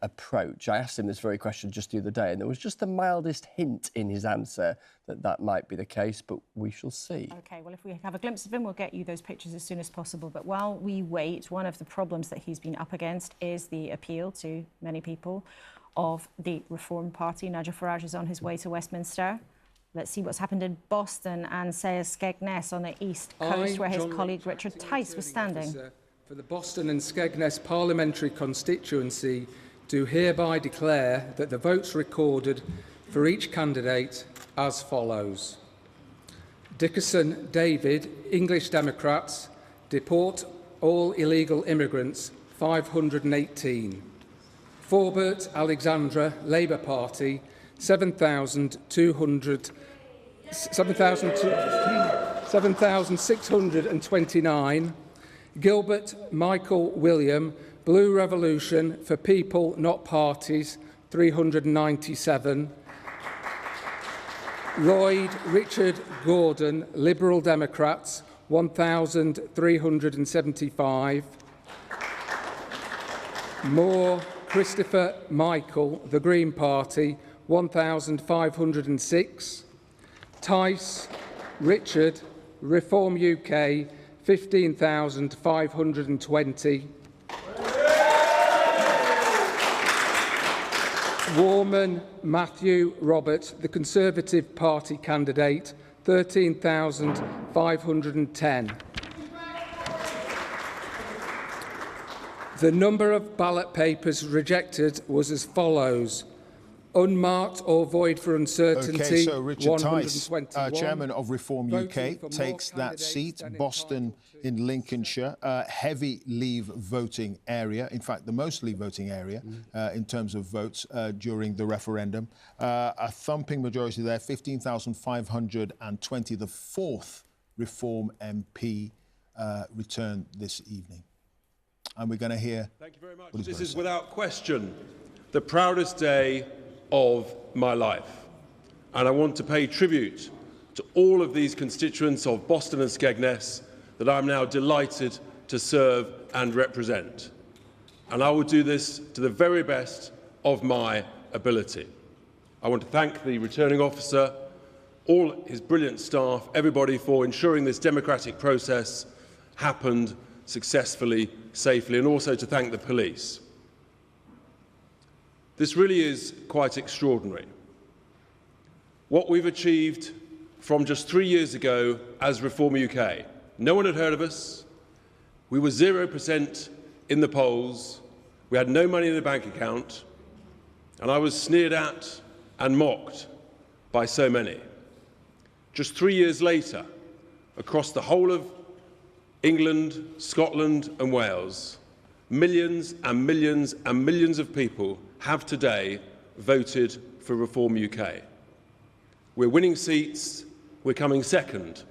approach? I asked him this very question just the other day, and there was just the mildest hint in his answer that that might be the case, but we shall see. OK, well, if we have a glimpse of him, we'll get you those pictures as soon as possible. But while we wait, one of the problems that he's been up against is the appeal to many people of the Reform Party. Nigel Farage is on his way to Westminster. Let's see what's happened in Boston and Sayers Skegness on the East Coast, where his colleague Richard Tice was standing. For the Boston and Skegness parliamentary constituency, do hereby declare that the votes recorded for each candidate as follows. Dickerson David, English Democrats, deport all illegal immigrants, 518. Forbert Alexandra, Labour Party, 7,629. Gilbert Michael William, Blue Revolution for People Not Parties, 397. Lloyd Richard Gordon, Liberal Democrats, 1,375. Moore Christopher Michael, the Green Party, 1,506. Tice Richard, Reform UK, 15,520. Warman Matthew Robert, the Conservative Party candidate, 13,510. The number of ballot papers rejected was as follows. Unmarked or void for uncertainty. Okay, so Richard Tice, 121. Chairman of Reform UK, takes that seat. Boston in Lincolnshire, heavy Leave voting area. In fact, the most Leave voting area in terms of votes during the referendum. A thumping majority there, 15,520. The fourth Reform MP return this evening. And we're going to hear. Thank you very much. This is without question the proudest day of my life. And I want to pay tribute to all of these constituents of Boston and Skegness that I'm now delighted to serve and represent. And I will do this to the very best of my ability. I want to thank the returning officer, all his brilliant staff, everybody for ensuring this democratic process happened successfully, safely, and also to thank the police. This really is quite extraordinary. What we've achieved from just 3 years ago as Reform UK. No one had heard of us. We were 0% in the polls. We had no money in the bank account. And I was sneered at and mocked by so many. Just 3 years later, across the whole of England, Scotland and Wales, millions and millions and millions of people have today voted for Reform UK. We're winning seats, we're coming second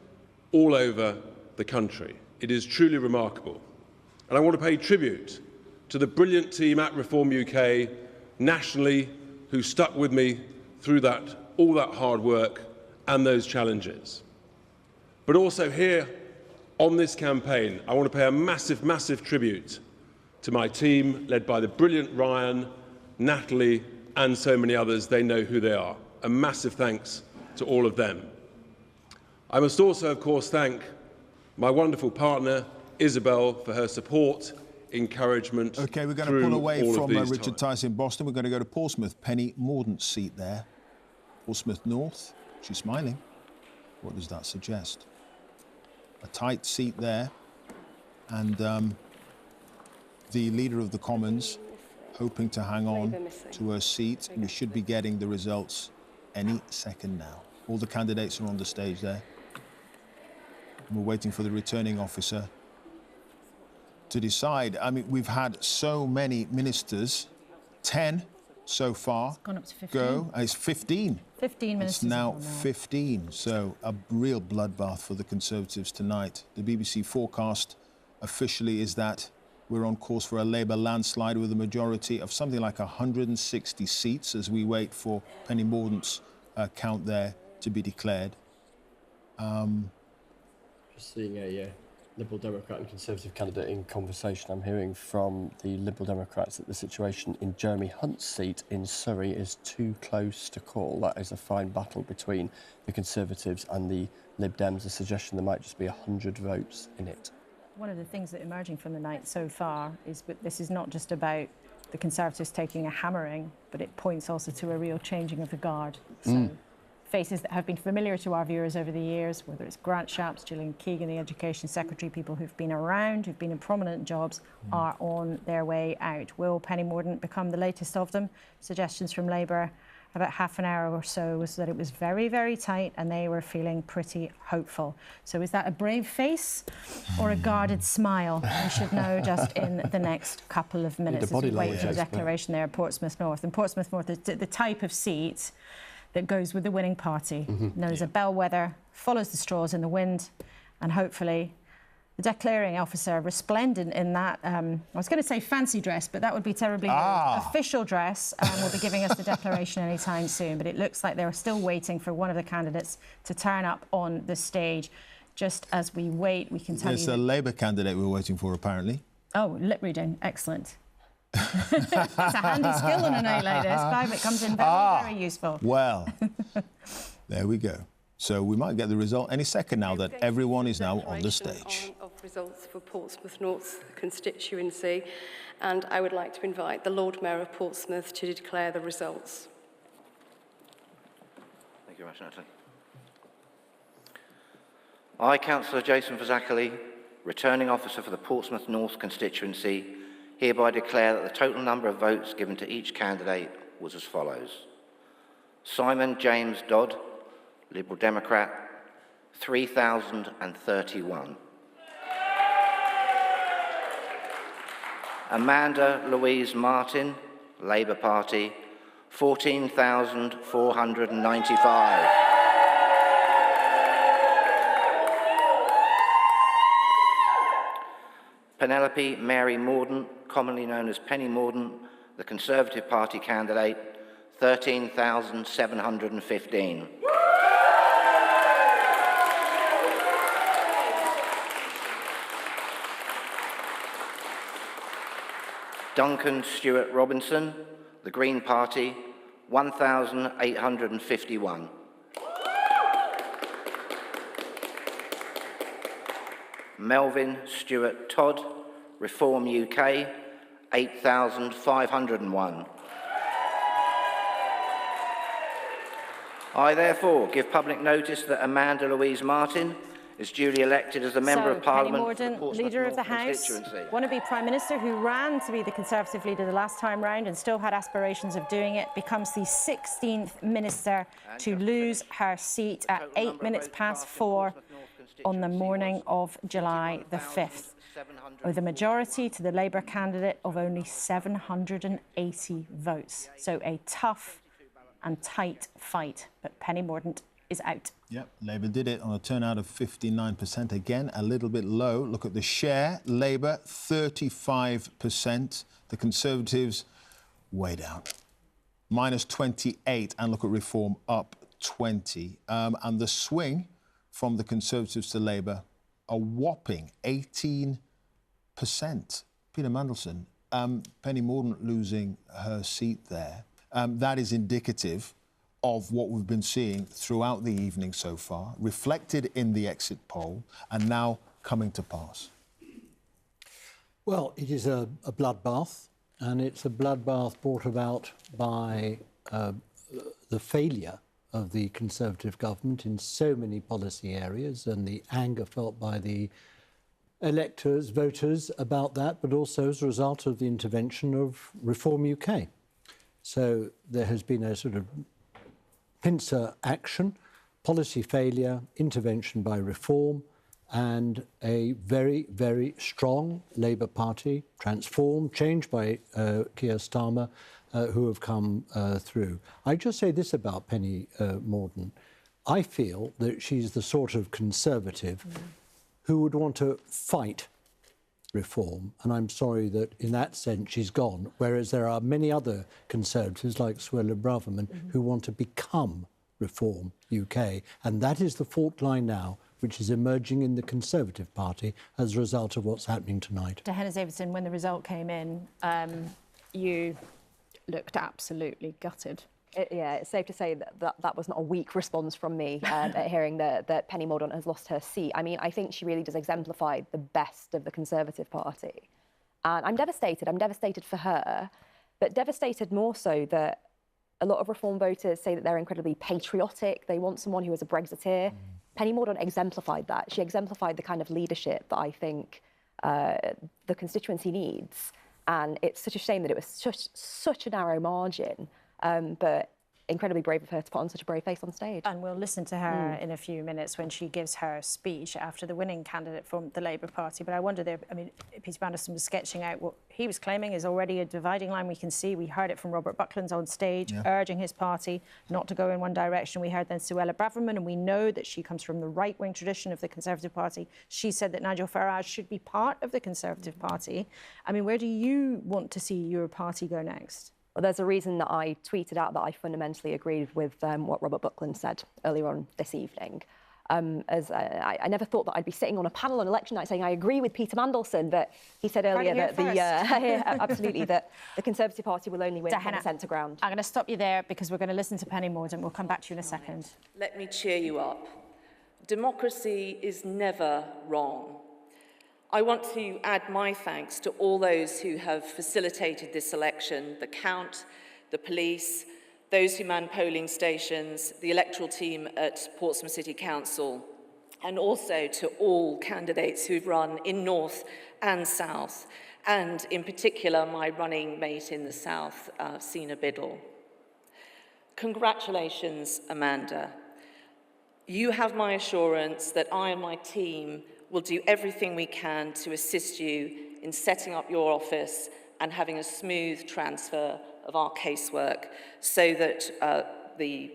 all over the country. It is truly remarkable. And I want to pay tribute to the brilliant team at Reform UK nationally who stuck with me through all that hard work and those challenges. But also here on this campaign, I want to pay a massive, massive tribute to my team led by the brilliant Ryan, Natalie and so many others. They know who they are. A massive thanks to all of them. I must also, of course, thank my wonderful partner, Isabel, for her support, encouragement. OK, we're going to pull away from Richard Tice in Boston. We're going to go to Portsmouth, Penny Mordaunt's seat there. Portsmouth North. She's smiling. What does that suggest? A tight seat there. And the Leader of the Commons hoping to hang on to her seat. We should be getting the results any second now. All the candidates are on the stage there. And we're waiting for the returning officer to decide. I mean, we've had so many ministers, 10 so far. It's gone up to 15. Go. It's 15. 15 ministers. It's now 15. So a real bloodbath for the Conservatives tonight. The BBC forecast officially is that we're on course for a Labour landslide with a majority of something like 160 seats as we wait for Penny Mordaunt's count there to be declared. Just seeing a Liberal Democrat and Conservative candidate in conversation. I'm hearing from the Liberal Democrats that the situation in Jeremy Hunt's seat in Surrey is too close to call. That is a fine battle between the Conservatives and the Lib Dems. A suggestion there might just be 100 votes in it. One of the things that emerging from the night so far is that this is not just about the Conservatives taking a hammering, but it points also to a real changing of the guard. So faces that have been familiar to our viewers over the years, whether it's Grant Shapps, Gillian Keegan, the Education Secretary, people who've been around, who've been in prominent jobs, are on their way out. Will Penny Mordaunt become the latest of them? Suggestions from Labour about half an hour or so was that it was very, very tight and they were feeling pretty hopeful. So is that a brave face or a guarded smile? We should know just in the next couple of minutes as we wait for the declaration there at Portsmouth North. And Portsmouth North is the type of seat that goes with the winning party, known as a bellwether, follows the straws in the wind, and hopefully the declaring officer, resplendent in that, I was going to say fancy dress, but that would be terribly official dress, will be giving us the declaration anytime soon. But it looks like they're still waiting for one of the candidates to turn up on the stage. Just as we wait, we can tell you... There's a Labour candidate we're waiting for, apparently. Oh, lip reading. Excellent. It's a handy skill on a night like this, Clive. It comes in very, very useful. Well, there we go. So we might get the result any second now that everyone is now on the stage. Of results for Portsmouth North constituency, and I would like to invite the Lord Mayor of Portsmouth to declare the results. Thank you very much, Natalie. I, Councillor Jason Fazakerley, returning officer for the Portsmouth North constituency, hereby declare that the total number of votes given to each candidate was as follows. Simon James Dodd, Liberal Democrat, 3,031. Amanda Louise Martin, Labour Party, 14,495. Penelope Mary Mordaunt, commonly known as Penny Mordaunt, the Conservative Party candidate, 13,715. Duncan Stewart Robinson, the Green Party, 1,851. Melvin Stewart Todd, Reform UK, 8,501. I therefore give public notice that Amanda Louise Martin is duly elected as a Member of Parliament for the Penny Mordaunt, Portsmouth Leader of the North House, constituency. wannabe Prime Minister who ran to be the Conservative leader the last time round and still had aspirations of doing it, becomes the 16th Minister to lose her seat at 8 minutes past 4 on the morning of July the 5th, with a majority to the Labour candidate of only 780 votes. So a tough and tight fight, but Penny Mordaunt is out. Yep, Labour did it on a turnout of 59%. Again, a little bit low. Look at the share. Labour, 35%. The Conservatives, way down. Minus 28. And look at Reform, up 20. And the swing from the Conservatives to Labour, a whopping 18%. Peter Mandelson, Penny Mordaunt losing her seat there. That is indicative of what we've been seeing throughout the evening so far, reflected in the exit poll, and now coming to pass. Well, it is a bloodbath, and it's a bloodbath brought about by the failure of the Conservative government in so many policy areas, and the anger felt by the electors, voters about that, but also as a result of the intervention of Reform UK. So there has been a sort of pincer action, policy failure, intervention by Reform, and a very, very strong Labour Party, transformed, changed by Keir Starmer, who have come through. I just say this about Penny Mordaunt. I feel that she's the sort of Conservative who would want to fight Reform, and I'm sorry that in that sense she's gone, whereas there are many other Conservatives like Suella Braverman who want to become Reform UK, and that is the fault line now which is emerging in the Conservative Party as a result of what's happening tonight. Diana Davidson, when the result came in, you looked absolutely gutted. Yeah, it's safe to say that was not a weak response from me at hearing that Penny Mordaunt has lost her seat. I mean, I think she really does exemplify the best of the Conservative Party. And I'm devastated for her, but devastated more so that a lot of Reform voters say that they're incredibly patriotic. They want someone who is a Brexiteer. Penny Mordaunt exemplified that. She exemplified the kind of leadership that I think the constituency needs. And it's such a shame that it was such a narrow margin. But incredibly brave of her to put on such a brave face on stage. And we'll listen to her in a few minutes when she gives her speech after the winning candidate from the Labour Party. But I wonder, Peter Mandelson was sketching out what he was claiming is already a dividing line. We can see, we heard it from Robert Buckland on stage, urging his party not to go in one direction. We heard then Suella Braverman, and we know that she comes from the right-wing tradition of the Conservative Party. She said that Nigel Farage should be part of the Conservative Party. I mean, where do you want to see your party go next? Well, there's a reason that I tweeted out that I fundamentally agreed with what Robert Buckland said earlier on this evening. I never thought that I'd be sitting on a panel on election night saying I agree with Peter Mandelson, but he said earlier that absolutely that the Conservative Party will only win on the centre ground. I'm going to stop you there because we're going to listen to Penny Mordaunt. We'll come back to you in a second. Let me cheer you up. Democracy is never wrong. I want to add my thanks to all those who have facilitated this election, the count, the police, those who man polling stations, the electoral team at Portsmouth City Council, and also to all candidates who've run in North and South, and in particular my running mate in the South, Sina Biddle. Congratulations, Amanda. You have my assurance that I and my team will do everything we can to assist you in setting up your office and having a smooth transfer of our casework so that the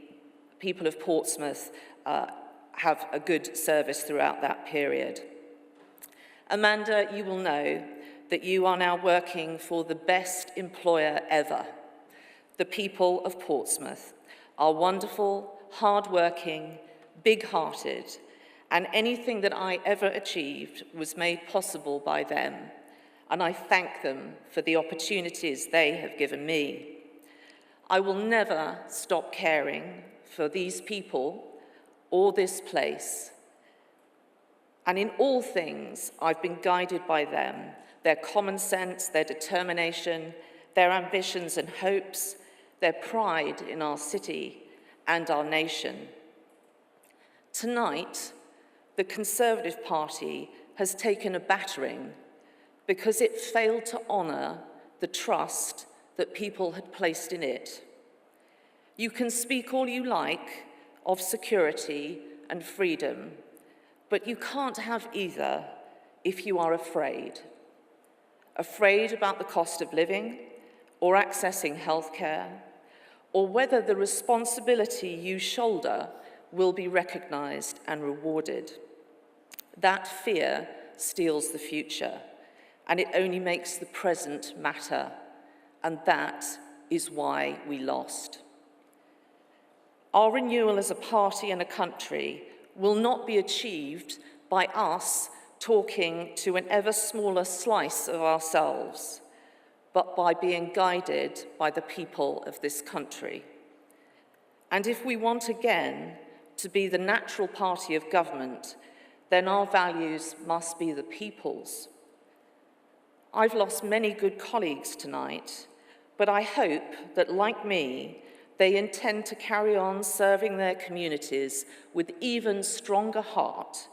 people of Portsmouth have a good service throughout that period. Amanda, you will know that you are now working for the best employer ever. The people of Portsmouth are wonderful, hard-working, big-hearted, and anything that I ever achieved was made possible by them, and I thank them for the opportunities they have given me. I will never stop caring for these people or this place, and in all things I've been guided by them, their common sense, their determination, their ambitions and hopes, their pride in our city and our nation. Tonight, the Conservative Party has taken a battering because it failed to honour the trust that people had placed in it. You can speak all you like of security and freedom, but you can't have either if you are afraid. Afraid about the cost of living or accessing healthcare, or whether the responsibility you shoulder will be recognised and rewarded. That fear steals the future, and it only makes the present matter, and that is why we lost. Our renewal as a party and a country will not be achieved by us talking to an ever smaller slice of ourselves, but by being guided by the people of this country. And if we want again to be the natural party of government, then our values must be the people's. I've lost many good colleagues tonight, but I hope that, like me, they intend to carry on serving their communities with even stronger heart.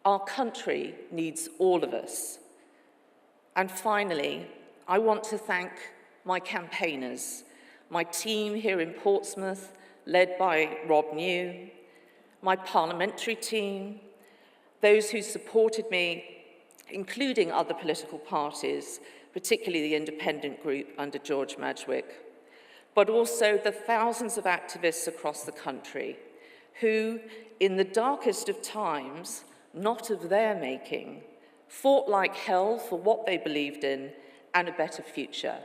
Our country needs all of us. And finally, I want to thank my campaigners, my team here in Portsmouth, led by Rob New, my parliamentary team, those who supported me, including other political parties, particularly the independent group under George Madgwick, but also the thousands of activists across the country who, in the darkest of times, not of their making, fought like hell for what they believed in and a better future.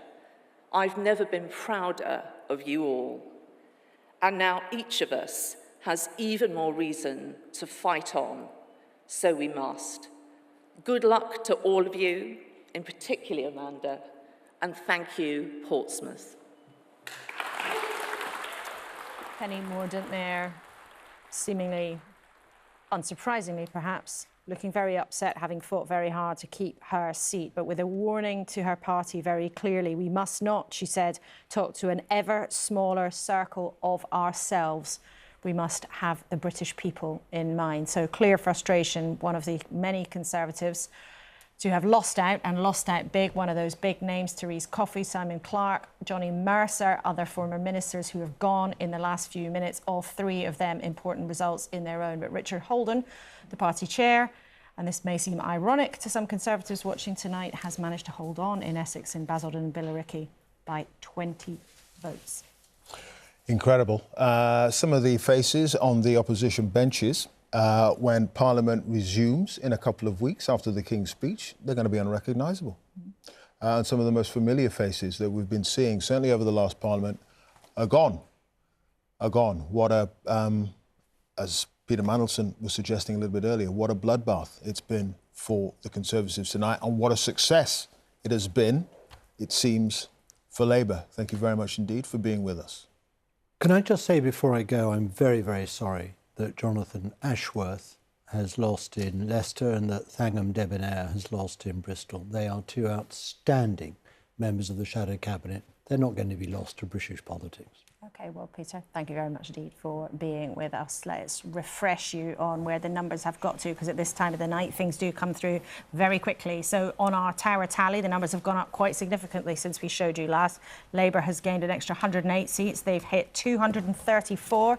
I've never been prouder of you all. And now each of us has even more reason to fight on, so we must. Good luck to all of you, in particular Amanda, and thank you, Portsmouth. Penny Mordaunt there, seemingly, unsurprisingly perhaps, looking very upset, having fought very hard to keep her seat, but with a warning to her party very clearly. We must not, she said, talk to an ever smaller circle of ourselves. We must have the British people in mind. So clear frustration, one of the many Conservatives to have lost out, and lost out big. One of those big names, Therese Coffey, Simon Clarke, Johnny Mercer, other former ministers who have gone in the last few minutes, all three of them important results in their own. But Richard Holden, the party chair, and this may seem ironic to some Conservatives watching tonight, has managed to hold on in Essex, in Basildon and Billericay by 20 votes. Incredible. Some of the faces on the opposition benches when Parliament resumes in a couple of weeks after the King's speech, they're going to be unrecognisable. And some of the most familiar faces that we've been seeing, certainly over the last Parliament, are gone. Are gone. What a, as Peter Mandelson was suggesting a little bit earlier, what a bloodbath it's been for the Conservatives tonight, and what a success it has been, it seems, for Labour. Thank you very much indeed for being with us. Can I just say before I go, I'm very, very sorry that Jonathan Ashworth has lost in Leicester and that Thangam Debonair has lost in Bristol. They are two outstanding members of the Shadow Cabinet. They're not going to be lost to British politics. OK, well, Peter, thank you very much indeed for being with us. Let's refresh you on where the numbers have got to, because at this time of the night, things do come through very quickly. So on our Tower tally, the numbers have gone up quite significantly since we showed you last. Labour has gained an extra 108 seats. They've hit 234.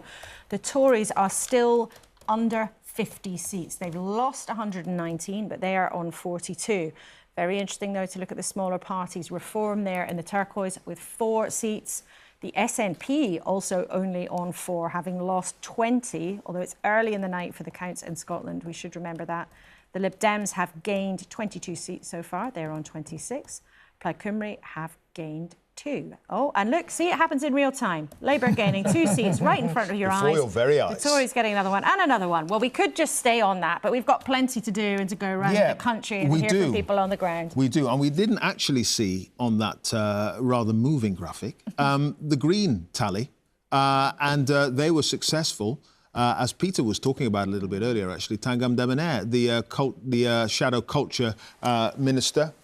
The Tories are still under 50 seats. They've lost 119, but they are on 42. Very interesting, though, to look at the smaller parties. Reform there in the turquoise with 4 seats. The SNP also only on 4, having lost 20, although it's early in the night for the counts in Scotland. We should remember that. The Lib Dems have gained 22 seats so far. They're on 26. Plaid Cymru have gained 2. Oh, and look, see, it happens in real time. Labour gaining 2 seats right in front of your eyes. Before your very eyes. The Tories getting another one and another one. Well, we could just stay on that, but we've got plenty to do and to go around the country and hear from people on the ground. We do, and we didn't actually see on that rather moving graphic the Green tally, and they were successful. As Peter was talking about a little bit earlier, actually, Thangam Debonair, the Shadow Culture Minister,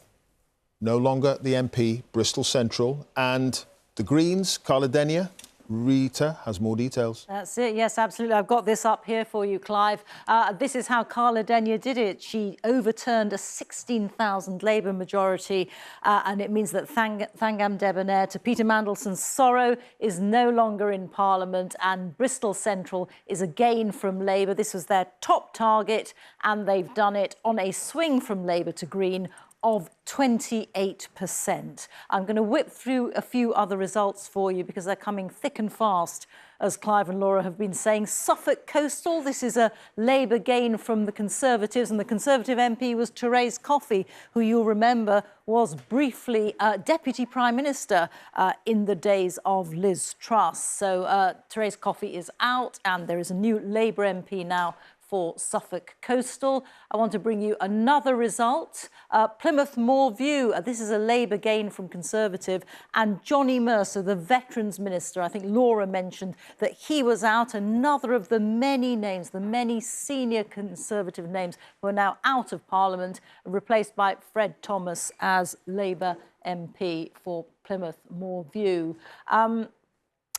no longer the MP, Bristol Central, and the Greens, Carla Denyer. Rita has more details. That's it, yes, absolutely. I've got this up here for you, Clive. This is how Carla Denyer did it. She overturned a 16,000 Labour majority, and it means that Thangam Debonair, to Peter Mandelson's sorrow, is no longer in Parliament, and Bristol Central is a gain from Labour. This was their top target, and they've done it on a swing from Labour to Green of 28%. I'm going to whip through a few other results for you because they're coming thick and fast, as Clive and Laura have been saying. Suffolk Coastal, this is a Labour gain from the Conservatives, and the Conservative MP was Therese Coffey, who you'll remember was briefly Deputy Prime Minister in the days of Liz Truss. So Therese Coffey is out, and there is a new Labour MP now for Suffolk Coastal. I want to bring you another result. Plymouth Moorview, this is a Labour gain from Conservative, and Johnny Mercer, the Veterans Minister, I think Laura mentioned that he was out, another of the many names, the many senior Conservative names who are now out of Parliament, replaced by Fred Thomas as Labour MP for Plymouth Moorview. I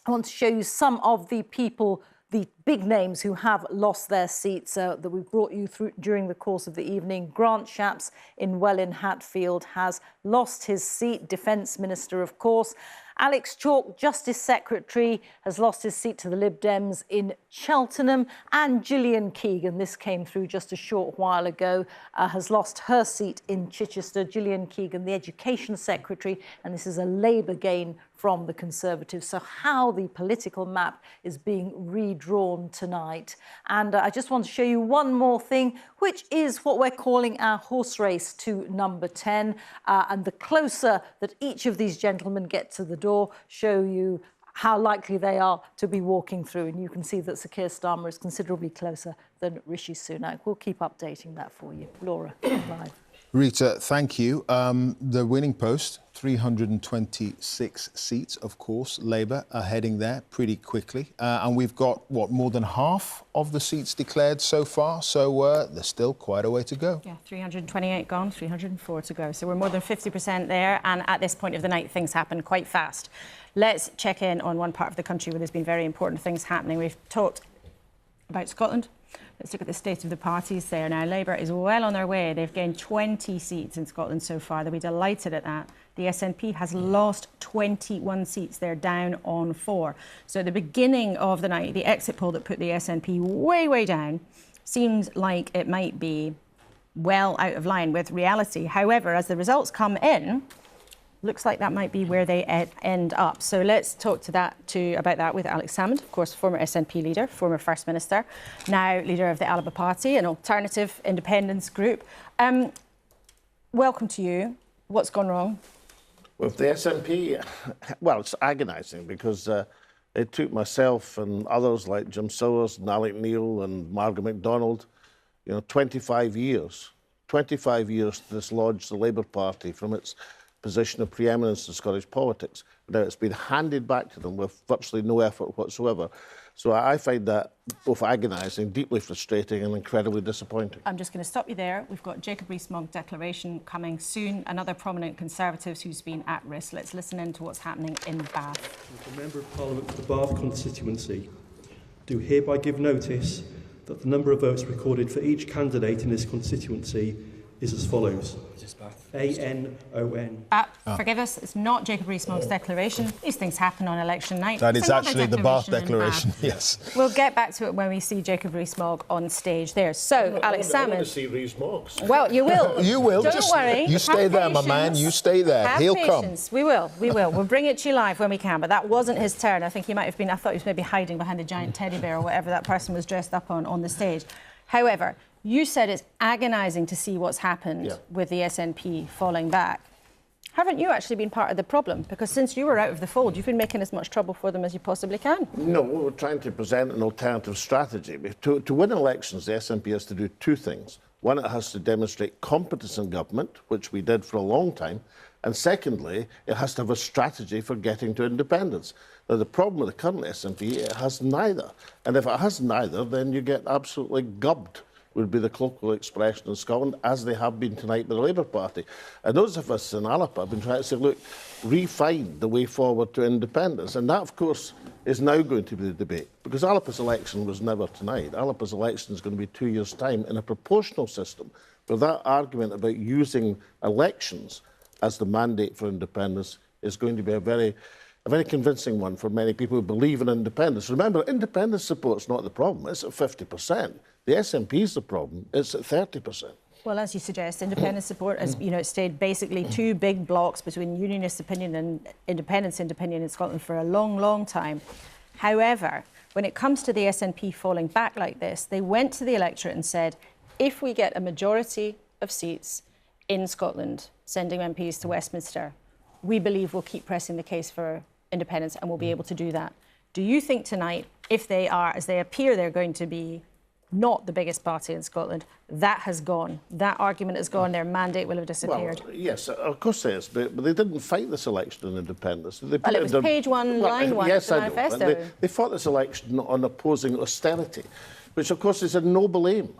want to show you some of the people, the big names who have lost their seats that we brought you through during the course of the evening. Grant Shapps in Welwyn Hatfield has lost his seat, Defence Minister, of course. Alex Chalk, Justice Secretary, has lost his seat to the Lib Dems in Cheltenham. And Gillian Keegan, this came through just a short while ago, has lost her seat in Chichester. Gillian Keegan, the Education Secretary, and this is a Labour gain from the Conservatives. So how the political map is being redrawn tonight. And I just want to show you one more thing, which is what we're calling our horse race to number 10. And the closer that each of these gentlemen get to the door, show you how likely they are to be walking through. And you can see that Sir Keir Starmer is considerably closer than Rishi Sunak. We'll keep updating that for you. Laura, live. Rita, thank you. The winning post, 326 seats, of course. Labour are heading there pretty quickly. And we've got, what, more than half of the seats declared so far. So there's still quite a way to go. Yeah, 328 gone, 304 to go. So we're more than 50% there. And at this point of the night, things happen quite fast. Let's check in on one part of the country where there's been very important things happening. We've talked about Scotland. Let's look at the state of the parties there. Now, Labour is well on their way. They've gained 20 seats in Scotland so far. They'll be delighted at that. The SNP has lost 21 seats. They're down on 4. So at the beginning of the night, the exit poll that put the SNP way, way down seems like it might be well out of line with reality. However, as the results come in, looks like that might be where they end up. So let's talk about that with Alex Salmond, of course, former SNP leader, former First Minister, now leader of the Alba Party, an alternative independence group. Welcome to you. What's gone wrong? With the SNP, well, it's agonising because it took myself and others like Jim Sowers and Alec Neil and Margaret MacDonald, 25 years to dislodge the Labour Party from its position of preeminence in Scottish politics. Now it's been handed back to them with virtually no effort whatsoever. So I find that both agonising, deeply frustrating and incredibly disappointing. I'm just going to stop you there. We've got Jacob Rees-Mogg declaration coming soon. Another prominent Conservative who's been at risk. Let's listen in to what's happening in Bath. As a Member of Parliament for the Bath constituency, do hereby give notice that the number of votes recorded for each candidate in this constituency is as follows. A-N-O-N. Forgive us, it's not Jacob Rees-Mogg's declaration. These things happen on election night. That It's is another actually the Bath in declaration, Bath. yes. We'll get back to it when we see Jacob Rees-Mogg on stage there. So, Alex I want Salmond. to see Rees-Mogg. Well, you will. You will. Don't Just, worry. you stay Have there, my man. patience. You stay there. Have He'll patience. We will. We will. We'll bring it to you live when we can. But that wasn't his turn. I think he might have been. I thought he was maybe hiding behind a giant teddy bear or whatever that person was dressed up on the stage. However, you said it's agonising to see what's happened with the SNP falling back. Haven't you actually been part of the problem? Because since you were out of the fold, you've been making as much trouble for them as you possibly can. No, we're trying to present an alternative strategy. To win elections, the SNP has to do two things. One, it has to demonstrate competence in government, which we did for a long time. And secondly, it has to have a strategy for getting to independence. Now, the problem with the current SNP, it has neither. And if it has neither, then you get absolutely gubbed, would be the colloquial expression in Scotland, as they have been tonight by the Labour Party. And those of us in Alapa have been trying to say, look, refine the way forward to independence. And that, of course, is now going to be the debate. Because Alapa's election was never tonight. Alapa's election is going to be 2 years' time in a proportional system, where that argument about using elections as the mandate for independence is going to be a very convincing one for many people who believe in independence. Remember, independence support's not the problem. It's at 50%. The SNP is the problem. It's at 30%. Well, as you suggest, independence support has, it stayed basically two big blocks between unionist opinion and independence opinion in Scotland for a long, long time. However, when it comes to the SNP falling back like this, they went to the electorate and said, if we get a majority of seats in Scotland, sending MPs to Westminster, we believe we'll keep pressing the case for independence and we'll be able to do that. Do you think tonight, if they are, as they appear they're going to be, not the biggest party in Scotland, that has gone? That argument has gone, their mandate will have disappeared? Well, yes, of course it is, but they didn't fight this election in independence. They Well, it was page one, line one yes, of the I know. manifesto. They fought this election on opposing austerity, which of course is a noble aim.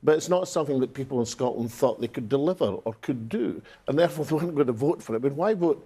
But it's not something that people in Scotland thought they could deliver or could do, and therefore they weren't going to vote for it. But why vote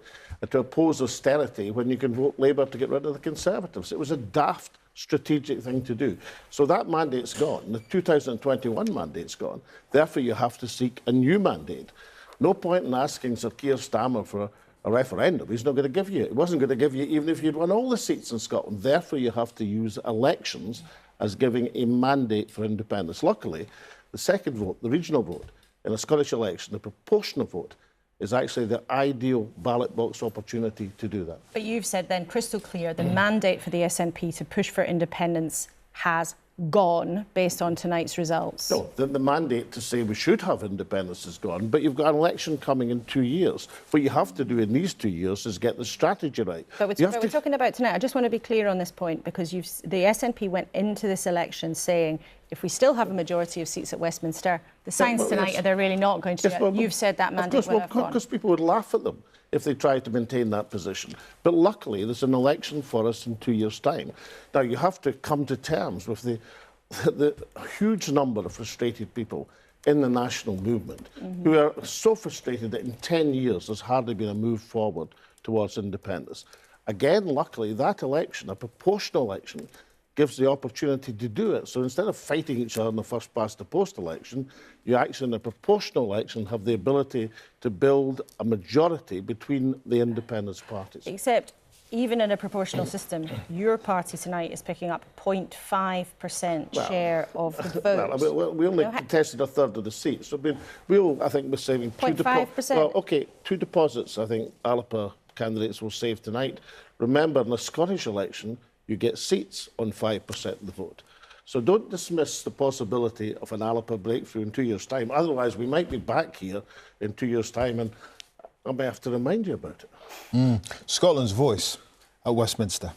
to oppose austerity when you can vote Labour to get rid of the Conservatives? It was a daft strategic thing to do. So that mandate's gone. The 2021 mandate's gone. Therefore, you have to seek a new mandate. No point in asking Sir Keir Starmer for a referendum. He's not going to give you it. He wasn't going to give you it even if you'd won all the seats in Scotland. Therefore, you have to use elections as giving a mandate for independence. Luckily, the second vote, the regional vote, in a Scottish election, the proportional vote, is actually the ideal ballot box opportunity to do that. But you've said then crystal clear, the mandate for the SNP to push for independence has gone based on tonight's results. No, the mandate to say we should have independence is gone, but you've got an election coming in 2 years. What you have to do in these 2 years is get the strategy right. But we're talking about tonight. I just want to be clear on this point, because the SNP went into this election saying, if we still have a majority of seats at Westminster, the signs tonight are they're really not going to do it. You've said that mandate will have gone. Because people would laugh at them if they tried to maintain that position. But luckily, there's an election for us in 2 years' time. Now, you have to come to terms with the huge number of frustrated people in the national movement who are so frustrated that in 10 years there's hardly been a move forward towards independence. Again, luckily, that election, a proportional election, gives the opportunity to do it. So instead of fighting each other in the first past the post election, you actually in a proportional election have the ability to build a majority between the independence parties. Except even in a proportional system, your party tonight is picking up 0.5% share of the vote. Well, we only contested a third of the seats. So, I think we're saving 0.5%. Well, OK, 2 deposits I think Alapa candidates will save tonight. Remember, in the Scottish election, you get seats on 5% of the vote. So don't dismiss the possibility of an Alapa breakthrough in 2 years' time. Otherwise, we might be back here in 2 years' time and I may have to remind you about it. Scotland's voice at Westminster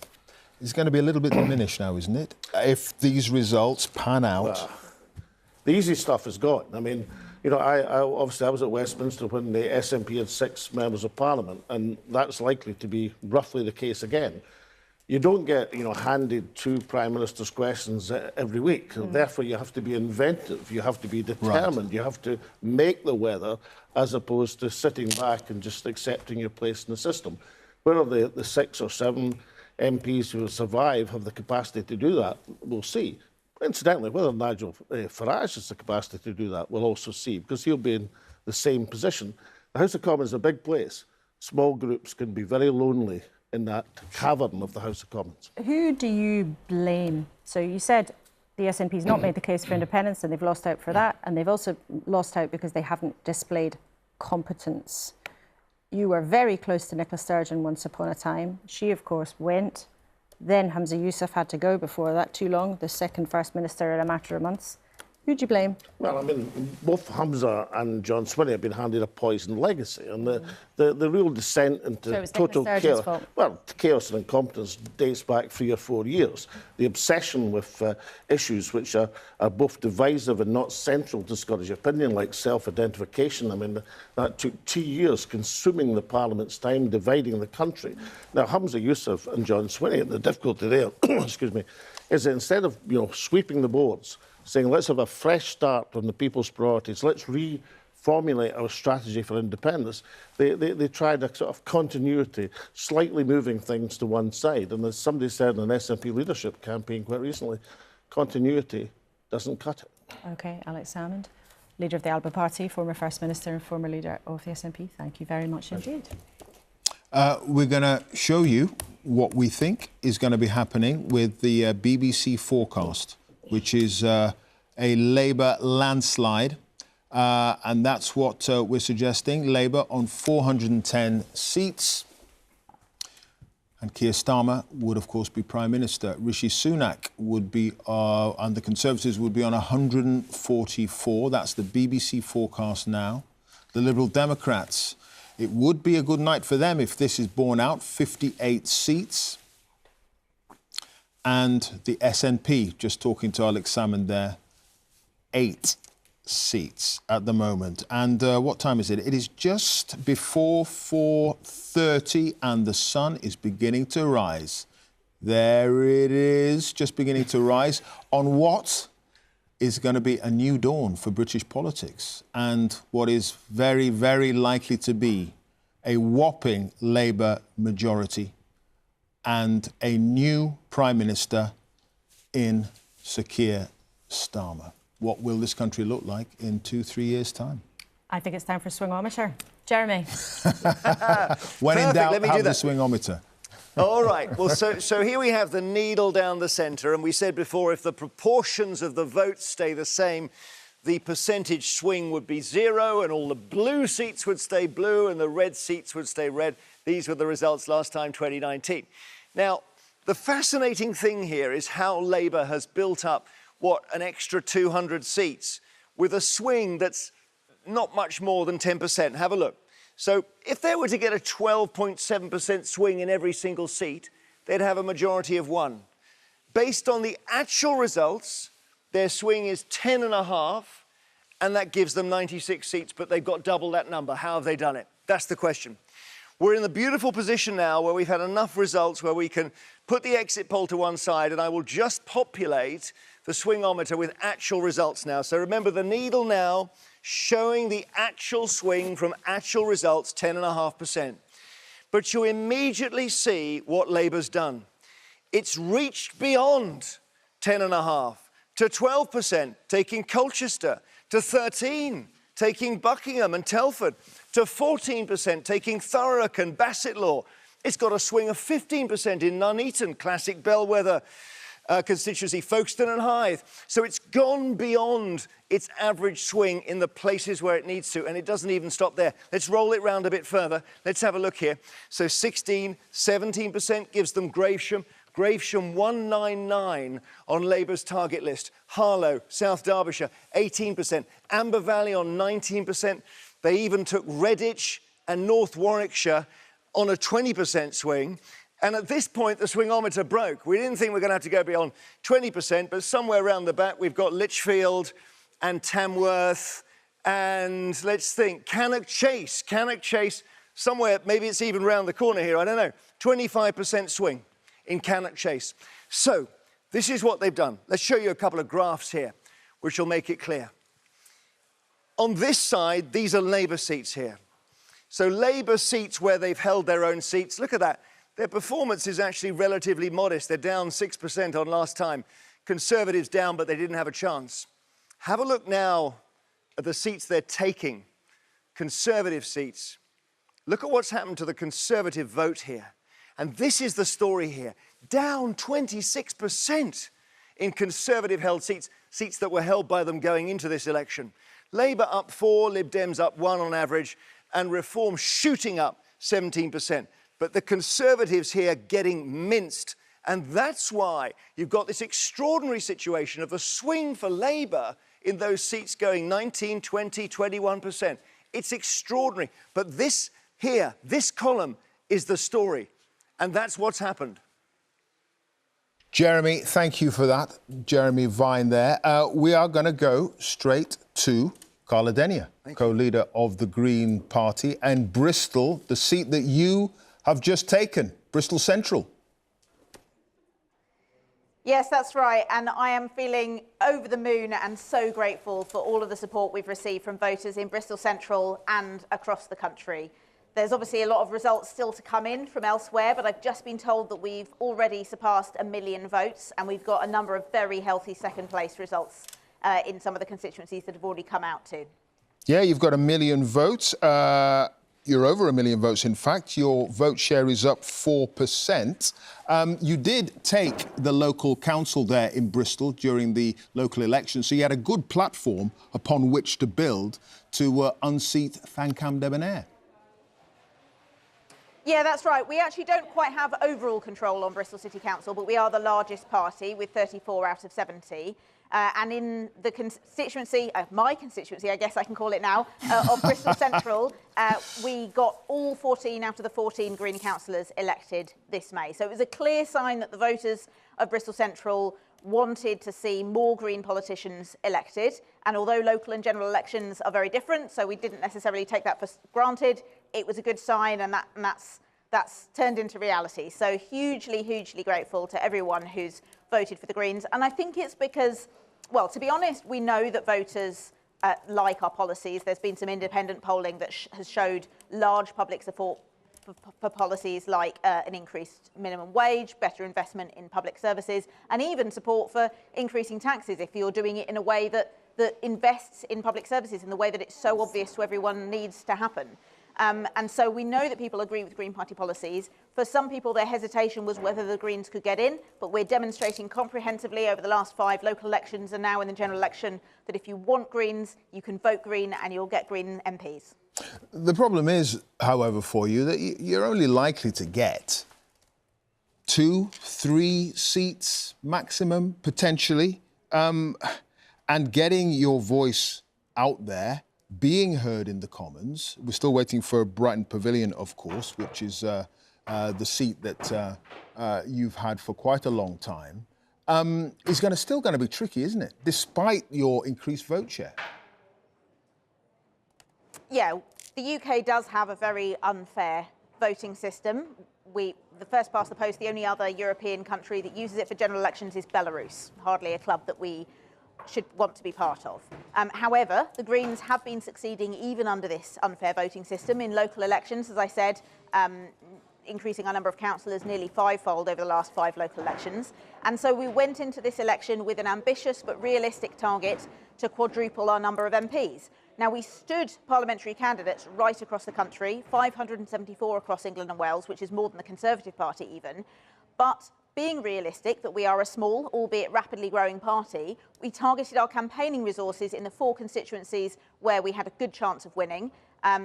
is going to be a little bit diminished now, isn't it? If these results pan out. The easy stuff is gone. I mean, you know, obviously I was at Westminster when the SNP had 6 members of Parliament, and that's likely to be roughly the case again. You don't get, you know, handed 2 Prime Minister's questions every week. Therefore, you have to be inventive. You have to be determined. You have to make the weather, as opposed to sitting back and just accepting your place in the system. Whether the 6 or 7 MPs who survive have the capacity to do that, we'll see. Incidentally, whether Nigel Farage has the capacity to do that, we'll also see, because he'll be in the same position. The House of Commons is a big place. Small groups can be very lonely in that cavern of the House of Commons. Who do you blame? So you said the SNP's not made the case for independence and they've lost out for that, and they've also lost out because they haven't displayed competence. You were very close to Nicola Sturgeon once upon a time. She, of course, went. Then Hamza Yousaf had to go before that too long, the second First Minister in a matter of months. Who do you blame? Well, I mean, both Hamza and John Swinney have been handed a poisoned legacy, and the real descent into total chaos. Fault. Well, chaos and incompetence dates back 3 or 4 years. The obsession with issues which are both divisive and not central to Scottish opinion, like self-identification. I mean, that took 2 years, consuming the Parliament's time, dividing the country. Now, Hamza Yousaf and John Swinney, the difficulty there, excuse me, is that instead of, you know, sweeping the boards, saying let's have a fresh start on the people's priorities, let's reformulate our strategy for independence, they tried a sort of continuity, slightly moving things to one side. And as somebody said in an SNP leadership campaign quite recently, continuity doesn't cut it. OK, Alex Salmond, leader of the Alba Party, former First Minister and former leader of the SNP. Thank you very much indeed. We're going to show you what we think is going to be happening with the BBC forecast, which is a Labour landslide. And that's what we're suggesting. Labour on 410 seats. And Keir Starmer would, of course, be Prime Minister. Rishi Sunak would be, and the Conservatives would be on 144. That's the BBC forecast now. The Liberal Democrats, it would be a good night for them if this is borne out, 58 seats. And the SNP, just talking to Alex Salmond there, 8 seats at the moment. And what time is it? It is just before 4:30 and the sun is beginning to rise. There it is, just beginning to rise on what is going to be a new dawn for British politics and what is very, very likely to be a whopping Labour majority and a new Prime Minister in Sir Keir Starmer. What will this country look like in 2-3 years' time? I think it's time for Swingometer. Jeremy. When in doubt, have the Swingometer. All right. Well, so here we have the needle down the centre, and we said before, if the proportions of the votes stay the same, the percentage swing would be 0, and all the blue seats would stay blue, and the red seats would stay red. These were the results last time, 2019. Now, the fascinating thing here is how Labour has built up, an extra 200 seats with a swing that's not much more than 10%. Have a look. So if they were to get a 12.7% swing in every single seat, they'd have a majority of 1. Based on the actual results, their swing is 10.5, and that gives them 96 seats, but they've got double that number. How have they done it? That's the question. We're in the beautiful position now where we've had enough results where we can put the exit poll to one side, and I will just populate the Swingometer with actual results now. So remember, the needle now showing the actual swing from actual results, 10.5%. But you immediately see what Labour's done. It's reached beyond 10.5 to 12%, taking Colchester, to 13%, taking Buckingham and Telford, to 14%, taking Thurrock and Bassetlaw. It's got a swing of 15% in Nuneaton, classic bellwether constituency, Folkestone and Hythe. So it's gone beyond its average swing in the places where it needs to, and it doesn't even stop there. Let's roll it round a bit further. Let's have a look here. So 16, 17% gives them Gravesham. Gravesham 199 on Labour's target list. Harlow, South Derbyshire, 18%. Amber Valley on 19%. They even took Redditch and North Warwickshire on a 20% swing. And at this point, the Swingometer broke. We didn't think we were going to have to go beyond 20%, but somewhere around the back, we've got Lichfield and Tamworth, and let's think, Cannock Chase. Cannock Chase, somewhere, maybe it's even round the corner here, I don't know. 25% swing in Cannock Chase. So, this is what they've done. Let's show you a couple of graphs here, which will make it clear. On this side, these are Labour seats here. So Labour seats where they've held their own seats, look at that. Their performance is actually relatively modest. They're down 6% on last time. Conservatives down, but they didn't have a chance. Have a look now at the seats they're taking, Conservative seats. Look at what's happened to the Conservative vote here. And this is the story here. Down 26% in Conservative-held seats, seats that were held by them going into this election. Labour up 4, Lib Dems up 1 on average, and Reform shooting up 17%. But the Conservatives here getting minced. And that's why you've got this extraordinary situation of a swing for Labour in those seats going 19, 20, 21%. It's extraordinary. But this here, this column is the story. And that's what's happened. Jeremy, thank you for that. Jeremy Vine there. We are going to go straight to Carla Denyer, co-leader of the Green Party, and Bristol, the seat that you have just taken, Bristol Central. Yes, that's right. And I am feeling over the moon and so grateful for all of the support we've received from voters in Bristol Central and across the country. There's obviously a lot of results still to come in from elsewhere, but I've just been told that we've already surpassed 1 million votes, and we've got a number of very healthy second-place results in some of the constituencies that have already come out too. Yeah, you've got 1 million votes. You're over 1 million votes, in fact. Your vote share is up 4%. You did take the local council there in Bristol during the local election, so you had a good platform upon which to build to unseat Fancam Debonair. Yeah, that's right. We actually don't quite have overall control on Bristol City Council, but we are the largest party with 34 out of 70. And in the constituency, my constituency, I guess I can call it now, of Bristol Central, we got all 14 out of the 14 Green councillors elected this May. So it was a clear sign that the voters of Bristol Central wanted to see more Green politicians elected. And although local and general elections are very different, so we didn't necessarily take that for granted, it was a good sign, and that's turned into reality. So hugely, hugely grateful to everyone who's voted for the Greens. And I think it's because, well, to be honest, we know that voters like our policies. There's been some independent polling that has showed large public support for policies like an increased minimum wage, better investment in public services, and even support for increasing taxes if you're doing it in a way that invests in public services in the way that it's so obvious to everyone needs to happen. And so we know that people agree with Green Party policies. For some people, their hesitation was whether the Greens could get in, but we're demonstrating comprehensively over the last 5 local elections and now in the general election that if you want Greens, you can vote Green and you'll get Green MPs. The problem is, however, for you, that you're only likely to get 2, 3 seats maximum, potentially, and getting your voice out there, being heard in the Commons. We're still waiting for Brighton Pavilion, of course, which is the seat that you've had for quite a long time. It's still going to be tricky, isn't it? Despite your increased vote share. Yeah, the UK does have a very unfair voting system. The first past the post, the only other European country that uses it for general elections is Belarus, hardly a club that we should want to be part of. However, the Greens have been succeeding even under this unfair voting system in local elections, as I said, increasing our number of councillors nearly 5-fold over the last 5 local elections. And so we went into this election with an ambitious but realistic target to quadruple our number of MPs. Now, we stood parliamentary candidates right across the country, 574 across England and Wales, which is more than the Conservative Party even. But being realistic that we are a small, albeit rapidly growing party, we targeted our campaigning resources in the 4 constituencies where we had a good chance of winning.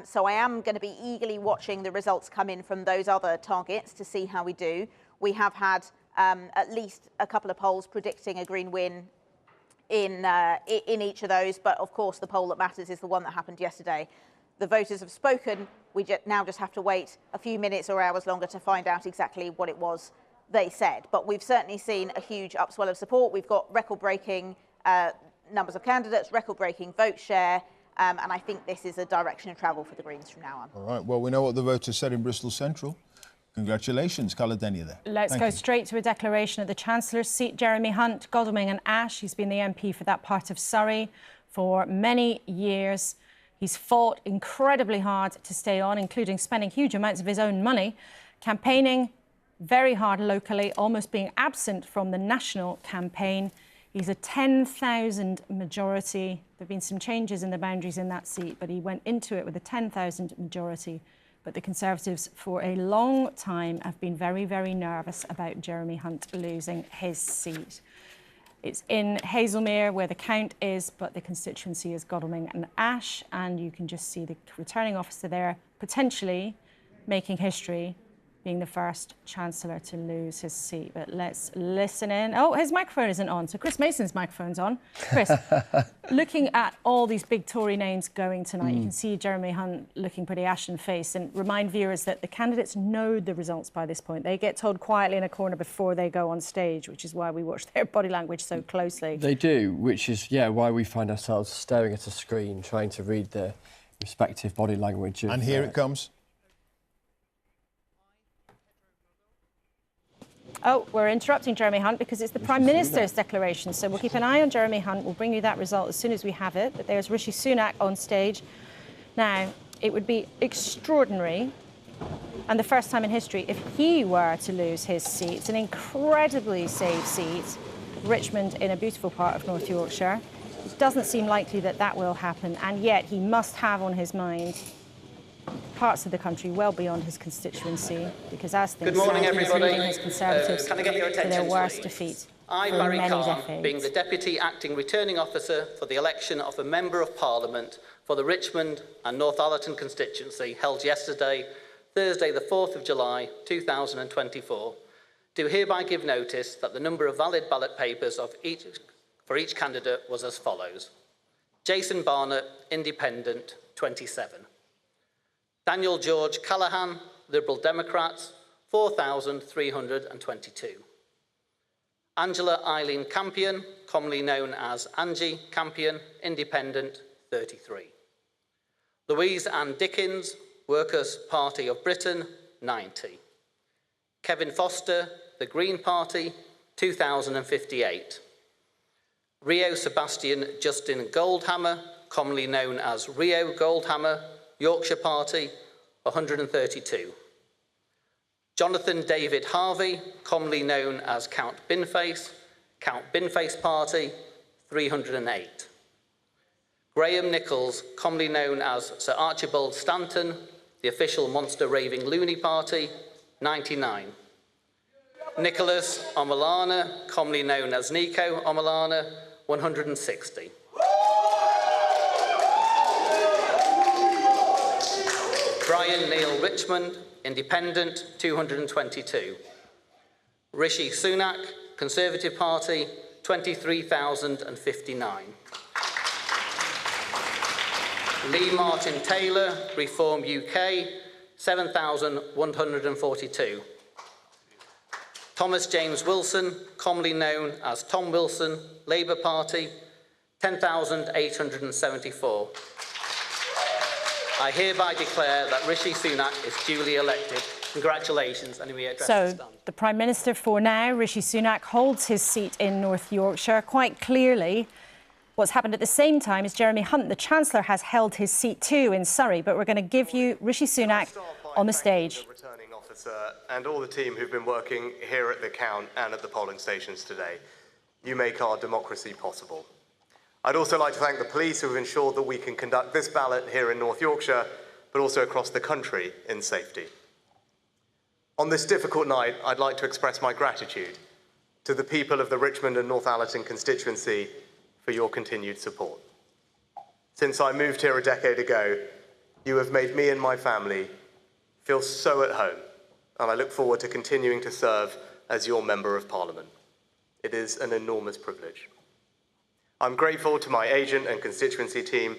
So I am going to be eagerly watching the results come in from those other targets to see how we do. We have had at least a couple of polls predicting a Green win in each of those, but of course the poll that matters is the one that happened yesterday. The voters have spoken. We now just have to wait a few minutes or hours longer to find out exactly what it was they said. But we've certainly seen a huge upswell of support. We've got record-breaking numbers of candidates, record-breaking vote share, and I think this is a direction of travel for the Greens from now on. All right, well, we know what the voters said in Bristol Central. Congratulations, Carla Denny there. Let's Thank go you. straight to a declaration at the Chancellor's seat. Jeremy Hunt, Godalming and Ash. He's been the MP for that part of Surrey for many years. He's fought incredibly hard to stay on, including spending huge amounts of his own money, campaigning very hard locally, almost being absent from the national campaign. He's a 10,000 majority. There have been some changes in the boundaries in that seat, but he went into it with a 10,000 majority. But the Conservatives, for a long time, have been very, very nervous about Jeremy Hunt losing his seat. It's in Hazelmere where the count is, but the constituency is Godalming and Ash, and you can just see the returning officer there potentially making history, being the first Chancellor to lose his seat. But let's listen in. Oh, his microphone isn't on, so Chris Mason's microphone's on. Chris, looking at all these big Tory names going tonight, you can see Jeremy Hunt looking pretty ashen-faced, and remind viewers that the candidates know the results by this point. They get told quietly in a corner before they go on stage, which is why we watch their body language so closely. They do, which is, why we find ourselves staring at a screen, trying to read their respective body language. And here it comes. Oh, we're interrupting Jeremy Hunt because it's the Prime Minister's declaration. So we'll keep an eye on Jeremy Hunt. We'll bring you that result as soon as we have it. But there's Rishi Sunak on stage. Now, it would be extraordinary, and the first time in history, if he were to lose his seat. It's an incredibly safe seat, Richmond, in a beautiful part of North Yorkshire. It doesn't seem likely that that will happen, and yet he must have on his mind parts of the country well beyond his constituency, because as things Good morning, stand, he's everybody. leading his Conservatives Can I get your to their attention, worst please? defeat I, for Barry many Carr, decades. being the Deputy Acting Returning Officer for the election of a Member of Parliament for the Richmond and Northallerton constituency held yesterday, Thursday the 4th of July 2024, do hereby give notice that the number of valid ballot papers for each candidate was as follows. Jason Barnett, Independent, 27. Daniel George Callaghan, Liberal Democrats, 4,322. Angela Eileen Campion, commonly known as Angie Campion, Independent, 33. Louise Ann Dickens, Workers' Party of Britain, 90. Kevin Foster, the Green Party, 2,058. Rio Sebastian Justin Goldhammer, commonly known as Rio Goldhammer, Yorkshire Party, 132. Jonathan David Harvey, commonly known as Count Binface Party, 308. Graham Nichols, commonly known as Sir Archibald Stanton, the official Monster Raving Loony Party, 99. Nicholas Omolana, commonly known as Nico Omolana, 160. Brian Neil Richmond, Independent, 222. Rishi Sunak, Conservative Party, 23,059. Lee Martin Taylor, Reform UK, 7,142. Thomas James Wilson, commonly known as Tom Wilson, Labour Party, 10,874. I hereby declare that Rishi Sunak is duly elected. Congratulations, and we address So, the Prime Minister for now, Rishi Sunak, holds his seat in North Yorkshire. Quite clearly, what's happened at the same time is Jeremy Hunt, the Chancellor, has held his seat too in Surrey. But we're going to give you Rishi Sunak on the stage. Returning officer and all the team who've been working here at the count and at the polling stations today. You make our democracy possible. I'd also like to thank the police who have ensured that we can conduct this ballot here in North Yorkshire, but also across the country in safety. On this difficult night, I'd like to express my gratitude to the people of the Richmond and Northallerton constituency for your continued support. Since I moved here a decade ago, you have made me and my family feel so at home, and I look forward to continuing to serve as your Member of Parliament. It is an enormous privilege. I'm grateful to my agent and constituency team,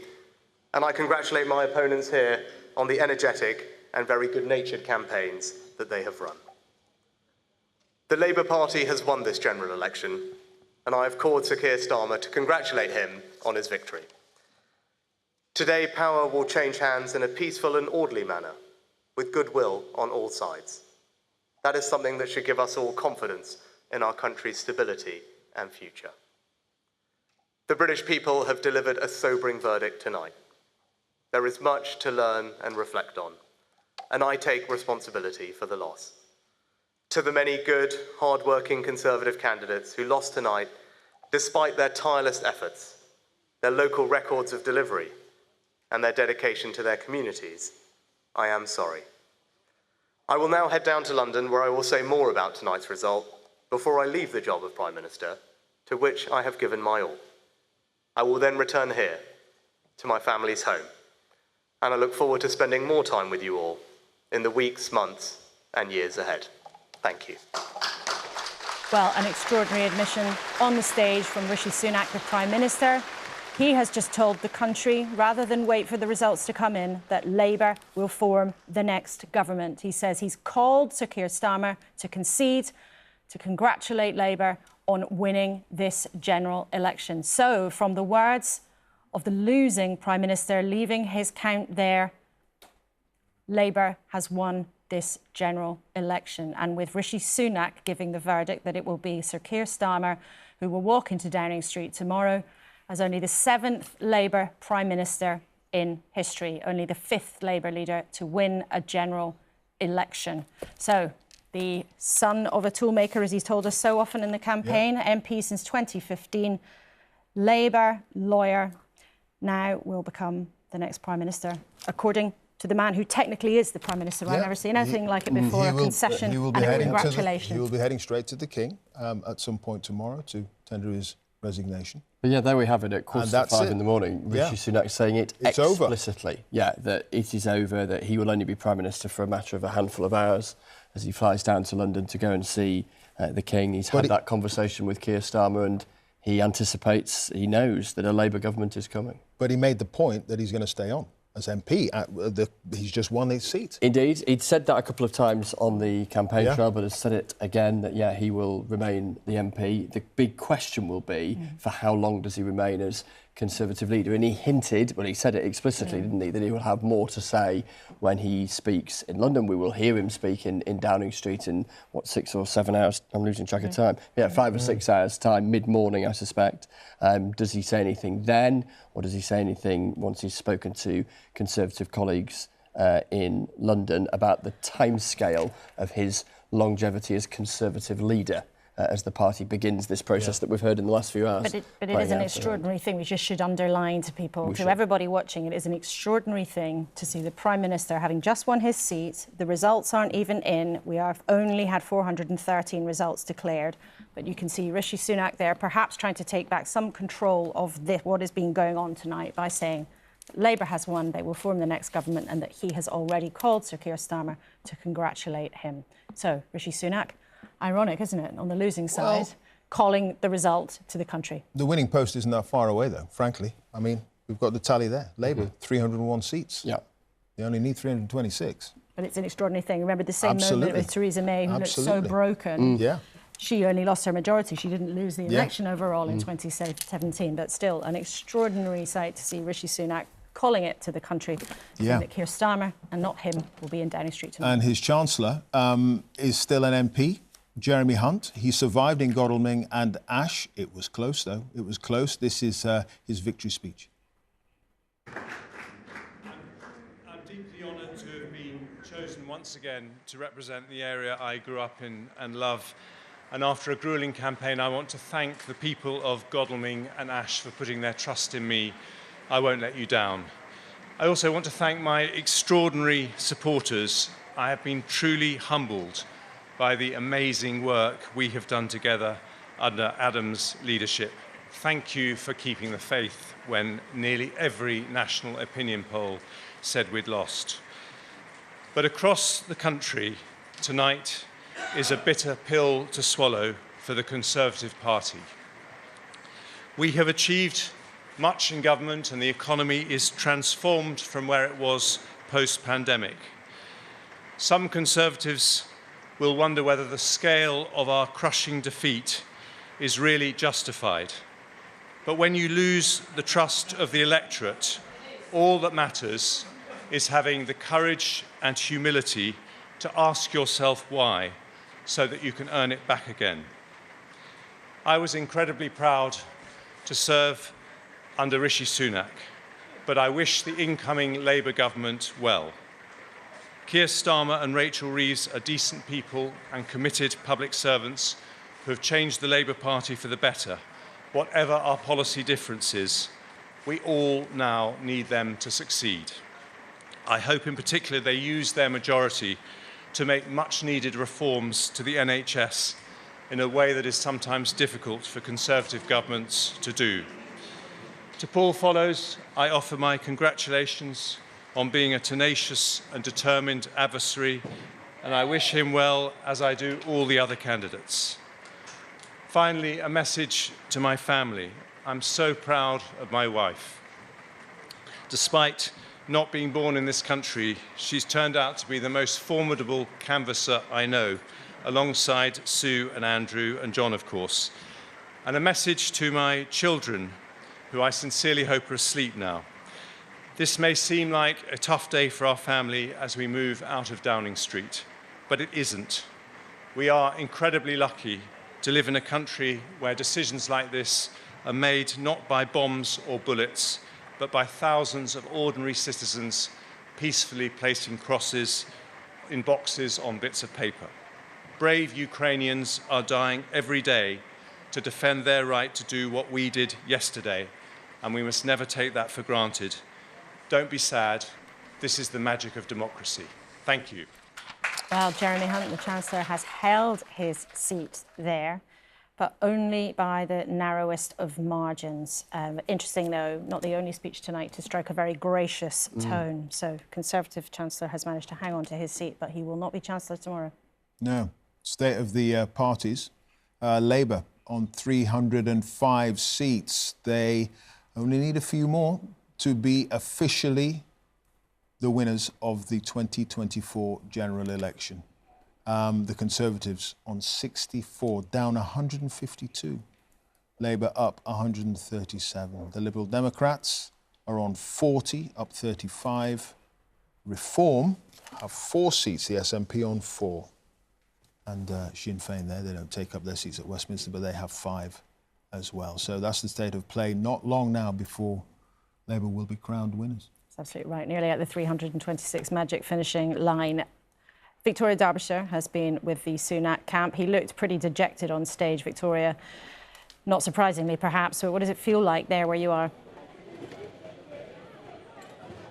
and I congratulate my opponents here on the energetic and very good-natured campaigns that they have run. The Labour Party has won this general election, and I have called Sir Keir Starmer to congratulate him on his victory. Today, power will change hands in a peaceful and orderly manner, with goodwill on all sides. That is something that should give us all confidence in our country's stability and future. The British people have delivered a sobering verdict tonight. There is much to learn and reflect on, and I take responsibility for the loss. To the many good, hard-working Conservative candidates who lost tonight, despite their tireless efforts, their local records of delivery, and their dedication to their communities, I am sorry. I will now head down to London, where I will say more about tonight's result before I leave the job of Prime Minister, to which I have given my all. I will then return here, to my family's home, and I look forward to spending more time with you all in the weeks, months, and years ahead. Thank you. Well, an extraordinary admission on the stage from Rishi Sunak, the Prime Minister. He has just told the country, rather than wait for the results to come in, that Labour will form the next government. He says he's called Sir Keir Starmer to concede, to congratulate Labour on winning this general election. So, from the words of the losing Prime Minister leaving his count there, Labour has won this general election. And with Rishi Sunak giving the verdict that it will be Sir Keir Starmer who will walk into Downing Street tomorrow as only the 7th Labour Prime Minister in history, only the 5th Labour leader to win a general election. So the son of a toolmaker, as he's told us so often in the campaign, MP since 2015, Labour lawyer, now will become the next Prime Minister, according to the man who technically is the Prime Minister. I've never seen anything like it before, a concession and a congratulation. He will be heading straight to the King at some point tomorrow to tender his resignation. But yeah, there we have it at 4:45 in the morning. Rishi Sunak saying it's explicitly. Over. Yeah, that it is over, that he will only be Prime Minister for a matter of a handful of hours as he flies down to London to go and see the King. He's had that conversation with Keir Starmer and he anticipates, he knows that a Labour government is coming. But he made the point that he's going to stay on as MP. He's just won his seat. Indeed. He'd said that a couple of times on the campaign trail, but has said it again that, yeah, he will remain the MP. The big question will be for how long does he remain as Conservative leader? And he hinted, well, he said it explicitly, didn't he, that he will have more to say when he speaks in London. We will hear him speak in Downing Street in, 6 or 7 hours? I'm losing track of time. Yeah, 5 or 6 hours' time, mid-morning, I suspect. Does he say anything then, or does he say anything once he's spoken to Conservative colleagues in London about the timescale of his longevity as Conservative leader? As the party begins this process that we've heard in the last few hours. But it is an extraordinary thing. We just should underline to people, to everybody watching, it is an extraordinary thing to see the Prime Minister having just won his seat. The results aren't even in. We have only had 413 results declared. But you can see Rishi Sunak there perhaps trying to take back some control of what has been going on tonight by saying Labour has won, they will form the next government, and that he has already called Sir Keir Starmer to congratulate him. So, Rishi Sunak, ironic, isn't it, on the losing side, calling the result to the country. The winning post isn't that far away, though, frankly. I mean, we've got the tally there. Labour, 301 seats. Yeah. They only need 326. But it's an extraordinary thing. Remember the same moment with Theresa May, who looked so broken. Yeah. She only lost her majority. She didn't lose the election overall in 2017. But still, an extraordinary sight to see Rishi Sunak calling it to the country, saying that Keir Starmer, and not him, will be in Downing Street tomorrow. And his Chancellor is still an MP. Jeremy Hunt. He survived in Godalming and Ash. It was close, though. It was close. This is his victory speech. I'm deeply honoured to have been chosen once again to represent the area I grew up in and love. And after a gruelling campaign, I want to thank the people of Godalming and Ash for putting their trust in me. I won't let you down. I also want to thank my extraordinary supporters. I have been truly humbled by the amazing work we have done together under Adam's leadership. Thank you for keeping the faith when nearly every national opinion poll said we'd lost. But across the country, tonight is a bitter pill to swallow for the Conservative Party. We have achieved much in government and the economy is transformed from where it was post-pandemic. Some Conservatives will wonder whether the scale of our crushing defeat is really justified. But when you lose the trust of the electorate, all that matters is having the courage and humility to ask yourself why, so that you can earn it back again. I was incredibly proud to serve under Rishi Sunak, but I wish the incoming Labour government well. Keir Starmer and Rachel Reeves are decent people and committed public servants who have changed the Labour Party for the better. Whatever our policy differences, we all now need them to succeed. I hope in particular they use their majority to make much-needed reforms to the NHS in a way that is sometimes difficult for Conservative governments to do. To Paul Follows, I offer my congratulations on being a tenacious and determined adversary, and I wish him well, as I do all the other candidates. Finally, a message to my family. I'm so proud of my wife. Despite not being born in this country, she's turned out to be the most formidable canvasser I know, alongside Sue and Andrew and John, of course. And a message to my children, who I sincerely hope are asleep now. This may seem like a tough day for our family as we move out of Downing Street, but it isn't. We are incredibly lucky to live in a country where decisions like this are made not by bombs or bullets, but by thousands of ordinary citizens peacefully placing crosses in boxes on bits of paper. Brave Ukrainians are dying every day to defend their right to do what we did yesterday, and we must never take that for granted. Don't be sad. This is the magic of democracy. Thank you. Well, Jeremy Hunt, the Chancellor, has held his seat there, but only by the narrowest of margins. Interesting, though, not the only speech tonight to strike a very gracious tone. So Conservative Chancellor has managed to hang on to his seat, but he will not be Chancellor tomorrow. No. State of the parties. Labour on 305 seats. They only need a few more to be officially the winners of the 2024 general election. The Conservatives on 64, down 152. Labour up 137. The Liberal Democrats are on 40, up 35. Reform have 4 seats, the SNP on 4. And Sinn Féin there, they don't take up their seats at Westminster, but they have 5 as well. So that's the state of play. Not long now before Labour will be crowned winners. That's absolutely right. Nearly at the 326 magic finishing line. Victoria Derbyshire has been with the Sunak camp. He looked pretty dejected on stage, Victoria. Not surprisingly, perhaps. But what does it feel like there where you are?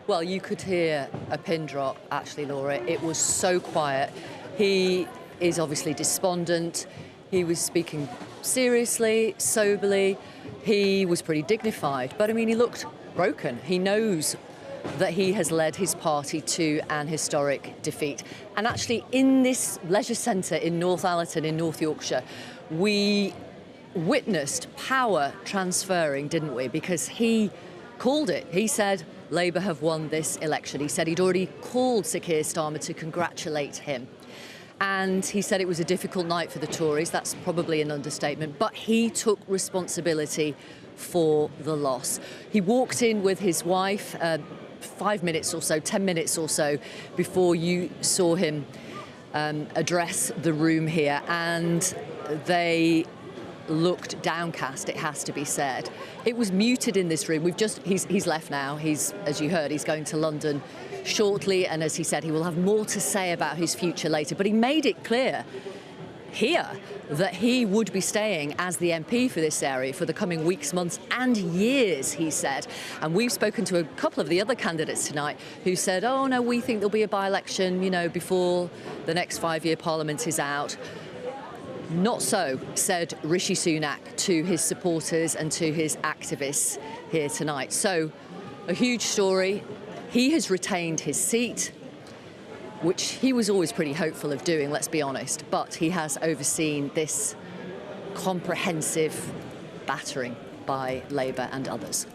Well, you could hear a pin drop, actually, Laura. It was so quiet. He is obviously despondent. He was speaking seriously, soberly. He was pretty dignified. But, I mean, he looked broken. He knows that he has led his party to an historic defeat. And actually, in this leisure centre in North Allerton in North Yorkshire, we witnessed power transferring, didn't we? Because he called it. He said Labour have won this election. He said he'd already called Sir Keir Starmer to congratulate him. And he said it was a difficult night for the Tories. That's probably an understatement. But he took responsibility for the loss. He walked in with his wife 5 minutes or so, 10 minutes or so before you saw him address the room here. And they looked downcast, it has to be said. It was muted in this room. He's left now. He's, as you heard, he's going to London shortly, and as he said, he will have more to say about his future later. But he made it clear here that he would be staying as the MP for this area for the coming weeks, months and years, he said. And we've spoken to a couple of the other candidates tonight who said, oh no, we think there'll be a by-election, you know, before the next 5-year parliament is out. Not so, said Rishi Sunak to his supporters and to his activists here tonight. So, a huge story. He has retained his seat, which he was always pretty hopeful of doing, let's be honest, but he has overseen this comprehensive battering by Labour and others.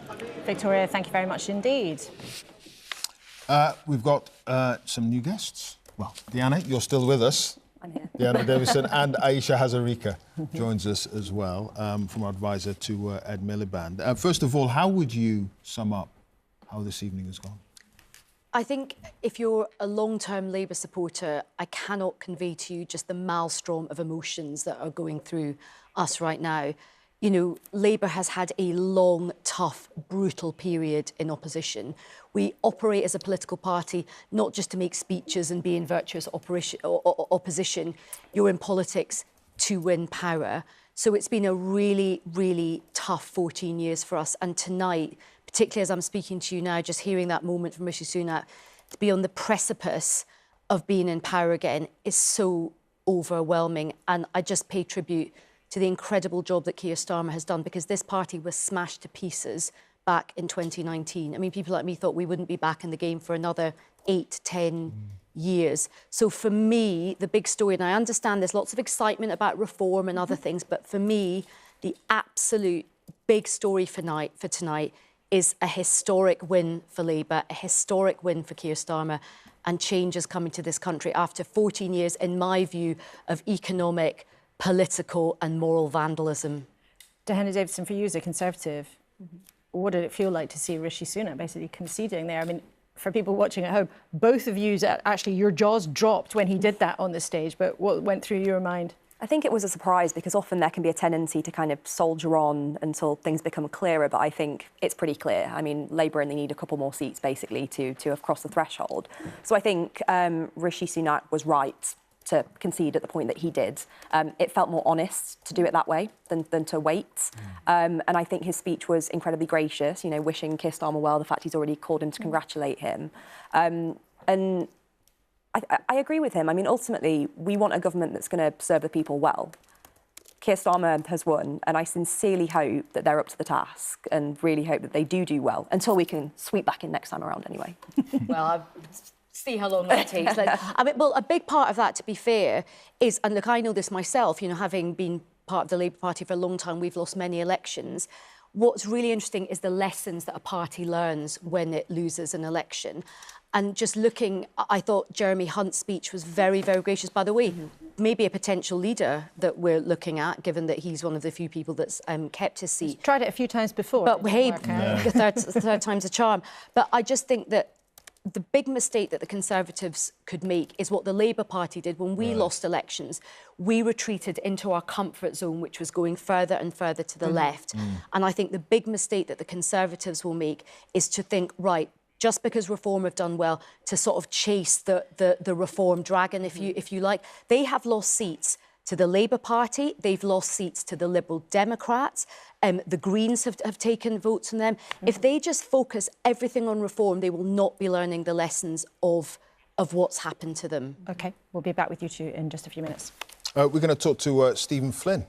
Victoria, thank you very much indeed. We've got some new guests. Well, Deanna, you're still with us. I'm here. Deanna Davison and Aisha Hazarika joins us as well, from our advisor to Ed Miliband. First of all, how would you sum up how this evening has gone? I think if you're a long-term Labour supporter, I cannot convey to you just the maelstrom of emotions that are going through us right now. You know, Labour has had a long, tough, brutal period in opposition. We operate as a political party not just to make speeches and be in virtuous opposition. You're in politics to win power. So it's been a really, really tough 14 years for us. And tonight, particularly as I'm speaking to you now, just hearing that moment from Rishi Sunak, to be on the precipice of being in power again is so overwhelming. And I just pay tribute to the incredible job that Keir Starmer has done, because this party was smashed to pieces back in 2019. I mean, people like me thought we wouldn't be back in the game for another 8, 10 years. So for me, the big story, and I understand there's lots of excitement about reform and other things, but for me, the absolute big story for tonight is a historic win for Labour, a historic win for Keir Starmer, and change is coming to this country after 14 years, in my view, of economic, political and moral vandalism. Diana Davidson, for you as a Conservative, what did it feel like to see Rishi Sunak basically conceding there? I mean, for people watching at home, both of you, actually, your jaws dropped when he did that on the stage, but what went through your mind? I think it was a surprise because often there can be a tendency to kind of soldier on until things become clearer, but I think it's pretty clear. I mean, Labour only need a couple more seats, basically, to have crossed the threshold. So I think Rishi Sunak was right to concede at the point that he did. It felt more honest to do it that way than to wait. And I think his speech was incredibly gracious, you know, wishing Keir Starmer well, the fact he's already called him to congratulate him. And I agree with him. I mean, ultimately, we want a government that's going to serve the people well. Keir Starmer has won, and I sincerely hope that they're up to the task and really hope that they do well, until we can sweep back in next time around anyway. Well, see how long that takes. I mean, well, a big part of that, to be fair, is, and look, I know this myself, you know, having been part of the Labour Party for a long time, we've lost many elections. What's really interesting is the lessons that a party learns when it loses an election. And just looking, I thought Jeremy Hunt's speech was very, very gracious. By the way, maybe a potential leader that we're looking at, given that he's one of the few people that's kept his seat. He's tried it a few times before. But hey, the third time's a charm. But I just think that the big mistake that the Conservatives could make is what the Labour Party did when we lost elections. We retreated into our comfort zone, which was going further and further to the left. And I think the big mistake that the Conservatives will make is to think, right, just because Reform have done well, to sort of chase the Reform dragon, if you like. They have lost seats to the Labour Party. They've lost seats to the Liberal Democrats. The Greens have taken votes from them. If they just focus everything on reform, they will not be learning the lessons of what's happened to them. OK, we'll be back with you two in just a few minutes. We're going to talk to Stephen Flynn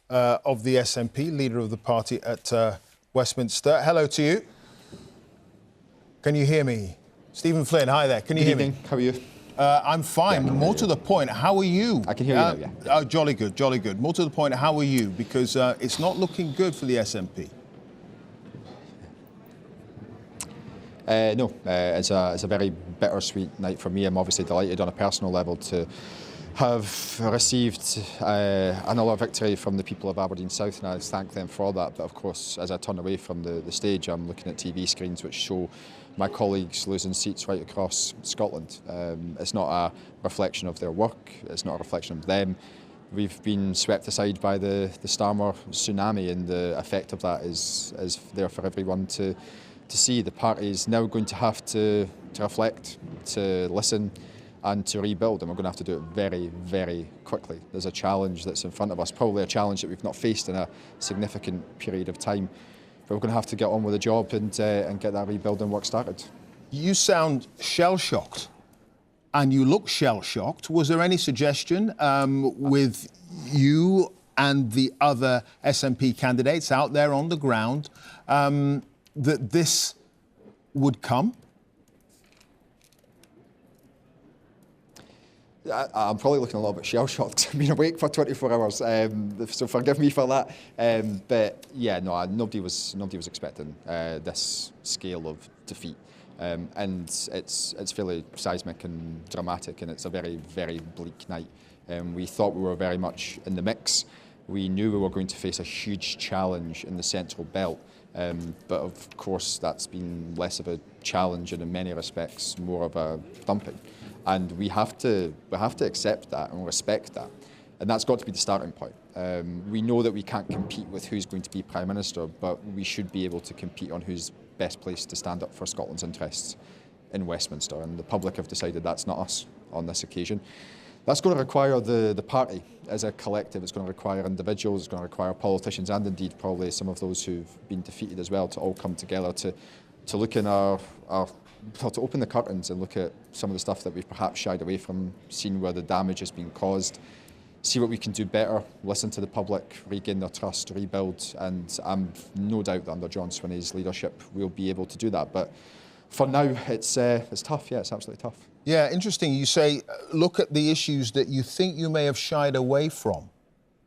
of the SNP, leader of the party at Westminster. Hello to you. Can you hear me? Stephen Flynn, hi there. Can you hear me? How are you? I'm fine. Yeah, more to the point, how are you? I can hear you now, yeah. Oh, jolly good, jolly good. More to the point, how are you? Because it's not looking good for the SNP. No, it's a very bittersweet night for me. I'm obviously delighted on a personal level to have received another victory from the people of Aberdeen South, and I thank them for that. But of course, as I turn away from the stage, I'm looking at TV screens which show my colleagues losing seats right across Scotland. It's not a reflection of their work, it's not a reflection of them. We've been swept aside by the Starmer tsunami, and the effect of that is there for everyone to see. The party is now going to have to reflect, to listen, and to rebuild, and we're going to have to do it very, very quickly. There's a challenge that's in front of us, probably a challenge that we've not faced in a significant period of time. But we're going to have to get on with the job and get that rebuilding work started. You sound shell-shocked, and you look shell-shocked. Was there any suggestion with you and the other SNP candidates out there on the ground that this would come? I'm probably looking a little bit shell-shocked. I've been awake for 24 hours, so forgive me for that. But yeah, no, nobody was expecting this scale of defeat, and it's fairly seismic and dramatic, and it's a very, very bleak night. We thought we were very much in the mix. We knew we were going to face a huge challenge in the central belt, but of course that's been less of a challenge and in many respects more of a thumping. And we have to accept that and respect that. And that's got to be the starting point. We know that we can't compete with who's going to be Prime Minister, but we should be able to compete on who's best placed to stand up for Scotland's interests in Westminster. And the public have decided that's not us on this occasion. That's going to require the party as a collective. It's going to require individuals, it's going to require politicians and indeed probably some of those who've been defeated as well to all come together to look in to open the curtains and look at some of the stuff that we've perhaps shied away from, seen where the damage has been caused, see what we can do better, listen to the public, regain their trust, rebuild, and I'm no doubt that under John Swinney's leadership we'll be able to do that. But for now, it's tough. Yeah, it's absolutely tough. Yeah, interesting. You say, look at the issues that you think you may have shied away from.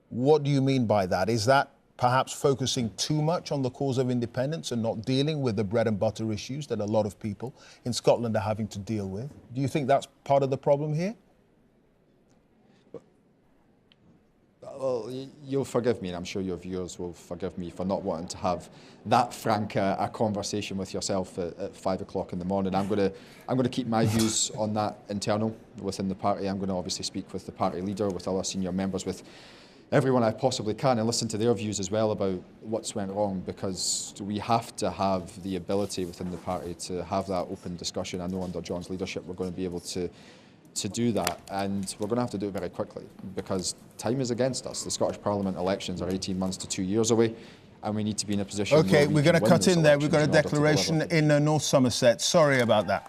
What do you mean by that? Is that perhaps focusing too much on the cause of independence and not dealing with the bread and butter issues that a lot of people in Scotland are having to deal with? Do you think that's part of the problem here? Well, you'll forgive me, and I'm sure your viewers will forgive me for not wanting to have that frank a conversation with yourself at 5 o'clock in the morning. I'm going to keep my views on that internal within the party. I'm going to obviously speak with the party leader, with other senior members, with everyone I possibly can, and listen to their views as well about what's went wrong, because we have to have the ability within the party to have that open discussion. I know under John's leadership we're going to be able to do that, and we're going to have to do it very quickly because time is against us. The Scottish Parliament elections are 18 months to 2 years away, and we need to be in a position OK, where we're going to cut in there. We've got a declaration in North Somerset. Sorry about that.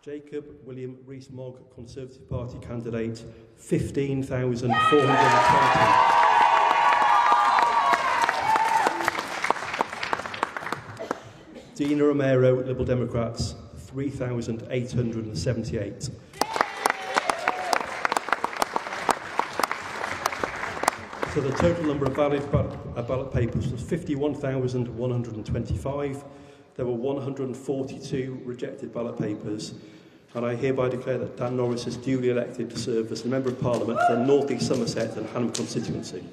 Jacob William Rees-Mogg, Conservative Party candidate, 15,420. Dina Romero, Liberal Democrats, 3,878. So the total number of valid ballot papers was 51,125. There were 142 rejected ballot papers, and I hereby declare that Dan Norris is duly elected to serve as the Member of Parliament for the North East Somerset and Hanham constituency.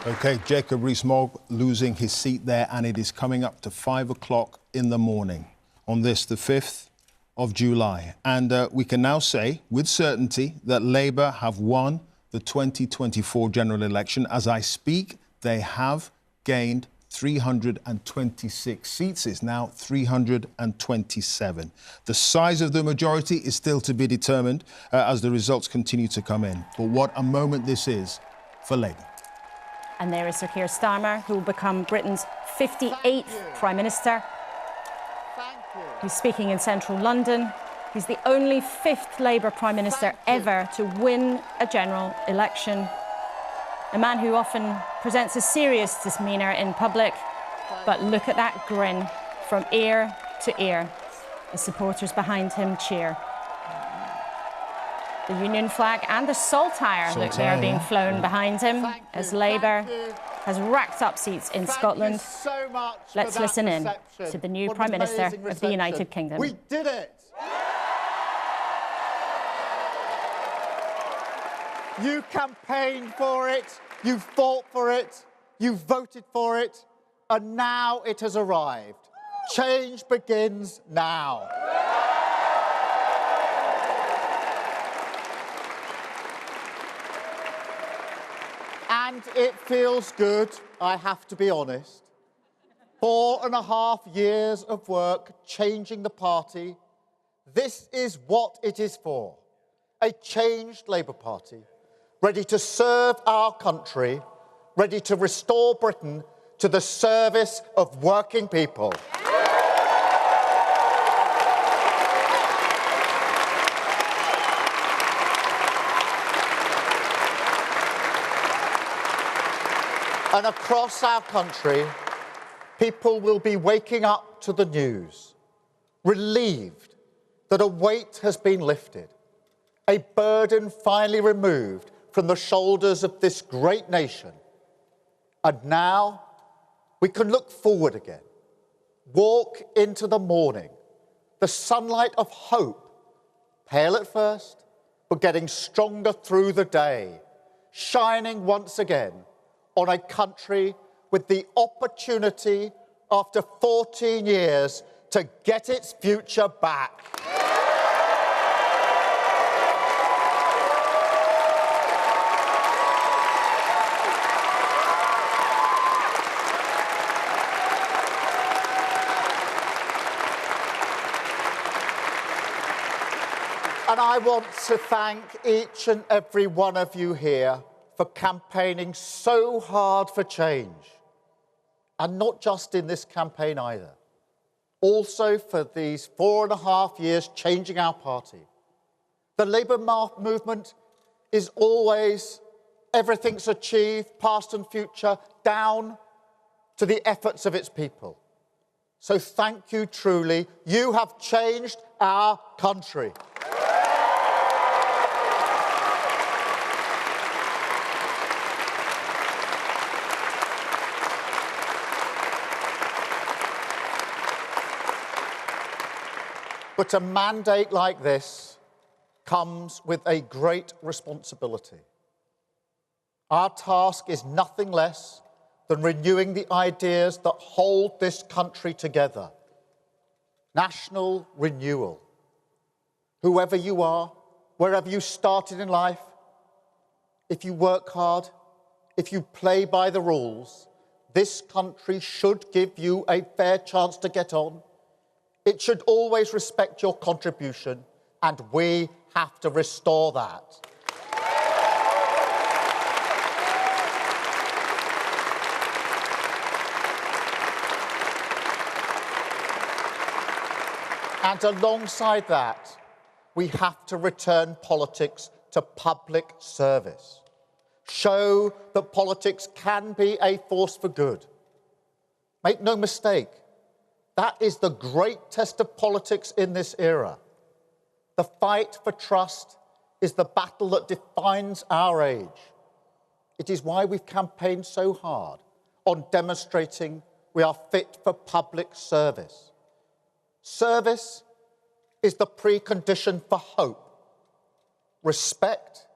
OK, Jacob Rees-Mogg losing his seat there, and it is coming up to 5 o'clock in the morning on this, the 5th of July. And we can now say with certainty that Labour have won the 2024 general election. As I speak, they have gained 326 seats. It's now 327. The size of the majority is still to be determined as the results continue to come in. But what a moment this is for Labour. And there is Sir Keir Starmer, who will become Britain's 58th Prime Minister. He's speaking in central London. He's the only fifth Labour Prime Minister ever to win a general election. A man who often presents a serious demeanour in public. But look at that grin from ear to ear. The supporters behind him cheer. The Union flag and the Saltire, look, they are being flown behind him as Labour has racked up seats in Scotland. Let's listen in to the new Prime Minister of the United Kingdom. We did it! You campaigned for it, you fought for it, you voted for it, and now it has arrived. Change begins now. And it feels good, I have to be honest. 4.5 years of work changing the party. This is what it is for. A changed Labour Party, ready to serve our country, ready to restore Britain to the service of working people. And across our country, people will be waking up to the news, relieved that a weight has been lifted, a burden finally removed from the shoulders of this great nation. And now we can look forward again. walk into the morning, the sunlight of hope, pale at first, but getting stronger through the day, shining once again on a country with the opportunity after 14 years to get its future back. And I want to thank each and every one of you here for campaigning so hard for change. And not just in this campaign either. Also for these 4.5 years changing our party. The Labour movement is always everything's achieved, past and future, down to the efforts of its people. So thank you truly. You have changed our country. But a mandate like this comes with a great responsibility. Our task is nothing less than renewing the ideas that hold this country together. National renewal. Whoever you are, wherever you started in life, if you work hard, if you play by the rules, this country should give you a fair chance to get on. It should always respect your contribution, and we have to restore that. And alongside that, we have to return politics to public service. Show that politics can be a force for good. Make no mistake, that is the great test of politics in this era. The fight for trust is the battle that defines our age. It is why we've campaigned so hard on demonstrating we are fit for public service. Service is the precondition for hope. Respect,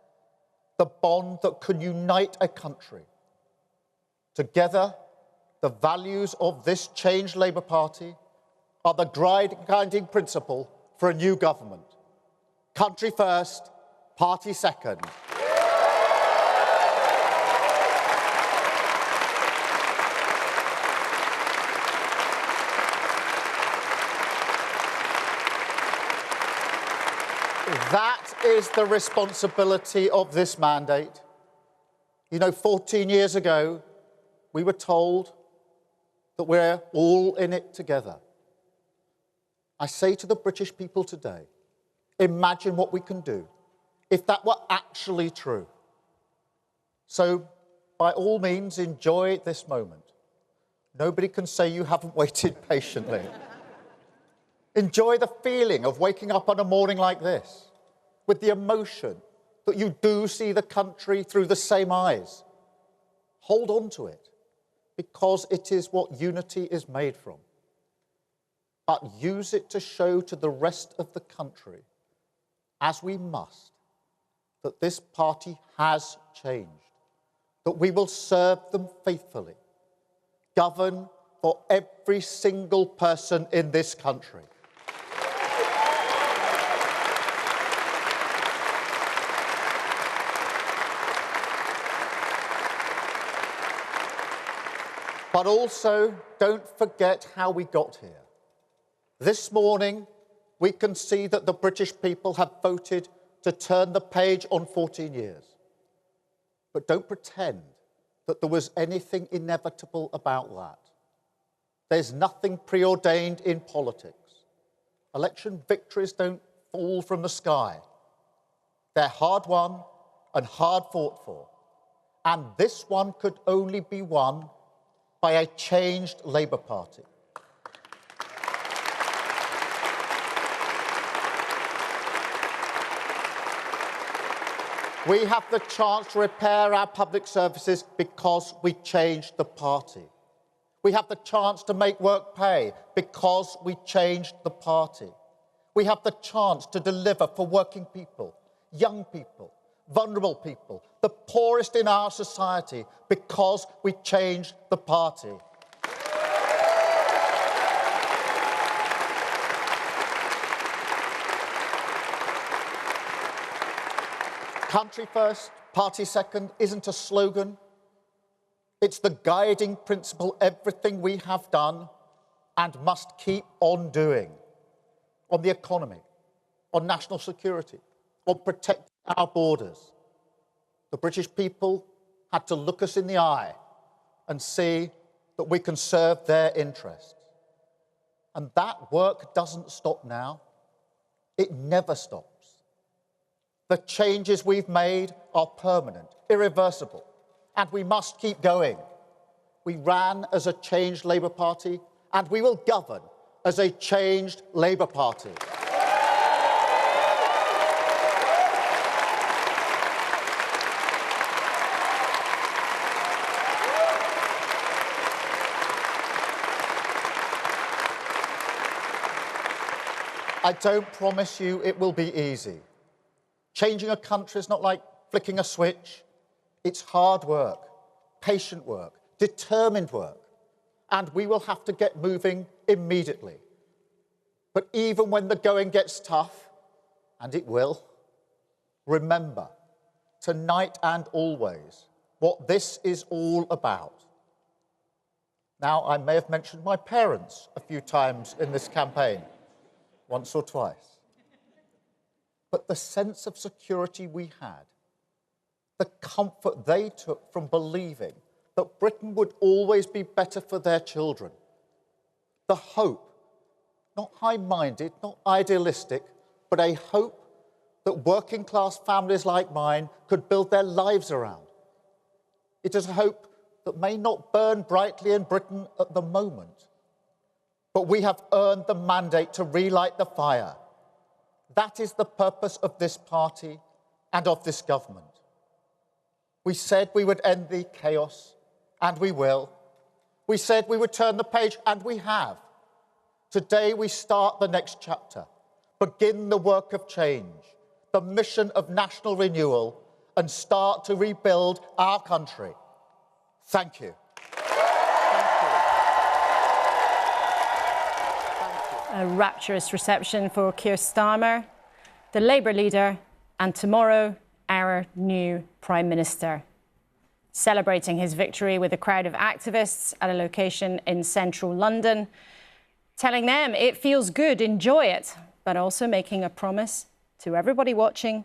the bond that can unite a country. Together, the values of this changed Labour Party are the guiding principle for a new government. Country first, party second. That is the responsibility of this mandate. You know, 14 years ago, we were told that we're all in it together. I say to the British people today, imagine what we can do if that were actually true. So, by all means, enjoy this moment. Nobody can say you haven't waited patiently. Enjoy the feeling of waking up on a morning like this, with the emotion that you do see the country through the same eyes. Hold on to it, because it is what unity is made from. But use it to show to the rest of the country, as we must, that this party has changed, that we will serve them faithfully, govern for every single person in this country. But also, don't forget how we got here. This morning, we can see that the British people have voted to turn the page on 14 years. But don't pretend that there was anything inevitable about that. There's nothing preordained in politics. Election victories don't fall from the sky. They're hard won and hard fought for. And this one could only be won by a changed Labour Party. We have the chance to repair our public services because we changed the party. We have the chance to make work pay because we changed the party. We have the chance to deliver for working people, young people, vulnerable people, the poorest in our society, because we changed the party. Country first, party second isn't a slogan. It's the guiding principle everything we have done and must keep on doing. On the economy, on national security, on protecting our borders. The British people had to look us in the eye and see that we can serve their interests. And that work doesn't stop now. It never stops. The changes we've made are permanent, irreversible, and we must keep going. We ran as a changed Labour Party, and we will govern as a changed Labour Party. I don't promise you it will be easy. Changing a country is not like flicking a switch. It's hard work, patient work, determined work, and we will have to get moving immediately. But even when the going gets tough, and it will, remember, tonight and always, what this is all about. Now, I may have mentioned my parents a few times in this campaign, once or twice. But the sense of security we had, the comfort they took from believing that Britain would always be better for their children, the hope, not high-minded, not idealistic, but a hope that working-class families like mine could build their lives around. It is a hope that may not burn brightly in Britain at the moment, but we have earned the mandate to relight the fire. That is the purpose of this party and of this government. We said we would end the chaos, and we will. We said we would turn the page, and we have. Today we start the next chapter, begin the work of change, the mission of national renewal, and start to rebuild our country. Thank you. A rapturous reception for Keir Starmer, the Labour leader, and tomorrow, our new Prime Minister. Celebrating his victory with a crowd of activists at a location in central London, telling them it feels good, enjoy it, but also making a promise to everybody watching,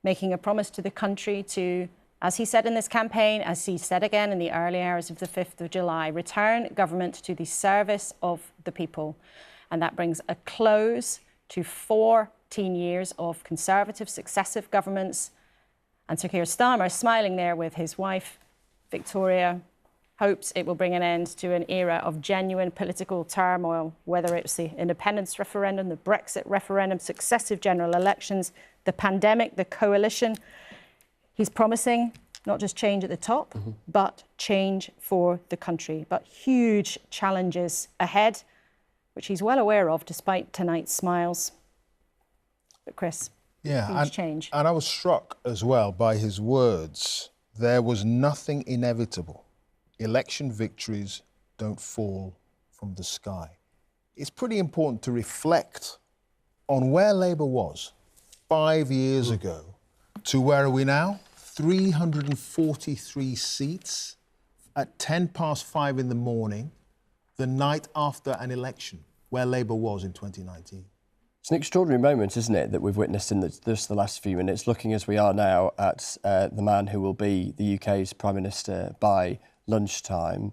making a promise to the country to, as he said in this campaign, as he said again in the early hours of the 5th of July, return government to the service of the people. And that brings a close to 14 years of Conservative successive governments. And Sir Keir Starmer, smiling there with his wife, Victoria, hopes it will bring an end to an era of genuine political turmoil, whether it's the independence referendum, the Brexit referendum, successive general elections, the pandemic, the coalition. He's promising not just change at the top, but change for the country. But huge challenges ahead, which he's well aware of, despite tonight's smiles. But Chris, huge change. And I was struck as well by his words. There was nothing inevitable. Election victories don't fall from the sky. It's pretty important to reflect on where Labour was 5 years ago to where are we now? 343 seats at 5:10 in the morning, the night after an election, where Labour was in 2019. It's an extraordinary moment, isn't it, that we've witnessed in just the last few minutes, looking as we are now at the man who will be the UK's Prime Minister by lunchtime,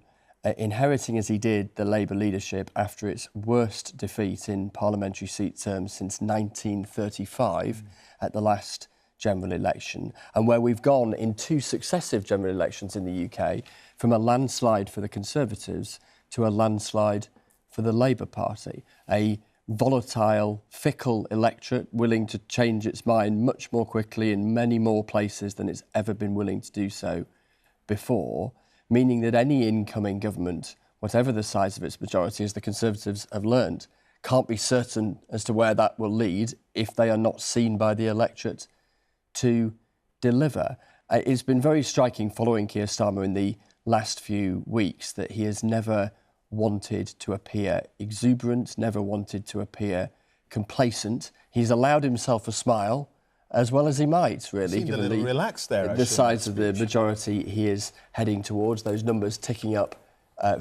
inheriting as he did the Labour leadership after its worst defeat in parliamentary seat terms since 1935 at the last general election, and where we've gone in two successive general elections in the UK from a landslide for the Conservatives to a landslide for the Labour Party, a volatile, fickle electorate willing to change its mind much more quickly in many more places than it's ever been willing to do so before, meaning that any incoming government whatever the size of its majority, as the Conservatives have learned, can't be certain as to where that will lead if they are not seen by the electorate to deliver. It's been very striking following Keir Starmer in the last few weeks that he has never wanted to appear exuberant, never wanted to appear complacent. He's allowed himself a smile, as well as he might, really, given a little relaxed there, the size of the majority he is heading towards. Those numbers ticking up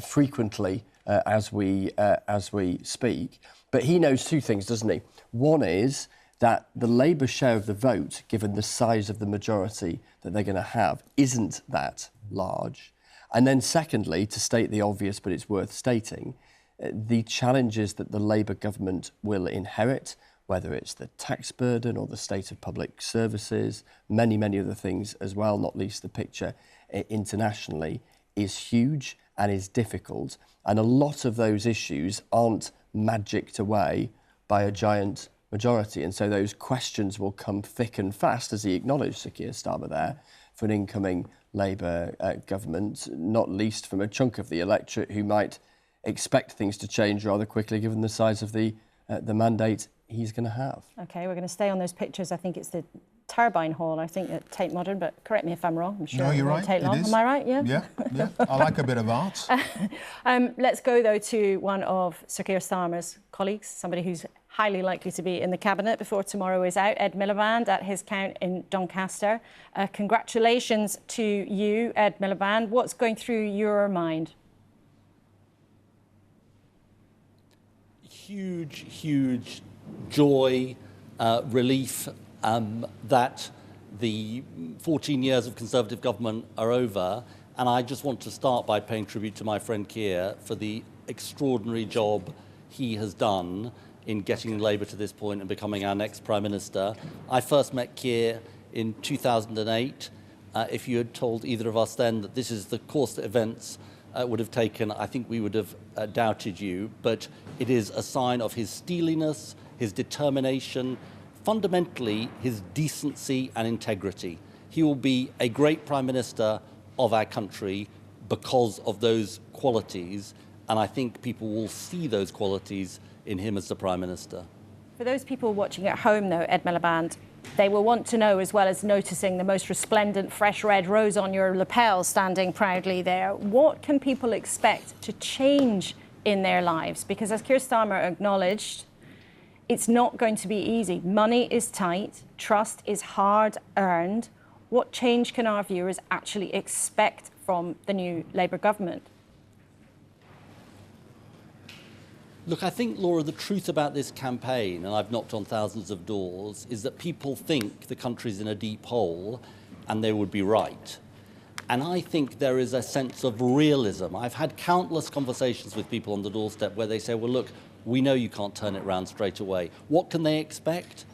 frequently as we speak. But he knows two things, doesn't he? One is that the Labour share of the vote, given the size of the majority that they're going to have, isn't that large. And then secondly, to state the obvious, but it's worth stating, the challenges that the Labour government will inherit, whether it's the tax burden or the state of public services, many other things as well, not least the picture internationally, is huge and is difficult. And a lot of those issues aren't magicked away by a giant majority. And so those questions will come thick and fast, as he acknowledged, Sir Keir Starmer there, for an incoming Labour government, not least from a chunk of the electorate who might expect things to change rather quickly given the size of the mandate he's going to have. OK, we're going to stay on those pictures. I think it's the Turbine Hall, I think, at Tate Modern, but correct me if I'm wrong. I'm sure no, you're it right. won't take long. Is. Am I right? Yeah? Yeah. I like a bit of art. Let's go, though, to one of Sir Keir Starmer's colleagues, somebody who's highly likely to be in the Cabinet before tomorrow is out, Ed Miliband, at his count in Doncaster. Congratulations to you, Ed Miliband. What's going through your mind? Huge joy, relief that the 14 years of Conservative government are over. And I just want to start by paying tribute to my friend Keir for the extraordinary job he has done in getting Labour to this point and becoming our next Prime Minister. I first met Keir in 2008. If you had told either of us then that this is the course that events would have taken, I think we would have doubted you. But it is a sign of his steeliness, his determination, fundamentally his decency and integrity. He will be a great Prime Minister of our country because of those qualities, and I think people will see those qualities in him as the Prime Minister. For those people watching at home, though, Ed Miliband, they will want to know, as well as noticing the most resplendent fresh red rose on your lapel standing proudly there, what can people expect to change in their lives? Because as Keir Starmer acknowledged, it's not going to be easy. Money is tight, trust is hard earned. What change can our viewers actually expect from the new Labour government? Look, I think, Laura, the truth about this campaign, and I've knocked on thousands of doors, is that people think the country's in a deep hole, and they would be right. And I think there is a sense of realism. I've had countless conversations with people on the doorstep where they say, well, look, we know you can't turn it round straight away. What can they expect?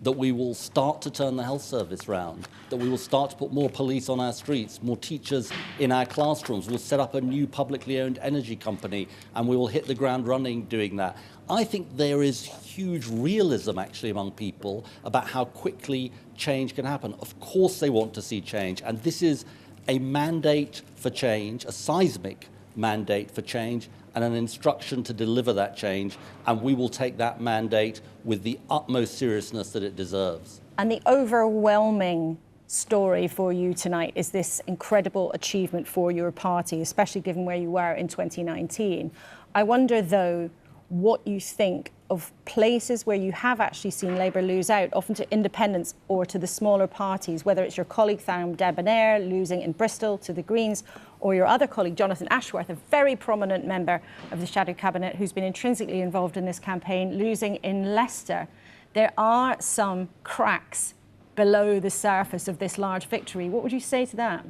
That we will start to turn the health service round, that we will start to put more police on our streets, more teachers in our classrooms, we'll set up a new publicly owned energy company, and we will hit the ground running doing that. I think there is huge realism actually among people about how quickly change can happen. Of course they want to see change, and this is a mandate for change, a seismic mandate for change, and an instruction to deliver that change, and we will take that mandate with the utmost seriousness that it deserves. And the overwhelming story for you tonight is this incredible achievement for your party, especially given where you were in 2019. I wonder, though, what you think of places where you have actually seen Labour lose out, often to independents or to the smaller parties, whether it's your colleague Tham Debonair losing in Bristol to the Greens, or your other colleague Jonathan Ashworth, a very prominent member of the Shadow Cabinet who's been intrinsically involved in this campaign, losing in Leicester. There are some cracks below the surface of this large victory. What would you say to that?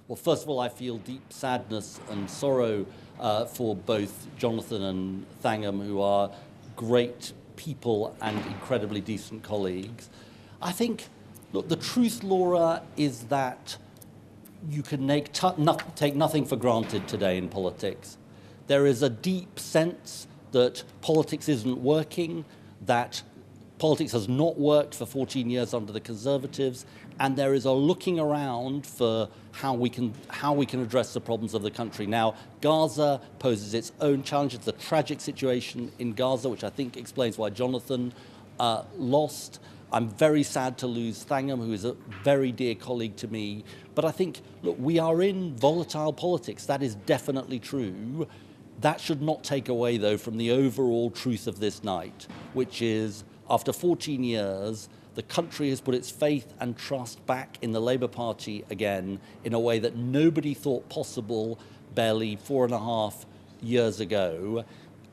Well, first of all, I feel deep sadness and sorrow for both Jonathan and Thangham, who are great people and incredibly decent colleagues. I think, look, the truth, Laura, is that you can take nothing for granted today in politics. There is a deep sense that politics isn't working, that Politics has not worked for 14 years under the Conservatives, and there is a looking around for how we can address the problems of the country. Now, Gaza poses its own challenges. The tragic situation in Gaza, which I think explains why Jonathan lost. I'm very sad to lose Thangham, who is a very dear colleague to me. But I think, look, we are in volatile politics. That is definitely true. That should not take away, though, from the overall truth of this night, which is, after 14 years, the country has put its faith and trust back in the Labour Party again in a way that nobody thought possible barely 4.5 years ago.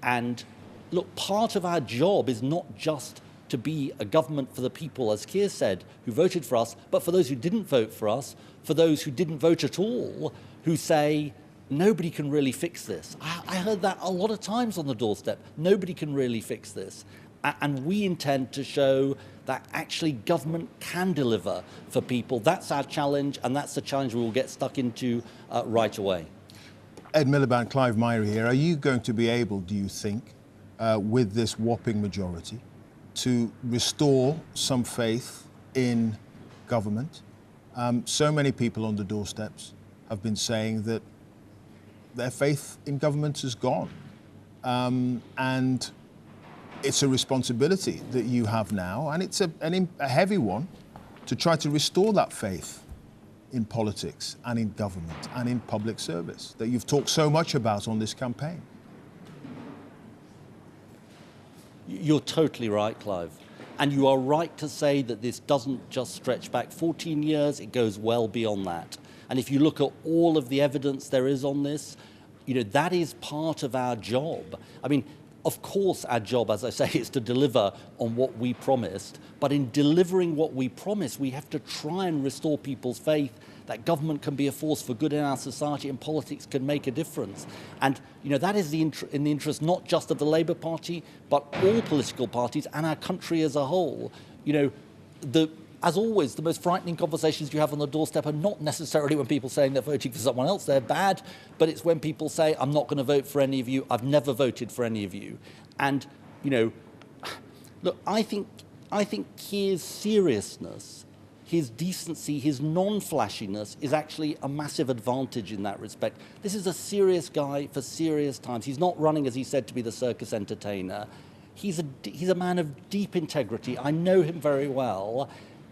And look, part of our job is not just to be a government for the people, as Keir said, who voted for us, but for those who didn't vote for us, for those who didn't vote at all, who say, nobody can really fix this. I heard that a lot of times on the doorstep. Nobody can really fix this. And we intend to show that actually government can deliver for people. That's our challenge, and that's the challenge we will get stuck into right away. Ed Miliband, Clive Myrie here. Are you going to be able, do you think, with this whopping majority, to restore some faith in government? So many people on the doorsteps have been saying that their faith in government is gone. And it's a responsibility that you have now, and it's a heavy one, to try to restore that faith in politics and in government and in public service that you've talked so much about on this campaign. You're totally right, Clive. And you are right to say that this doesn't just stretch back 14 years, it goes well beyond that. And if you look at all of the evidence there is on this, you know, that is part of our job. I mean, of course, our job, as I say, is to deliver on what we promised. But in delivering what we promised, we have to try and restore people's faith that government can be a force for good in our society and politics can make a difference. And, you know, that is in the interest not just of the Labour Party, but all political parties and our country as a whole. You know, as always, the most frightening conversations you have on the doorstep are not necessarily when people saying they're voting for someone else, they're bad, but it's when people say, I'm not going to vote for any of you, I've never voted for any of you. And, you know, look, I think Keir's seriousness, his decency, his non-flashiness is actually a massive advantage in that respect. This is a serious guy for serious times. He's not running, as he said, to be the circus entertainer. He's a man of deep integrity. I know him very well.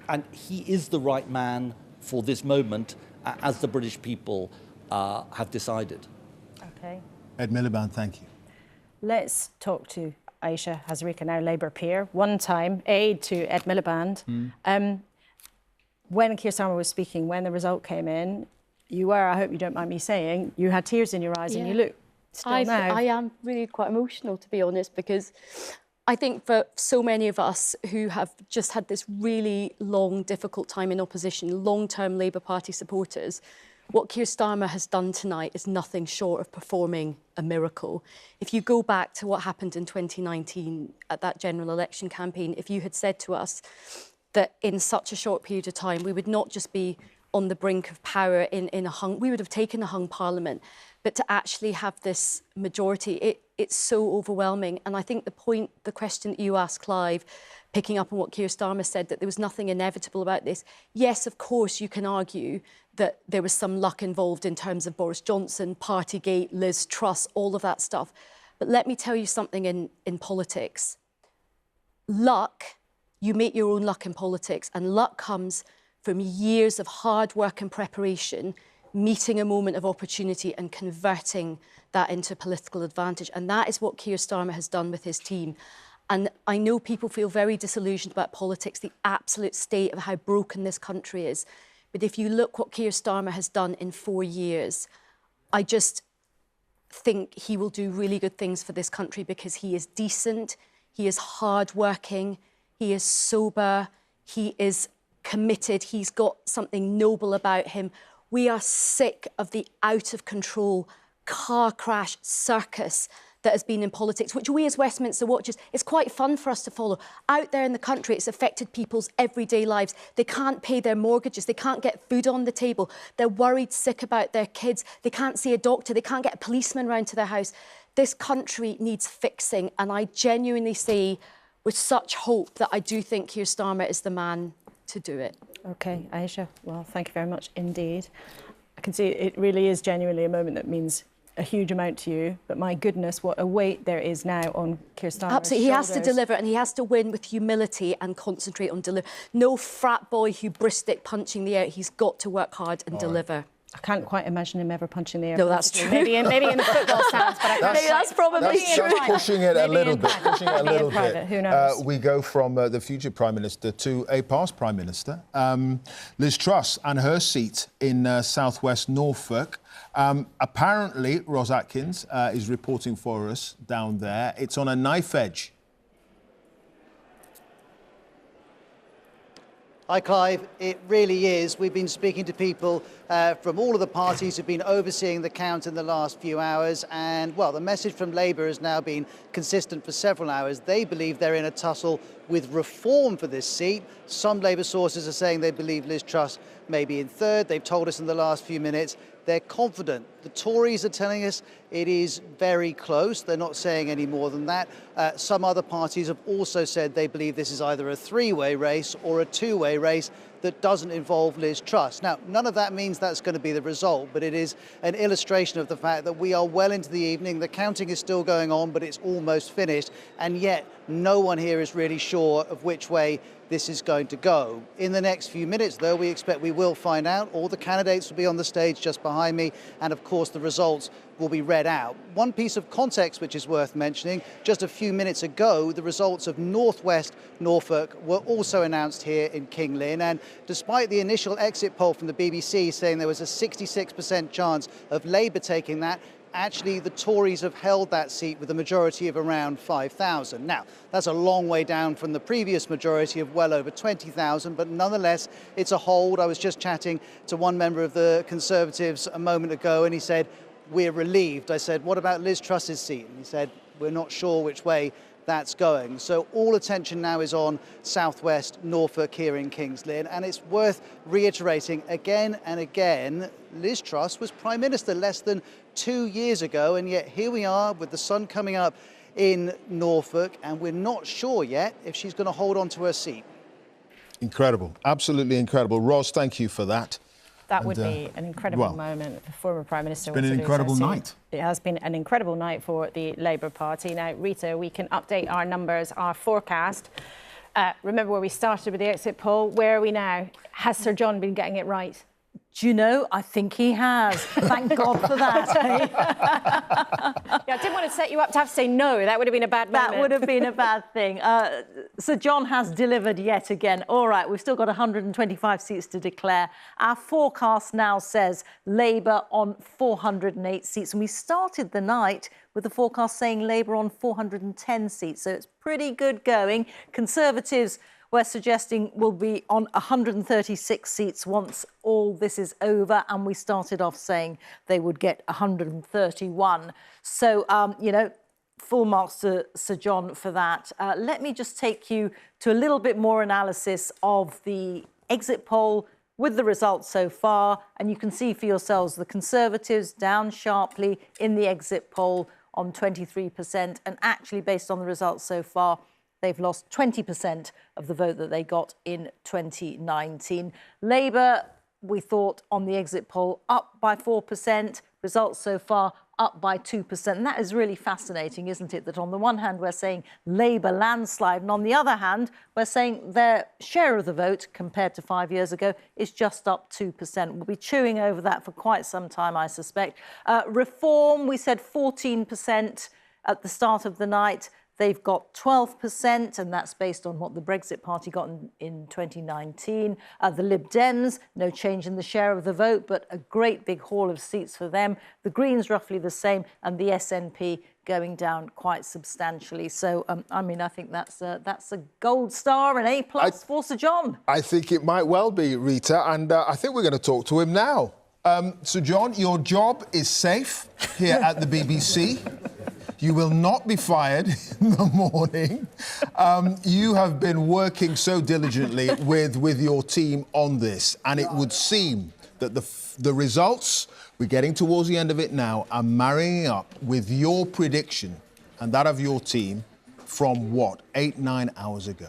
And he is the right man for this moment, as the British people have decided. Okay. Ed Miliband, thank you. Let's talk to Aisha Hazarika, now Labour peer, one-time aide to Ed Miliband. When Keir Starmer was speaking, when the result came in, you were, I hope you don't mind me saying, you had tears in your eyes and you look still now. I am really quite emotional, to be honest, because I think for so many of us who have just had this really long, difficult time in opposition, long-term Labour Party supporters, what Keir Starmer has done tonight is nothing short of performing a miracle. If you go back to what happened in 2019 at that general election campaign, if you had said to us that in such a short period of time we would not just be on the brink of power in a hung, we would have taken a hung parliament, but to actually have this majority, it's so overwhelming. And I think the question that you asked, Clive, picking up on what Keir Starmer said, that there was nothing inevitable about this. Yes, of course, you can argue that there was some luck involved in terms of Boris Johnson, Partygate, Liz Truss, all of that stuff. But let me tell you something in politics. Luck, you make your own luck in politics, and luck comes from years of hard work and preparation, meeting a moment of opportunity and converting that into political advantage. And that is what Keir Starmer has done with his team. And I know people feel very disillusioned about politics, the absolute state of how broken this country is. But if you look what Keir Starmer has done in 4 years, I just think he will do really good things for this country because he is decent, he is hardworking, he is sober, he is committed, he's got something noble about him. We are sick of the out-of-control car crash circus that has been in politics, which we as Westminster watchers, it's quite fun for us to follow. Out there in the country, it's affected people's everyday lives. They can't pay their mortgages. They can't get food on the table. They're worried sick about their kids. They can't see a doctor. They can't get a policeman round to their house. This country needs fixing. And I genuinely say, with such hope that I do think Keir Starmer is the man to do it. OK, Aisha, well, thank you very much indeed. I can see it really is genuinely a moment that means a huge amount to you, but my goodness, what a weight there is now on Keir Starmer's Absolutely, he has to shoulders. deliver, and he has to win with humility and concentrate on deliver. No frat boy hubristic punching the air. He's got to work hard and deliver. I can't quite imagine him ever punching the air. No, that's true. Maybe in the football stands, but that's probably true. That's pushing it a little bit. Pushing it a little bit. Who knows? We go from the future Prime Minister to a past Prime Minister, Liz Truss, and her seat in South West Norfolk. Apparently, Ros Atkins is reporting for us down there. It's on a knife edge. Hi, Clive. It really is. We've been speaking to people from all of the parties who've been overseeing the count in the last few hours. And, well, the message from Labour has now been consistent for several hours. They believe they're in a tussle with reform for this seat. Some Labour sources are saying they believe Liz Truss may be in third. They've told us in the last few minutes they're confident. The Tories are telling us it is very close. They're not saying any more than that. Some other parties have also said they believe this is either a three-way race or a two-way race that doesn't involve Liz Truss. Now, none of that means that's going to be the result, but it is an illustration of the fact that we are well into the evening. The counting is still going on, but it's almost finished, and yet no one here is really sure of which way this is going to go. In the next few minutes, though, we expect we will find out. All the candidates will be on the stage just behind me, and of course the results will be read out. One piece of context which is worth mentioning, just a few minutes ago, the results of North West Norfolk were also announced here in King Lynn, and despite the initial exit poll from the BBC saying there was a 66% chance of Labour taking that, actually the Tories have held that seat with a majority of around 5,000. Now, that's a long way down from the previous majority of well over 20,000, but nonetheless, it's a hold. I was just chatting to one member of the Conservatives a moment ago, and he said, we're relieved. I said, what about Liz Truss's seat? And he said, we're not sure which way that's going. So all attention now is on South West Norfolk here in Kings Lynn, and it's worth reiterating again and again, Liz Truss was Prime Minister less than 2 years ago, and yet here we are with the sun coming up in Norfolk, and we're not sure yet if she's going to hold on to her seat. Incredible, absolutely incredible. Ros, thank you for that. That would be an incredible moment. The former Prime Minister. It's been an incredible night. It has been an incredible night for the Labour Party. Now, Rita, we can update our numbers, our forecast. Remember where we started with the exit poll? Where are we now? Has Sir John been getting it right? Do you know, I think he has. Thank God for that. Yeah, I didn't want to set you up to have to say no. That would have been a bad moment. That would have been a bad thing. Sir John has delivered yet again. All right, we've still got 125 seats to declare. Our forecast now says Labour on 408 seats. And we started the night with the forecast saying Labour on 410 seats. So it's pretty good going. Conservatives, we're suggesting, will be on 136 seats once all this is over. And we started off saying they would get 131. So, you know, full marks to Sir John for that. Let me just take you to a little bit more analysis of the exit poll with the results so far. And you can see for yourselves the Conservatives down sharply in the exit poll on 23%. And actually, based on the results so far, they've lost 20% of the vote that they got in 2019. Labour, we thought on the exit poll, up by 4%. Results so far up by 2%. And that is really fascinating, isn't it? That on the one hand, we're saying Labour landslide. And on the other hand, we're saying their share of the vote compared to 5 years ago is just up 2%. We'll be chewing over that for quite some time, I suspect. Reform, we said 14% at the start of the night. They've got 12%, and that's based on what the Brexit Party got in 2019. The Lib Dems, no change in the share of the vote, but a great big haul of seats for them. The Greens roughly the same, and the SNP going down quite substantially. So, I mean, I think that's a gold star, an A+ for Sir John. I think it might well be, Rita, and I think we're going to talk to him now. Sir John, your job is safe here at the BBC. You will not be fired in the morning. You have been working so diligently with your team on this, and it would seem that the results, we're getting towards the end of it now, are marrying up with your prediction and that of your team from what, 8-9 hours ago?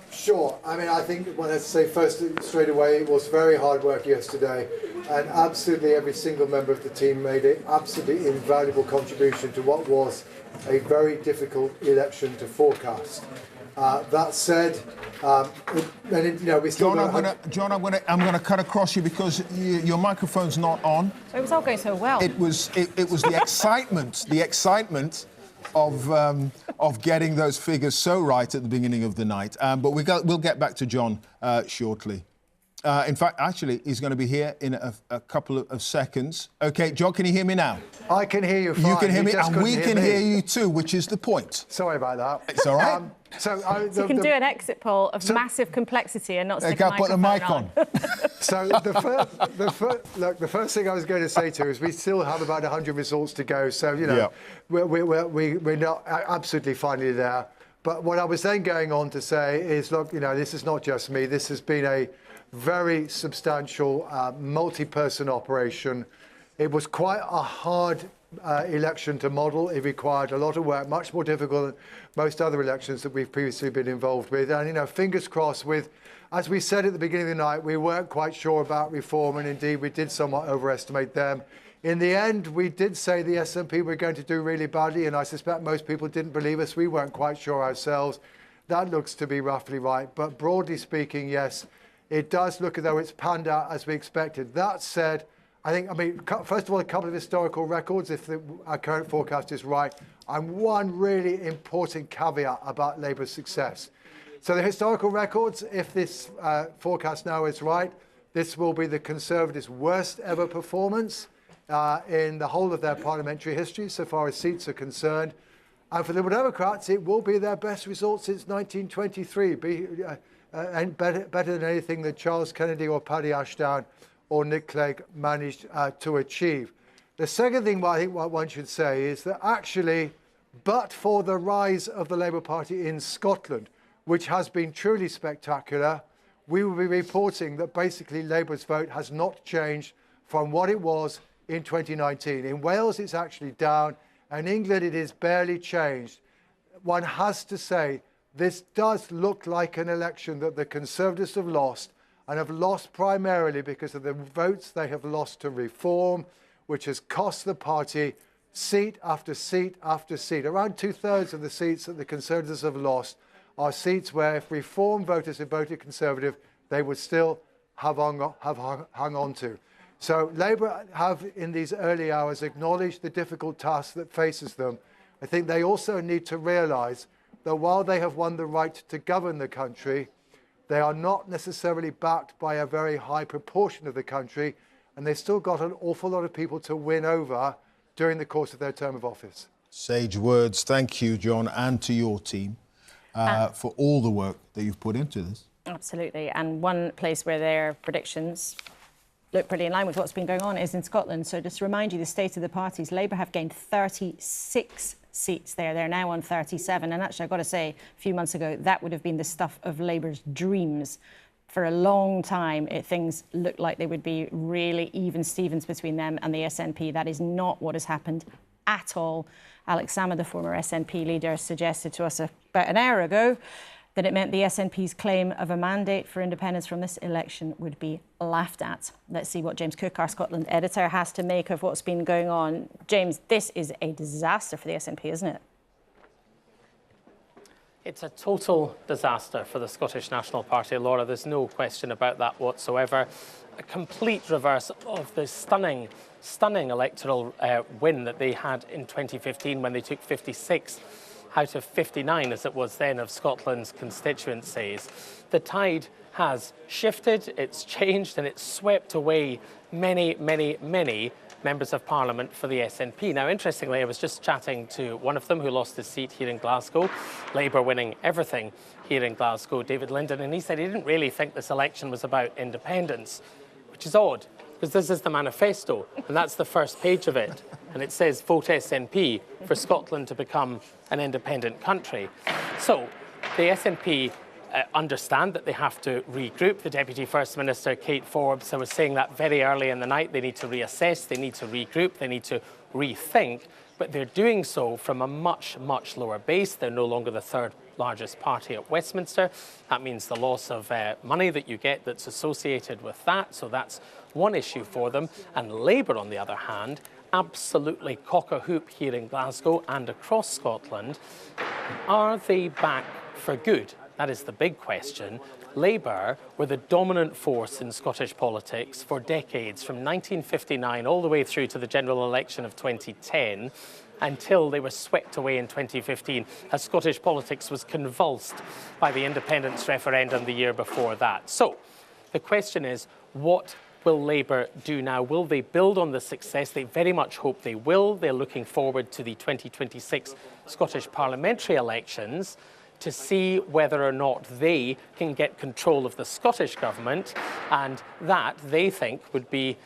Sure. I mean, I think what I have to say first straight away, it was very hard work yesterday, and absolutely every single member of the team made an absolutely invaluable contribution to what was a very difficult election to forecast. That said, we still John, I'm gonna cut across you because your microphone's not on. It was all going so well. It was the excitement of getting those figures so right at the beginning of the night. But we'll get back to John shortly. In fact, actually, he's going to be here in a couple of seconds. OK, John, can you hear me now? I can hear you fine. You can hear me, and we can hear me. you too, which is the point. Sorry about that. It's all right. So you can do an exit poll of massive complexity and not stick a put the mic on. So the first thing I was going to say to you is we still have about 100 results to go. So, we're not absolutely finally there. But what I was then going on to say is, look, this is not just me. This has been a very substantial multi-person operation. It was quite a hard election to model. It required a lot of work, much more difficult than most other elections that we've previously been involved with. And, fingers crossed with, as we said at the beginning of the night, we weren't quite sure about reform, and indeed we did somewhat overestimate them. In the end, we did say the SNP were going to do really badly, and I suspect most people didn't believe us. We weren't quite sure ourselves. That looks to be roughly right. But broadly speaking, yes, it does look as though it's panned out as we expected. That said, first of all, a couple of historical records, if our current forecast is right, and one really important caveat about Labour's success. So the historical records, if this forecast now is right, this will be the Conservatives' worst ever performance in the whole of their parliamentary history, so far as seats are concerned. And for the Liberal Democrats, it will be their best result since 1923, and better than anything that Charles Kennedy or Paddy Ashdown or Nick Clegg managed to achieve. The second thing I think what one should say is that actually, but for the rise of the Labour Party in Scotland, which has been truly spectacular, we will be reporting that basically Labour's vote has not changed from what it was in 2019. In Wales, it's actually down, and in England, it is barely changed. One has to say, this does look like an election that the Conservatives have lost, and have lost primarily because of the votes they have lost to reform, which has cost the party seat after seat after seat. Around 2/3 of the seats that the Conservatives have lost are seats where if reform voters had voted Conservative, they would still have hung on to. So Labour have, in these early hours, acknowledged the difficult task that faces them. I think they also need to realise that while they have won the right to govern the country, they are not necessarily backed by a very high proportion of the country, and they've still got an awful lot of people to win over during the course of their term of office. Sage words. Thank you, John, and to your team for all the work that you've put into this. Absolutely. And one place where their predictions look pretty in line with what's been going on is in Scotland. So just to remind you, the state of the parties, Labour have gained 36 seats there. They're now on 37. And actually, I've got to say, a few months ago, that would have been the stuff of Labour's dreams. For a long time, things looked like they would be really even Stevens between them and the SNP. That is not what has happened at all. Alex Salmond, the former SNP leader, suggested to us about an hour ago that it meant the SNP's claim of a mandate for independence from this election would be laughed at. Let's see what James Cook, our Scotland editor, has to make of what's been going on. James, this is a disaster for the SNP, isn't it? It's a total disaster for the Scottish National Party, Laura. There's no question about that whatsoever. A complete reverse of the stunning electoral win that they had in 2015 when they took 56 out of 59, as it was then, of Scotland's constituencies. The tide has shifted, it's changed, and it's swept away many, many, many members of Parliament for the SNP. Now, interestingly, I was just chatting to one of them who lost his seat here in Glasgow, Labour winning everything here in Glasgow, David Linden, and he said he didn't really think this election was about independence, which is odd, because this is the manifesto, and that's the first page of it. And it says, vote SNP for Scotland to become an independent country. So the SNP understand that they have to regroup. The Deputy First Minister, Kate Forbes, was saying that very early in the night. They need to reassess, they need to regroup, they need to rethink, but they're doing so from a much, much lower base. They're no longer the third largest party at Westminster. That means the loss of money that you get that's associated with that. So that's one issue for them. And Labour, on the other hand, absolutely cock-a-hoop here in Glasgow and across Scotland. Are they back for good? That is the big question. Labour were the dominant force in Scottish politics for decades, from 1959 all the way through to the general election of 2010, until they were swept away in 2015 as Scottish politics was convulsed by the independence referendum the year before that. So the question is, what will Labour do now? Will they build on the success? They very much hope they will. They're looking forward to the 2026 Scottish parliamentary elections to see whether or not they can get control of the Scottish government, and that, they think, would be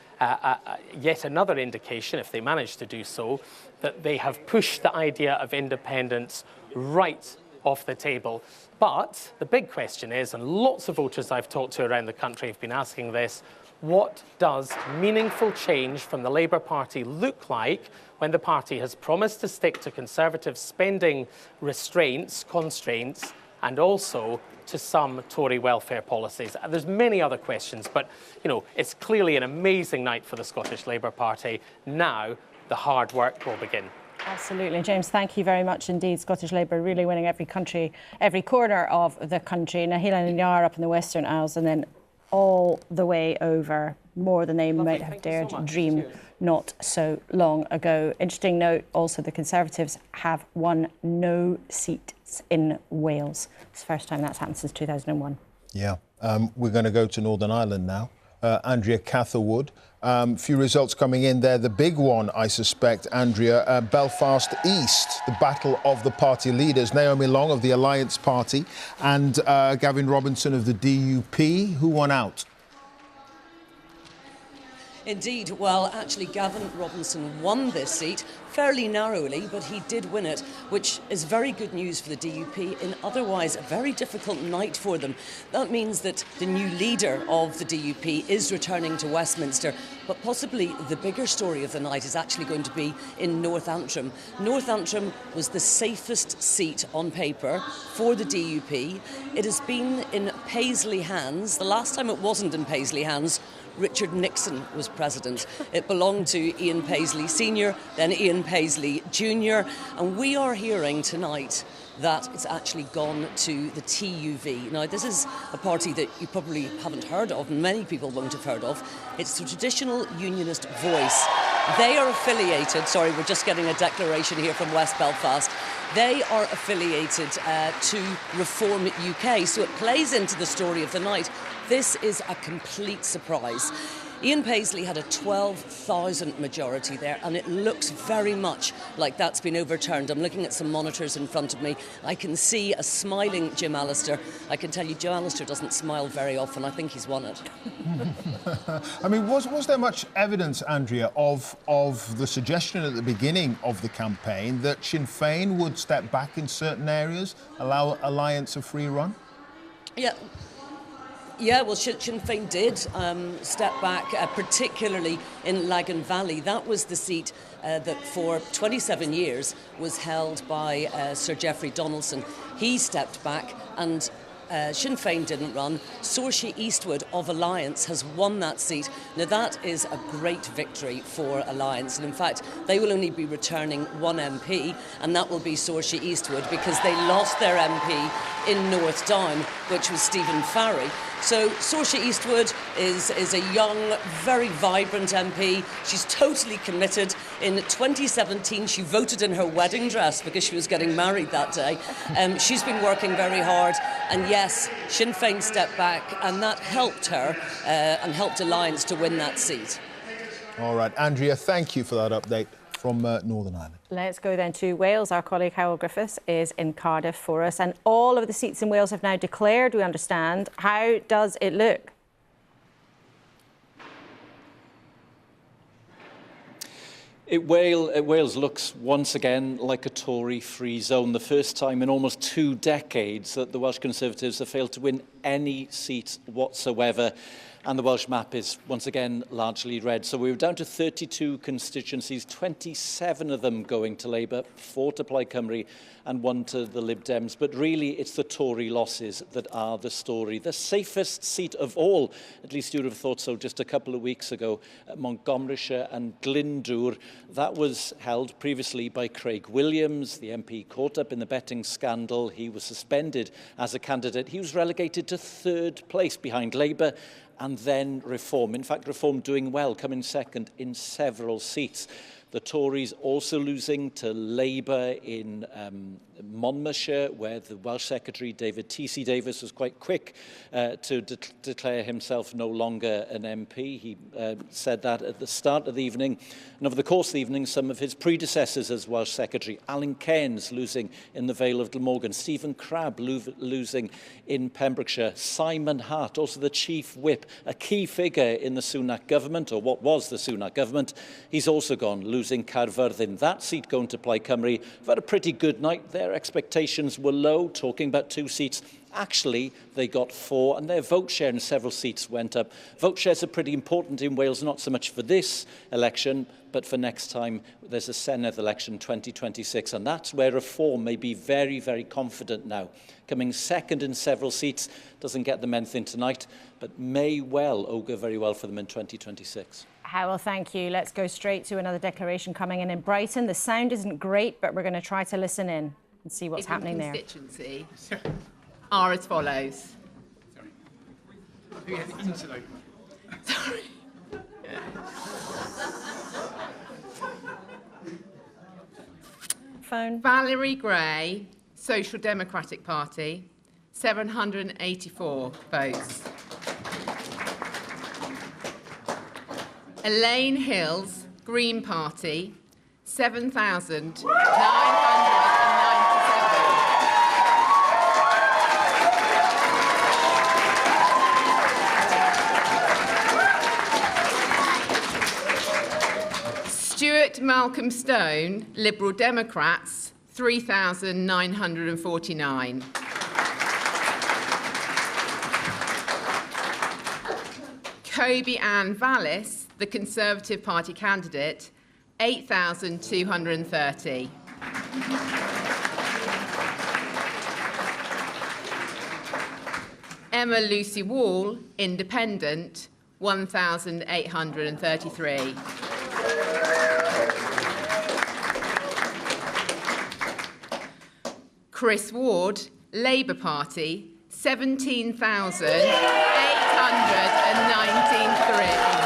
yet another indication, if they manage to do so, that they have pushed the idea of independence right off the table. But the big question is, and lots of voters I've talked to around the country have been asking this, what does meaningful change from the Labour Party look like when the party has promised to stick to Conservative spending constraints, and also to some Tory welfare policies? There's many other questions, but, you know, it's clearly an amazing night for the Scottish Labour Party. Now, the hard work will begin. Absolutely. James, thank you very much indeed. Scottish Labour really winning every corner of the country. Naheela and Yar up in the Western Isles, and then all the way over, more than they might have dared dream not so long ago. Interesting note also, the Conservatives have won no seats in Wales. It's the first time that's happened since 2001. Yeah. We're going to go to Northern Ireland now. Andrea Catherwood. Few results coming in there. The big one, I suspect, Andrea, Belfast East, the battle of the party leaders. Naomi Long of the Alliance Party and Gavin Robinson of the DUP. Who won out? Indeed. Well, actually, Gavin Robinson won this seat fairly narrowly, but he did win it, which is very good news for the DUP in otherwise a very difficult night for them. That means that the new leader of the DUP is returning to Westminster, but possibly the bigger story of the night is actually going to be in North Antrim. North Antrim was the safest seat on paper for the DUP. It has been in Paisley hands. The last time it wasn't in Paisley hands, Richard Nixon was president. It belonged to Ian Paisley Sr., then Ian Paisley Jr., and we are hearing tonight that it's actually gone to the TUV. Now, this is a party that you probably haven't heard of, and many people won't have heard of. It's the traditional unionist Voice. They are affiliated, sorry, we're just getting a declaration here from West Belfast. They are affiliated to Reform UK, so it plays into the story of the night. This is a complete surprise. Ian Paisley had a 12,000 majority there, and it looks very much like that's been overturned. I'm looking at some monitors in front of me. I can see a smiling Jim Allister. I can tell you Jim Allister doesn't smile very often. I think he's won it. I mean, was there much evidence, Andrea, of the suggestion at the beginning of the campaign that Sinn Féin would step back in certain areas, allow Alliance a free run? Yeah, well, Sinn Féin did step back, particularly in Lagan Valley. That was the seat that for 27 years was held by Sir Geoffrey Donaldson. He stepped back, and Sinn Féin didn't run. Saoirse Eastwood of Alliance has won that seat. Now, that is a great victory for Alliance, and in fact, they will only be returning one MP, and that will be Saoirse Eastwood, because they lost their MP in North Down, which was Stephen Farry. So Saoirse Eastwood is a young, very vibrant MP. She's totally committed. In 2017, she voted in her wedding dress because she was getting married that day. She's been working very hard. And yes, Sinn Féin stepped back, and that helped her and helped Alliance to win that seat. All right, Andrea, thank you for that update from Northern Ireland. Let's go then to Wales. Our colleague Hywel Griffiths is in Cardiff for us, and all of the seats in Wales have now declared, we understand. How does it look? Wales looks once again like a Tory-free zone. The first time in almost 2 decades that the Welsh Conservatives have failed to win any seat whatsoever. And the Welsh map is once again largely red. So we were down to 32 constituencies, 27 of them going to Labour, 4 to Plaid Cymru and 1 to the Lib Dems. But really, it's the Tory losses that are the story. The safest seat of all, at least you'd have thought so just a couple of weeks ago, at Montgomeryshire and Glyndŵr. That was held previously by Craig Williams, the MP caught up in the betting scandal. He was suspended as a candidate. He was relegated to 3rd place behind Labour and then Reform. In fact, Reform doing well, coming second in several seats. The Tories also losing to Labour in Monmouthshire, where the Welsh Secretary, David T.C. Davis, was quite quick to declare himself no longer an MP. He said that at the start of the evening. And over the course of the evening, some of his predecessors as Welsh Secretary, Alan Cairns losing in the Vale of Glamorgan, Stephen Crabb losing in Pembrokeshire, Simon Hart, also the Chief Whip, a key figure in the Sunak government, or what was the Sunak government. He's also gone, losing Caerfyrddin. That seat going to Plaid Cymru. They've had a pretty good night. Their expectations were low, talking about 2 seats. Actually, they got 4, and their vote share in several seats went up. Vote shares are pretty important in Wales, not so much for this election, but for next time. There's a Senedd election 2026, and that's where Reform may be very, very confident now. Coming second in several seats, doesn't get them anything tonight, but may well augur very well for them in 2026. Hywel, thank you. Let's go straight to another declaration coming in Brighton. The sound isn't great, but we're going to try to listen in and see what's happening there. Constituency are as follows. Sorry. Phone. Valerie Gray, Social Democratic Party, 784 votes. Elaine Hills, Green Party, 7,997. Stuart Malcolm Stone, Liberal Democrats, 3,949. Kobe Ann Vallis, the Conservative Party candidate, 8,230. Emma Lucy Wall, Independent, 1,833. Chris Ward, Labour Party, 17,893.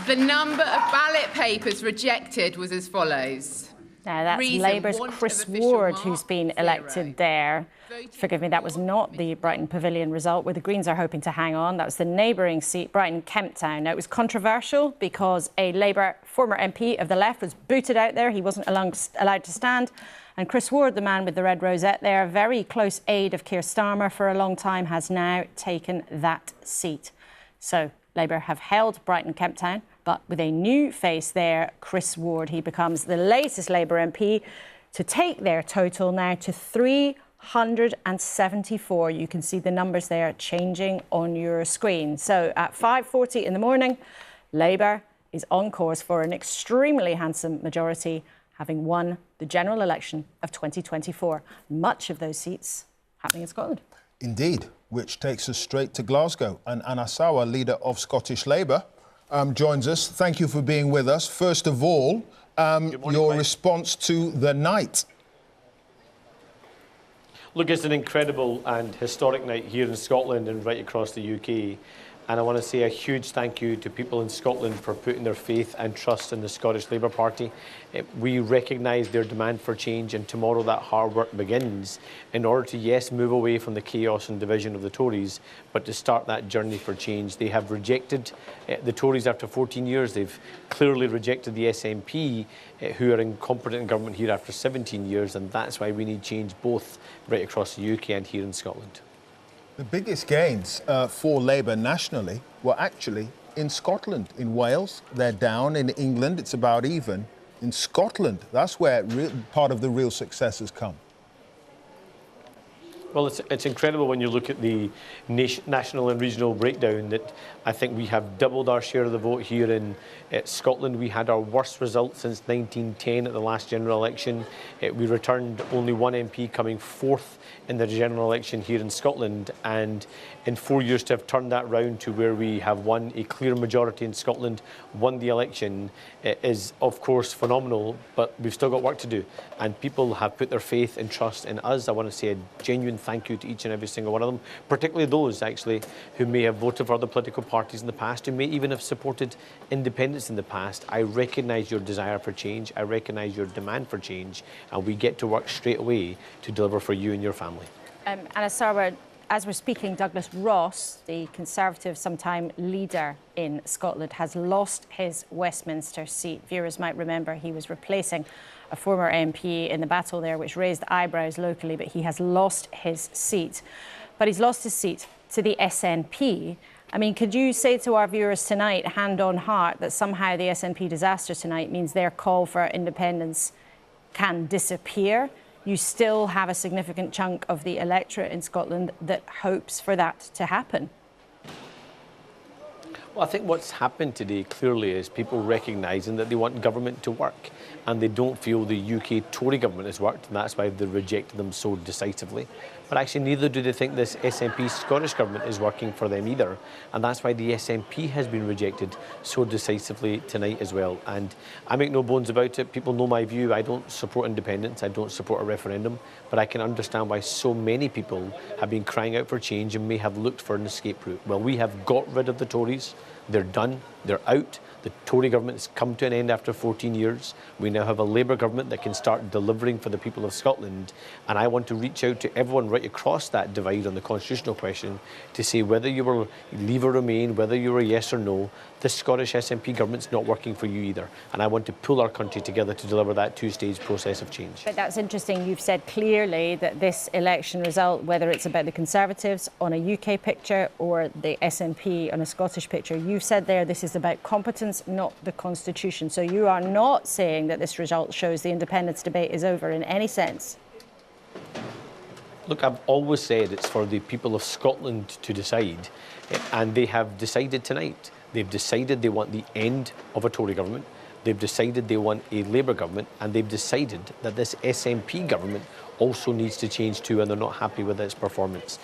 The number of ballot papers rejected was as follows. Now, that's Labour's Chris Ward who's been elected there. Forgive me, that was not the Brighton Pavilion result, where the Greens are hoping to hang on. That was the neighbouring seat, Brighton Kemptown. Now, it was controversial because a Labour former MP of the left was booted out there. He wasn't allowed to stand. And Chris Ward, the man with the red rosette there, very close aide of Keir Starmer for a long time, has now taken that seat. So Labour have held Brighton Kemptown, but with a new face there, Chris Ward. He becomes the latest Labour MP to take their total now to 374. You can see the numbers there changing on your screen. So at 5:40 in the morning, Labour is on course for an extremely handsome majority, having won the general election of 2024. Much of those seats happening in Scotland. Indeed, which takes us straight to Glasgow. And Anna Sauer, leader of Scottish Labour, joins us. Thank you for being with us. First of all, your response to the night. Look, it's an incredible and historic night here in Scotland and right across the UK. And I want to say a huge thank you to people in Scotland for putting their faith and trust in the Scottish Labour Party. We recognise their demand for change, and tomorrow that hard work begins in order to, yes, move away from the chaos and division of the Tories, but to start that journey for change. They have rejected the Tories after 14 years. They've clearly rejected the SNP, who are incompetent in government here after 17 years, and that's why we need change both right across the UK and here in Scotland. The biggest gains for Labour nationally were actually in Scotland. In Wales, they're down. In England, it's about even. In Scotland, that's where part of the real success has come. Well, it's incredible when you look at the national and regional breakdown that I think we have doubled our share of the vote here in Scotland. We had our worst result since 1910 at the last general election. We returned only one MP, coming fourth in the general election here in Scotland. And in 4 years to have turned that round to where we have won a clear majority in Scotland, won the election, is of course phenomenal, but we've still got work to do. And people have put their faith and trust in us. I want to say a genuine thank you to each and every single one of them, particularly those actually who may have voted for other political parties in the past, who may even have supported independence in the past. I recognise your desire for change, I recognise your demand for change, and we get to work straight away to deliver for you and your family. Anna Sarwar, as we're speaking, Douglas Ross, the Conservative sometime leader in Scotland, has lost his Westminster seat. Viewers might remember he was replacing a former MP in the battle there, which raised eyebrows locally, but he has lost his seat. But he's lost his seat to the SNP. I mean, could you say to our viewers tonight, hand on heart, that somehow the SNP disaster tonight means their call for independence can disappear? You still have a significant chunk of the electorate in Scotland that hopes for that to happen. Well, I think what's happened today clearly is people recognising that they want government to work, and they don't feel the UK Tory government has worked, and that's why they rejected them so decisively. But actually neither do they think this SNP Scottish government is working for them either, and that's why the SNP has been rejected so decisively tonight as well. And I make no bones about it. People know my view. I don't support independence. I don't support a referendum, but I can understand why so many people have been crying out for change and may have looked for an escape route. Well, we have got rid of the Tories. They're done. They're out. The Tory government has come to an end after 14 years. We now have a Labour government that can start delivering for the people of Scotland. And I want to reach out to everyone right across that divide on the constitutional question to say whether you were Leave or Remain, whether you were yes or no, the Scottish SNP government's not working for you either. And I want to pull our country together to deliver that two-stage process of change. But that's interesting. You've said clearly that this election result, whether it's about the Conservatives on a UK picture or the SNP on a Scottish picture, you've said there this is about competence, not the Constitution. So you are not saying that this result shows the independence debate is over in any sense. Look, I've always said it's for the people of Scotland to decide, and they have decided tonight. They've decided they want the end of a Tory government. They've decided they want a Labour government, and they've decided that this SNP government also needs to change too, and they're not happy with its performance.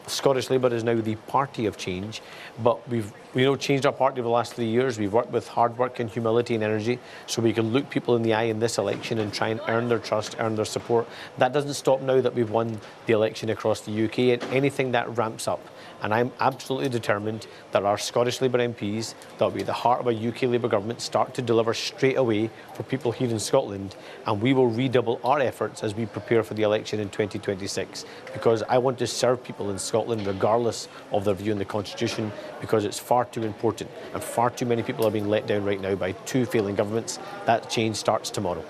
Scottish Labour is now the party of change, but we've changed our party over the last 3 years. We've worked with hard work and humility and energy so we can look people in the eye in this election and try and earn their trust, earn their support. That doesn't stop now that we've won the election across the UK, and anything that ramps up. And I'm absolutely determined that our Scottish Labour MPs, that will be the heart of a UK Labour government, start to deliver straight away for people here in Scotland. And we will redouble our efforts as we prepare for the election in 2026. Because I want to serve people in Scotland regardless of their view on the Constitution, because it's far too important. And far too many people are being let down right now by two failing governments. That change starts tomorrow.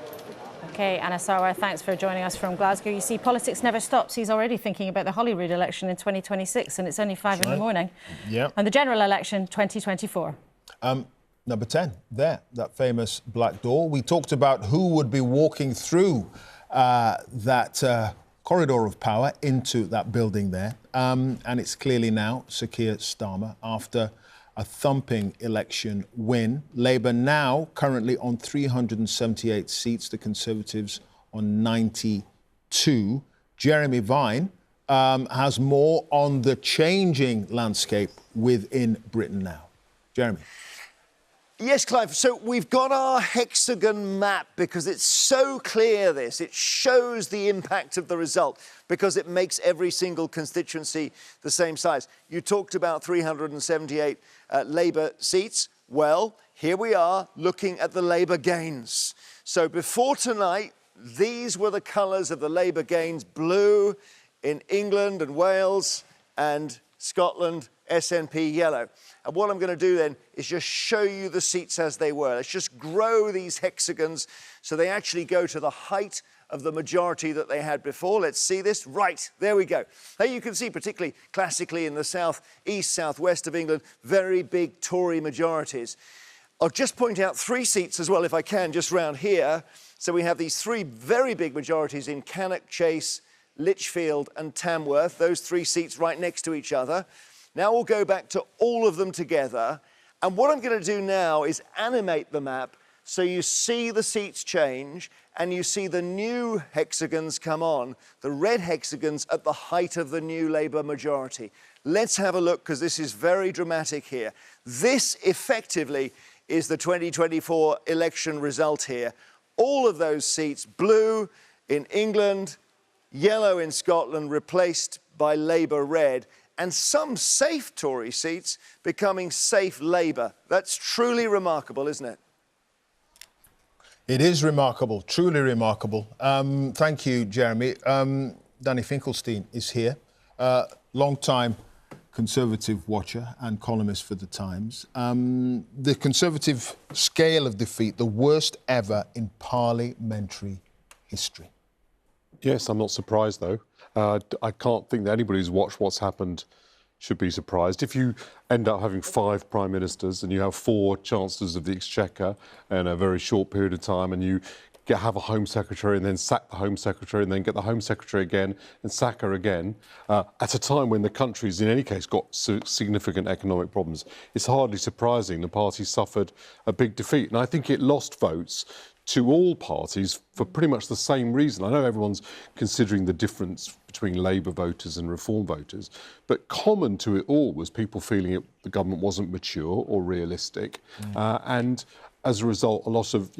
OK, Anna Sarwar, thanks for joining us from Glasgow. You see, politics never stops. He's already thinking about the Holyrood election in 2026, and it's only 5 in the morning. Yeah. And the general election, 2024. Number 10, there, that famous black door. We talked about who would be walking through that corridor of power into that building there. And it's clearly now Sir Keir Starmer after a thumping election win. Labour now currently on 378 seats, the Conservatives on 92. Jeremy Vine has more on the changing landscape within Britain now. Jeremy. Yes, Clive. So we've got our hexagon map because it's so clear, this. It shows the impact of the result because it makes every single constituency the same size. You talked about 378 Labour seats. Well, here we are looking at the Labour gains. So before tonight, these were the colours of the Labour gains: blue in England and Wales, and Scotland, SNP yellow. And what I'm going to do then is just show you the seats as they were. Let's just grow these hexagons so they actually go to the height of the majority that they had before. Let's see this. Right, there we go. Now you can see, particularly classically in the south, east, southwest of England, very big Tory majorities. I'll just point out 3 seats as well, if I can, just round here. So we have these 3 very big majorities in Cannock Chase, Lichfield and Tamworth, those 3 seats right next to each other. Now we'll go back to all of them together. And what I'm going to do now is animate the map so you see the seats change and you see the new hexagons come on, the red hexagons at the height of the new Labour majority. Let's have a look, because this is very dramatic here. This effectively is the 2024 election result here. All of those seats, blue in England, yellow in Scotland, replaced by Labour red, and some safe Tory seats becoming safe Labour. That's truly remarkable, isn't it? It is remarkable, truly remarkable. Thank you, Jeremy. Danny Finkelstein is here, long-time Conservative watcher and columnist for The Times. The Conservative scale of defeat, the worst ever in parliamentary history. Yes, I'm not surprised, though. I can't think that anybody who's watched what's happened should be surprised. If you end up having 5 prime ministers and you have 4 chancellors of the exchequer in a very short period of time, and you have a Home Secretary and then sack the Home Secretary and then get the Home Secretary again and sack her again, at a time when the country's in any case got significant economic problems, it's hardly surprising the party suffered a big defeat. And I think it lost votes to all parties for pretty much the same reason. I know everyone's considering the difference between Labour voters and Reform voters, but common to it all was people feeling the government wasn't mature or realistic, and as a result, a lot of,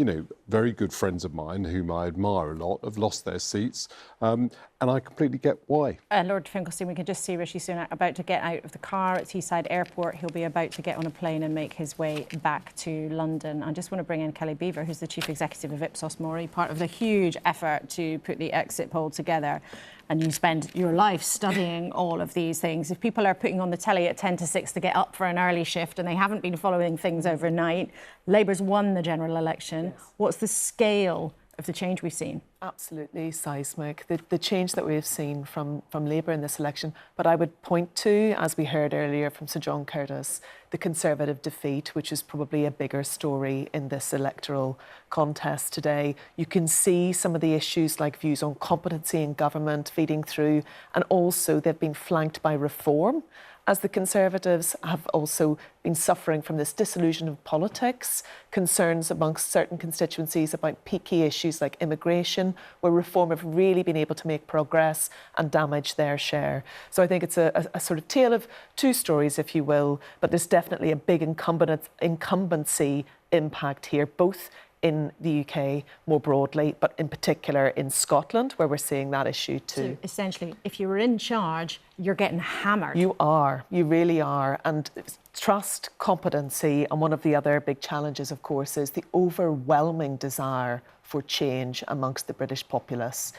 very good friends of mine, whom I admire a lot, have lost their seats, and I completely get why. Lord Finkelstein, we can just see Rishi Sunak about to get out of the car at Teesside Airport. He'll be about to get on a plane and make his way back to London. I just want to bring in Kelly Beaver, who's the Chief Executive of Ipsos Mori, part of the huge effort to put the exit poll together. And you spend your life studying all of these things. If people are putting on the telly at 10 to 6 to get up for an early shift and they haven't been following things overnight, Labour's won the general election. Yes. What's the scale of the change we've seen? Absolutely seismic, the change that we've seen from Labour in this election. But I would point to, as we heard earlier from Sir John Curtis, the Conservative defeat, which is probably a bigger story in this electoral contest today. You can see some of the issues like views on competency in government feeding through, and also they've been flanked by reform, as the Conservatives have also been suffering from this disillusion of politics, concerns amongst certain constituencies about peaky issues like immigration, where Reform have really been able to make progress and damage their share. So I think it's a sort of tale of 2 stories, if you will, but there's definitely a big incumbency impact here, both in the UK more broadly, but in particular in Scotland, where we're seeing that issue too. So essentially, if you were in charge, you're getting hammered. You are, you really are. And trust, competency, and one of the other big challenges, of course, is the overwhelming desire for change amongst the British populace.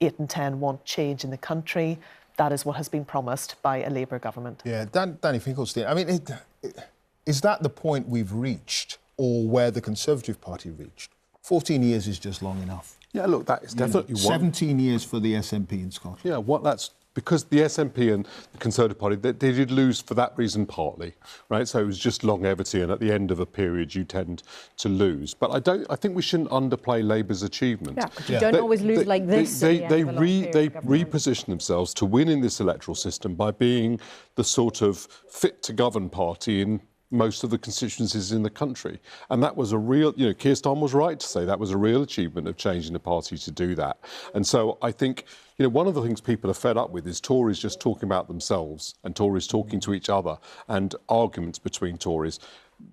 8 in 10 want change in the country. That is what has been promised by a Labour government. Yeah, Danny Finkelstein, I mean, is that the point we've reached, or where the Conservative Party reached? 14 years is just long enough. Yeah, look, that is definitely one. 17 years for the SNP in Scotland. Yeah, that's because the SNP and the Conservative Party, they did lose for that reason partly, right? So it was just longevity, and at the end of a period, you tend to lose. But I think we shouldn't underplay Labour's achievement. Yeah, because you don't always lose like this. They reposition themselves to win in this electoral system by being the sort of fit-to-govern party in most of the constituencies in the country. And that was a real, Keir Starmer was right to say that was a real achievement of changing the party to do that. And so I think, one of the things people are fed up with is Tories just talking about themselves and Tories talking to each other and arguments between Tories.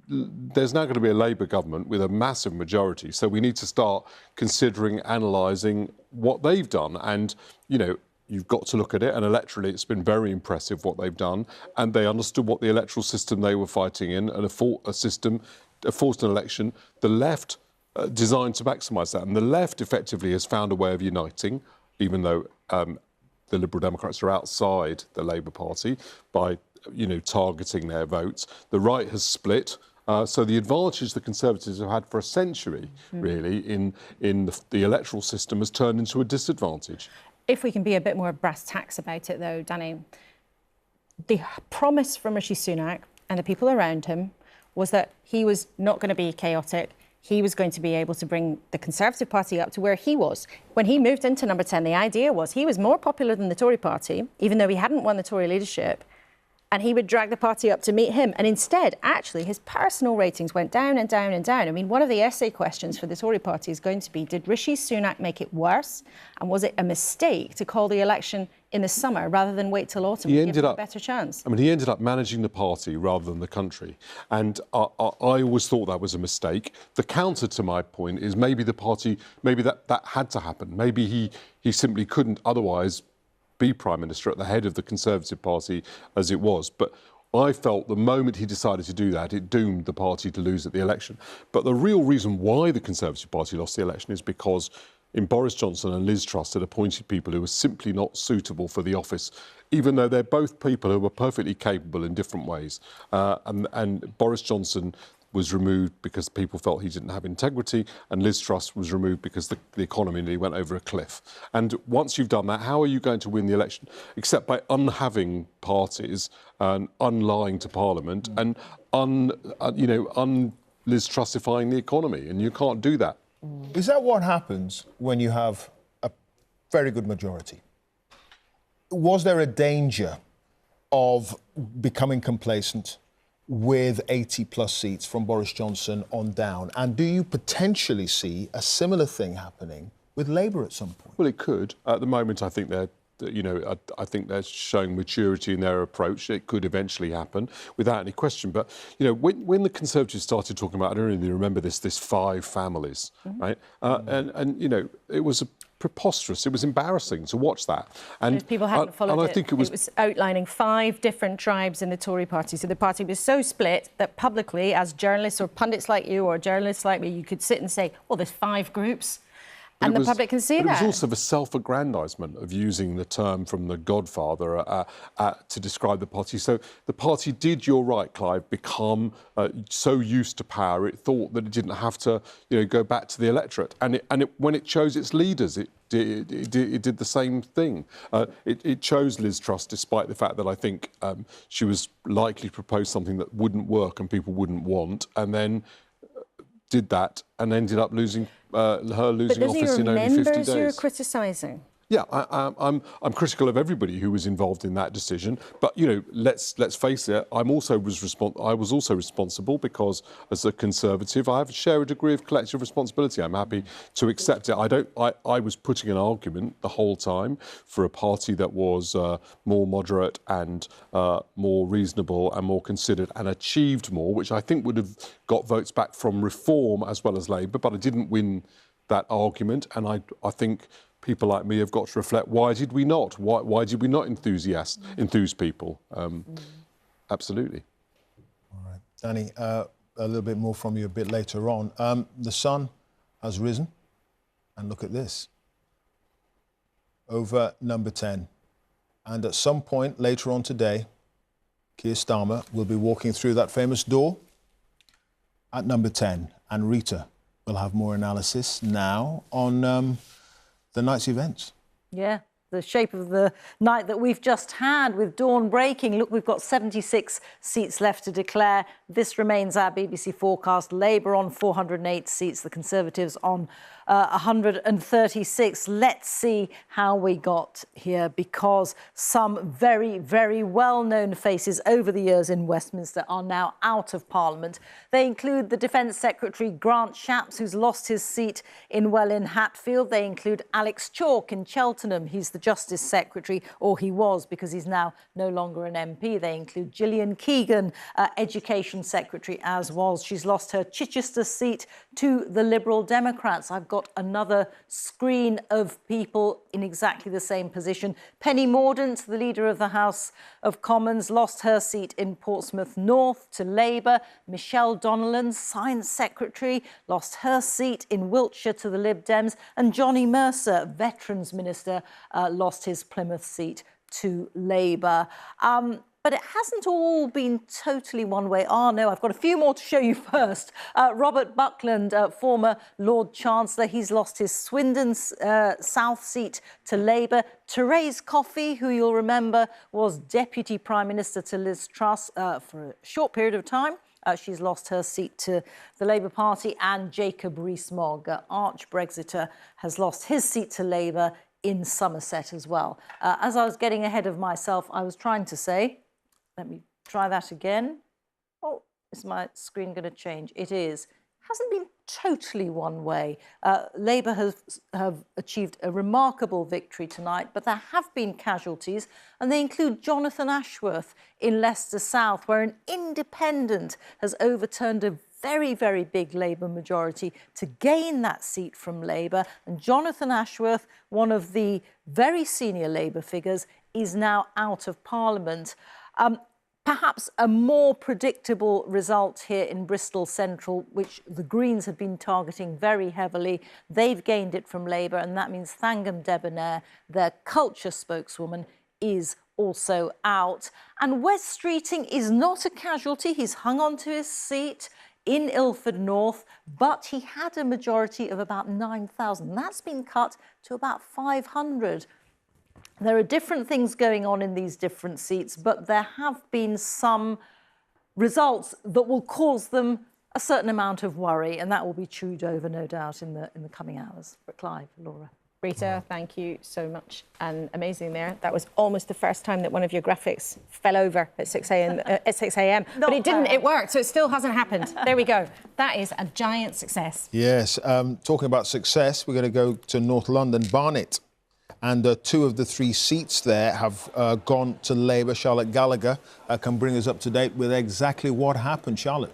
there's now going to be a Labour government with a massive majority. So we need to start considering, analysing what they've done. And, you know, you've got to look at it. And electorally, it's been very impressive what they've done. And they understood what the electoral system they were fighting in, and forced an election. The left designed to maximise that. And the left effectively has found a way of uniting, even though the Liberal Democrats are outside the Labour Party, by, you know, targeting their votes. The right has split. So the advantage the Conservatives have had for a century, really, in the electoral system has turned into a disadvantage. If we can be a bit more brass tacks about it, though, Danny, the promise from Rishi Sunak and the people around him was that he was not going to be chaotic. He was going to be able to bring the Conservative Party up to where he was. When he moved into number 10, the idea was he was more popular than the Tory Party, even though he hadn't won the Tory leadership, and he would drag the party up to meet him. And instead, actually, his personal ratings went down and down and down. I mean, one of the essay questions for the Tory party is going to be, did Rishi Sunak make it worse? And was it a mistake to call the election in the summer rather than wait till autumn to give him a better chance? I mean, he ended up managing the party rather than the country. And I always thought that was a mistake. The counter to my point is maybe the party, maybe that had to happen. Maybe he simply couldn't otherwise be Prime Minister at the head of the Conservative Party as it was. But I felt the moment he decided to do that, it doomed the party to lose at the election. But the real reason why the Conservative Party lost the election is because in Boris Johnson and Liz Truss had appointed people who were simply not suitable for the office, even though they're both people who were perfectly capable in different ways. And Boris Johnson was removed because people felt he didn't have integrity, and Liz Truss was removed because the economy nearly went over a cliff. And once you've done that, how are you going to win the election? Except by unhaving parties and unlying to Parliament and Liz Trussifying the economy, and you can't do that. Is that what happens when you have a very good majority? Was there a danger of becoming complacent with 80-plus seats from Boris Johnson on down? And do you potentially see a similar thing happening with Labour at some point? Well, it could. At the moment, I think I think they're showing maturity in their approach. It could eventually happen without any question. But, you know, when the Conservatives started talking about, I don't really remember this 5 families, right? And, you know, it was preposterous. It was embarrassing to watch that. And people hadn't followed I think it was outlining 5 different tribes in the Tory party. So the party was so split that publicly, as journalists or pundits like you or journalists like me, you could sit and say, well, there's 5 groups. And the public can see that. It was also the self-aggrandisement of using the term from The Godfather to describe the party. So the party did, you're right, Clive, become so used to power, it thought that it didn't have to, you know, go back to the electorate. And when it chose its leaders, it did the same thing. It chose Liz Truss, despite the fact that I think she was likely to propose something that wouldn't work and people wouldn't want, and then did that and ended up losing office in only 50 days. But members you're criticising? Yeah, I'm critical of everybody who was involved in that decision. But, you know, let's face it, I was also responsible because, as a Conservative, I share a degree of collective responsibility. I'm happy to accept it. I was putting an argument the whole time for a party that was more moderate and more reasonable and more considered and achieved more, which I think would have got votes back from Reform as well as Labour. But I didn't win that argument, and I think people like me have got to reflect, why did we not? Why did we not enthuse people? Absolutely. All right. Danny, a little bit more from you a bit later on. The sun has risen, and look at this. Over number 10. And at some point later on today, Keir Starmer will be walking through that famous door at number 10. And Rita will have more analysis now on the night's events. Yeah, the shape of the night that we've just had with dawn breaking. Look, we've got 76 seats left to declare. This remains our BBC forecast. Labour on 408 seats, the Conservatives on 136. Let's see how we got here, because some very, very well-known faces over the years in Westminster are now out of Parliament. They include the Defence Secretary Grant Shapps, who's lost his seat in Welwyn Hatfield. They include Alex Chalk in Cheltenham. He's the Justice Secretary, or he was, because he's now no longer an MP. They include Gillian Keegan, Education Secretary, as was. She's lost her Chichester seat to the Liberal Democrats. I've got another screen of people in exactly the same position. Penny Mordaunt, the leader of the House of Commons, lost her seat in Portsmouth North to Labour. Michelle Donnellan, Science Secretary, lost her seat in Wiltshire to the Lib Dems. And Johnny Mercer, Veterans Minister, lost his Plymouth seat to Labour. But it hasn't all been totally one way. Oh, no, I've got a few more to show you first. Robert Buckland, former Lord Chancellor, he's lost his Swindon South seat to Labour. Therese Coffey, who you'll remember was Deputy Prime Minister to Liz Truss for a short period of time. She's lost her seat to the Labour Party. And Jacob Rees-Mogg, arch-Brexiter, has lost his seat to Labour in Somerset as well. As I was getting ahead of myself, I was trying to say... Let me try that again. Oh, is my screen going to change? It is. Hasn't been totally one way. Labour have achieved a remarkable victory tonight, but there have been casualties, and they include Jonathan Ashworth in Leicester South, where an independent has overturned a very, very big Labour majority to gain that seat from Labour. And Jonathan Ashworth, one of the very senior Labour figures, is now out of Parliament. Perhaps a more predictable result here in Bristol Central, which the Greens have been targeting very heavily. They've gained it from Labour, and that means Thangam Debonair, their culture spokeswoman, is also out. And Wes Streeting is not a casualty. He's hung on to his seat in Ilford North, but he had a majority of about 9,000. That's been cut to about 500. There are different things going on in these different seats, but there have been some results that will cause them a certain amount of worry, and that will be chewed over, no doubt, in the coming hours. But Clive, Laura. Rita, thank you so much. And amazing there. That was almost the first time that one of your graphics fell over at 6 a.m. But it didn't, it worked, so it still hasn't happened. There we go. That is a giant success. Yes, talking about success, we're going to go to North London, Barnet. And 2 of the 3 seats there have gone to Labour. Charlotte Gallagher can bring us up to date with exactly what happened. Charlotte.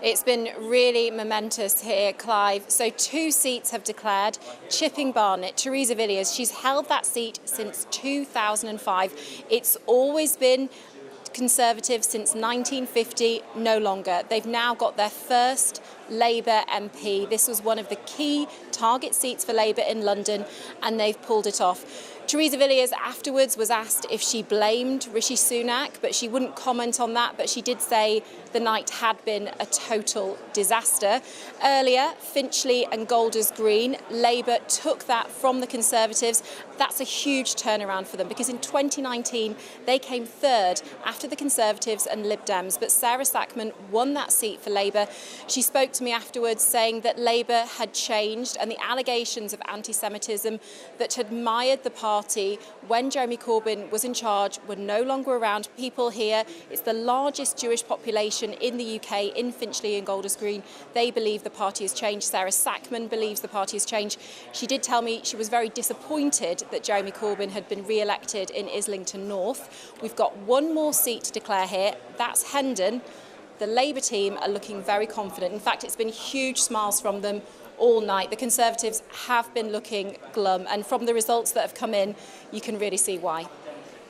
It's been really momentous here, Clive. So 2 seats have declared. Chipping Barnet, Theresa Villiers, she's held that seat since 2005. It's always been Conservative since 1950, no longer. They've now got their first Labour MP. This was one of the key target seats for Labour in London, and they've pulled it off. Theresa Villiers afterwards was asked if she blamed Rishi Sunak, but she wouldn't comment on that, but she did say the night had been a total disaster. Earlier, Finchley and Golders Green, Labour took that from the Conservatives. That's a huge turnaround for them, because in 2019 they came 3rd after the Conservatives and Lib Dems, but Sarah Sackman won that seat for Labour. She spoke to me afterwards saying that Labour had changed, and the allegations of anti-Semitism that had mired the party when Jeremy Corbyn was in charge were no longer around. People here, it's the largest Jewish population in the UK, in Finchley and Golders Green. They believe the party has changed. Sarah Sackman believes the party has changed. She did tell me she was very disappointed that Jeremy Corbyn had been re-elected in Islington North. We've got 1 more seat to declare here. That's Hendon. The Labour team are looking very confident. In fact, it's been huge smiles from them all night. The Conservatives have been looking glum, and from the results that have come in, you can really see why.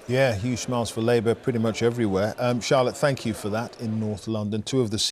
Yeah, huge smiles for Labour pretty much everywhere. Charlotte, thank you for that in North London. 2 of the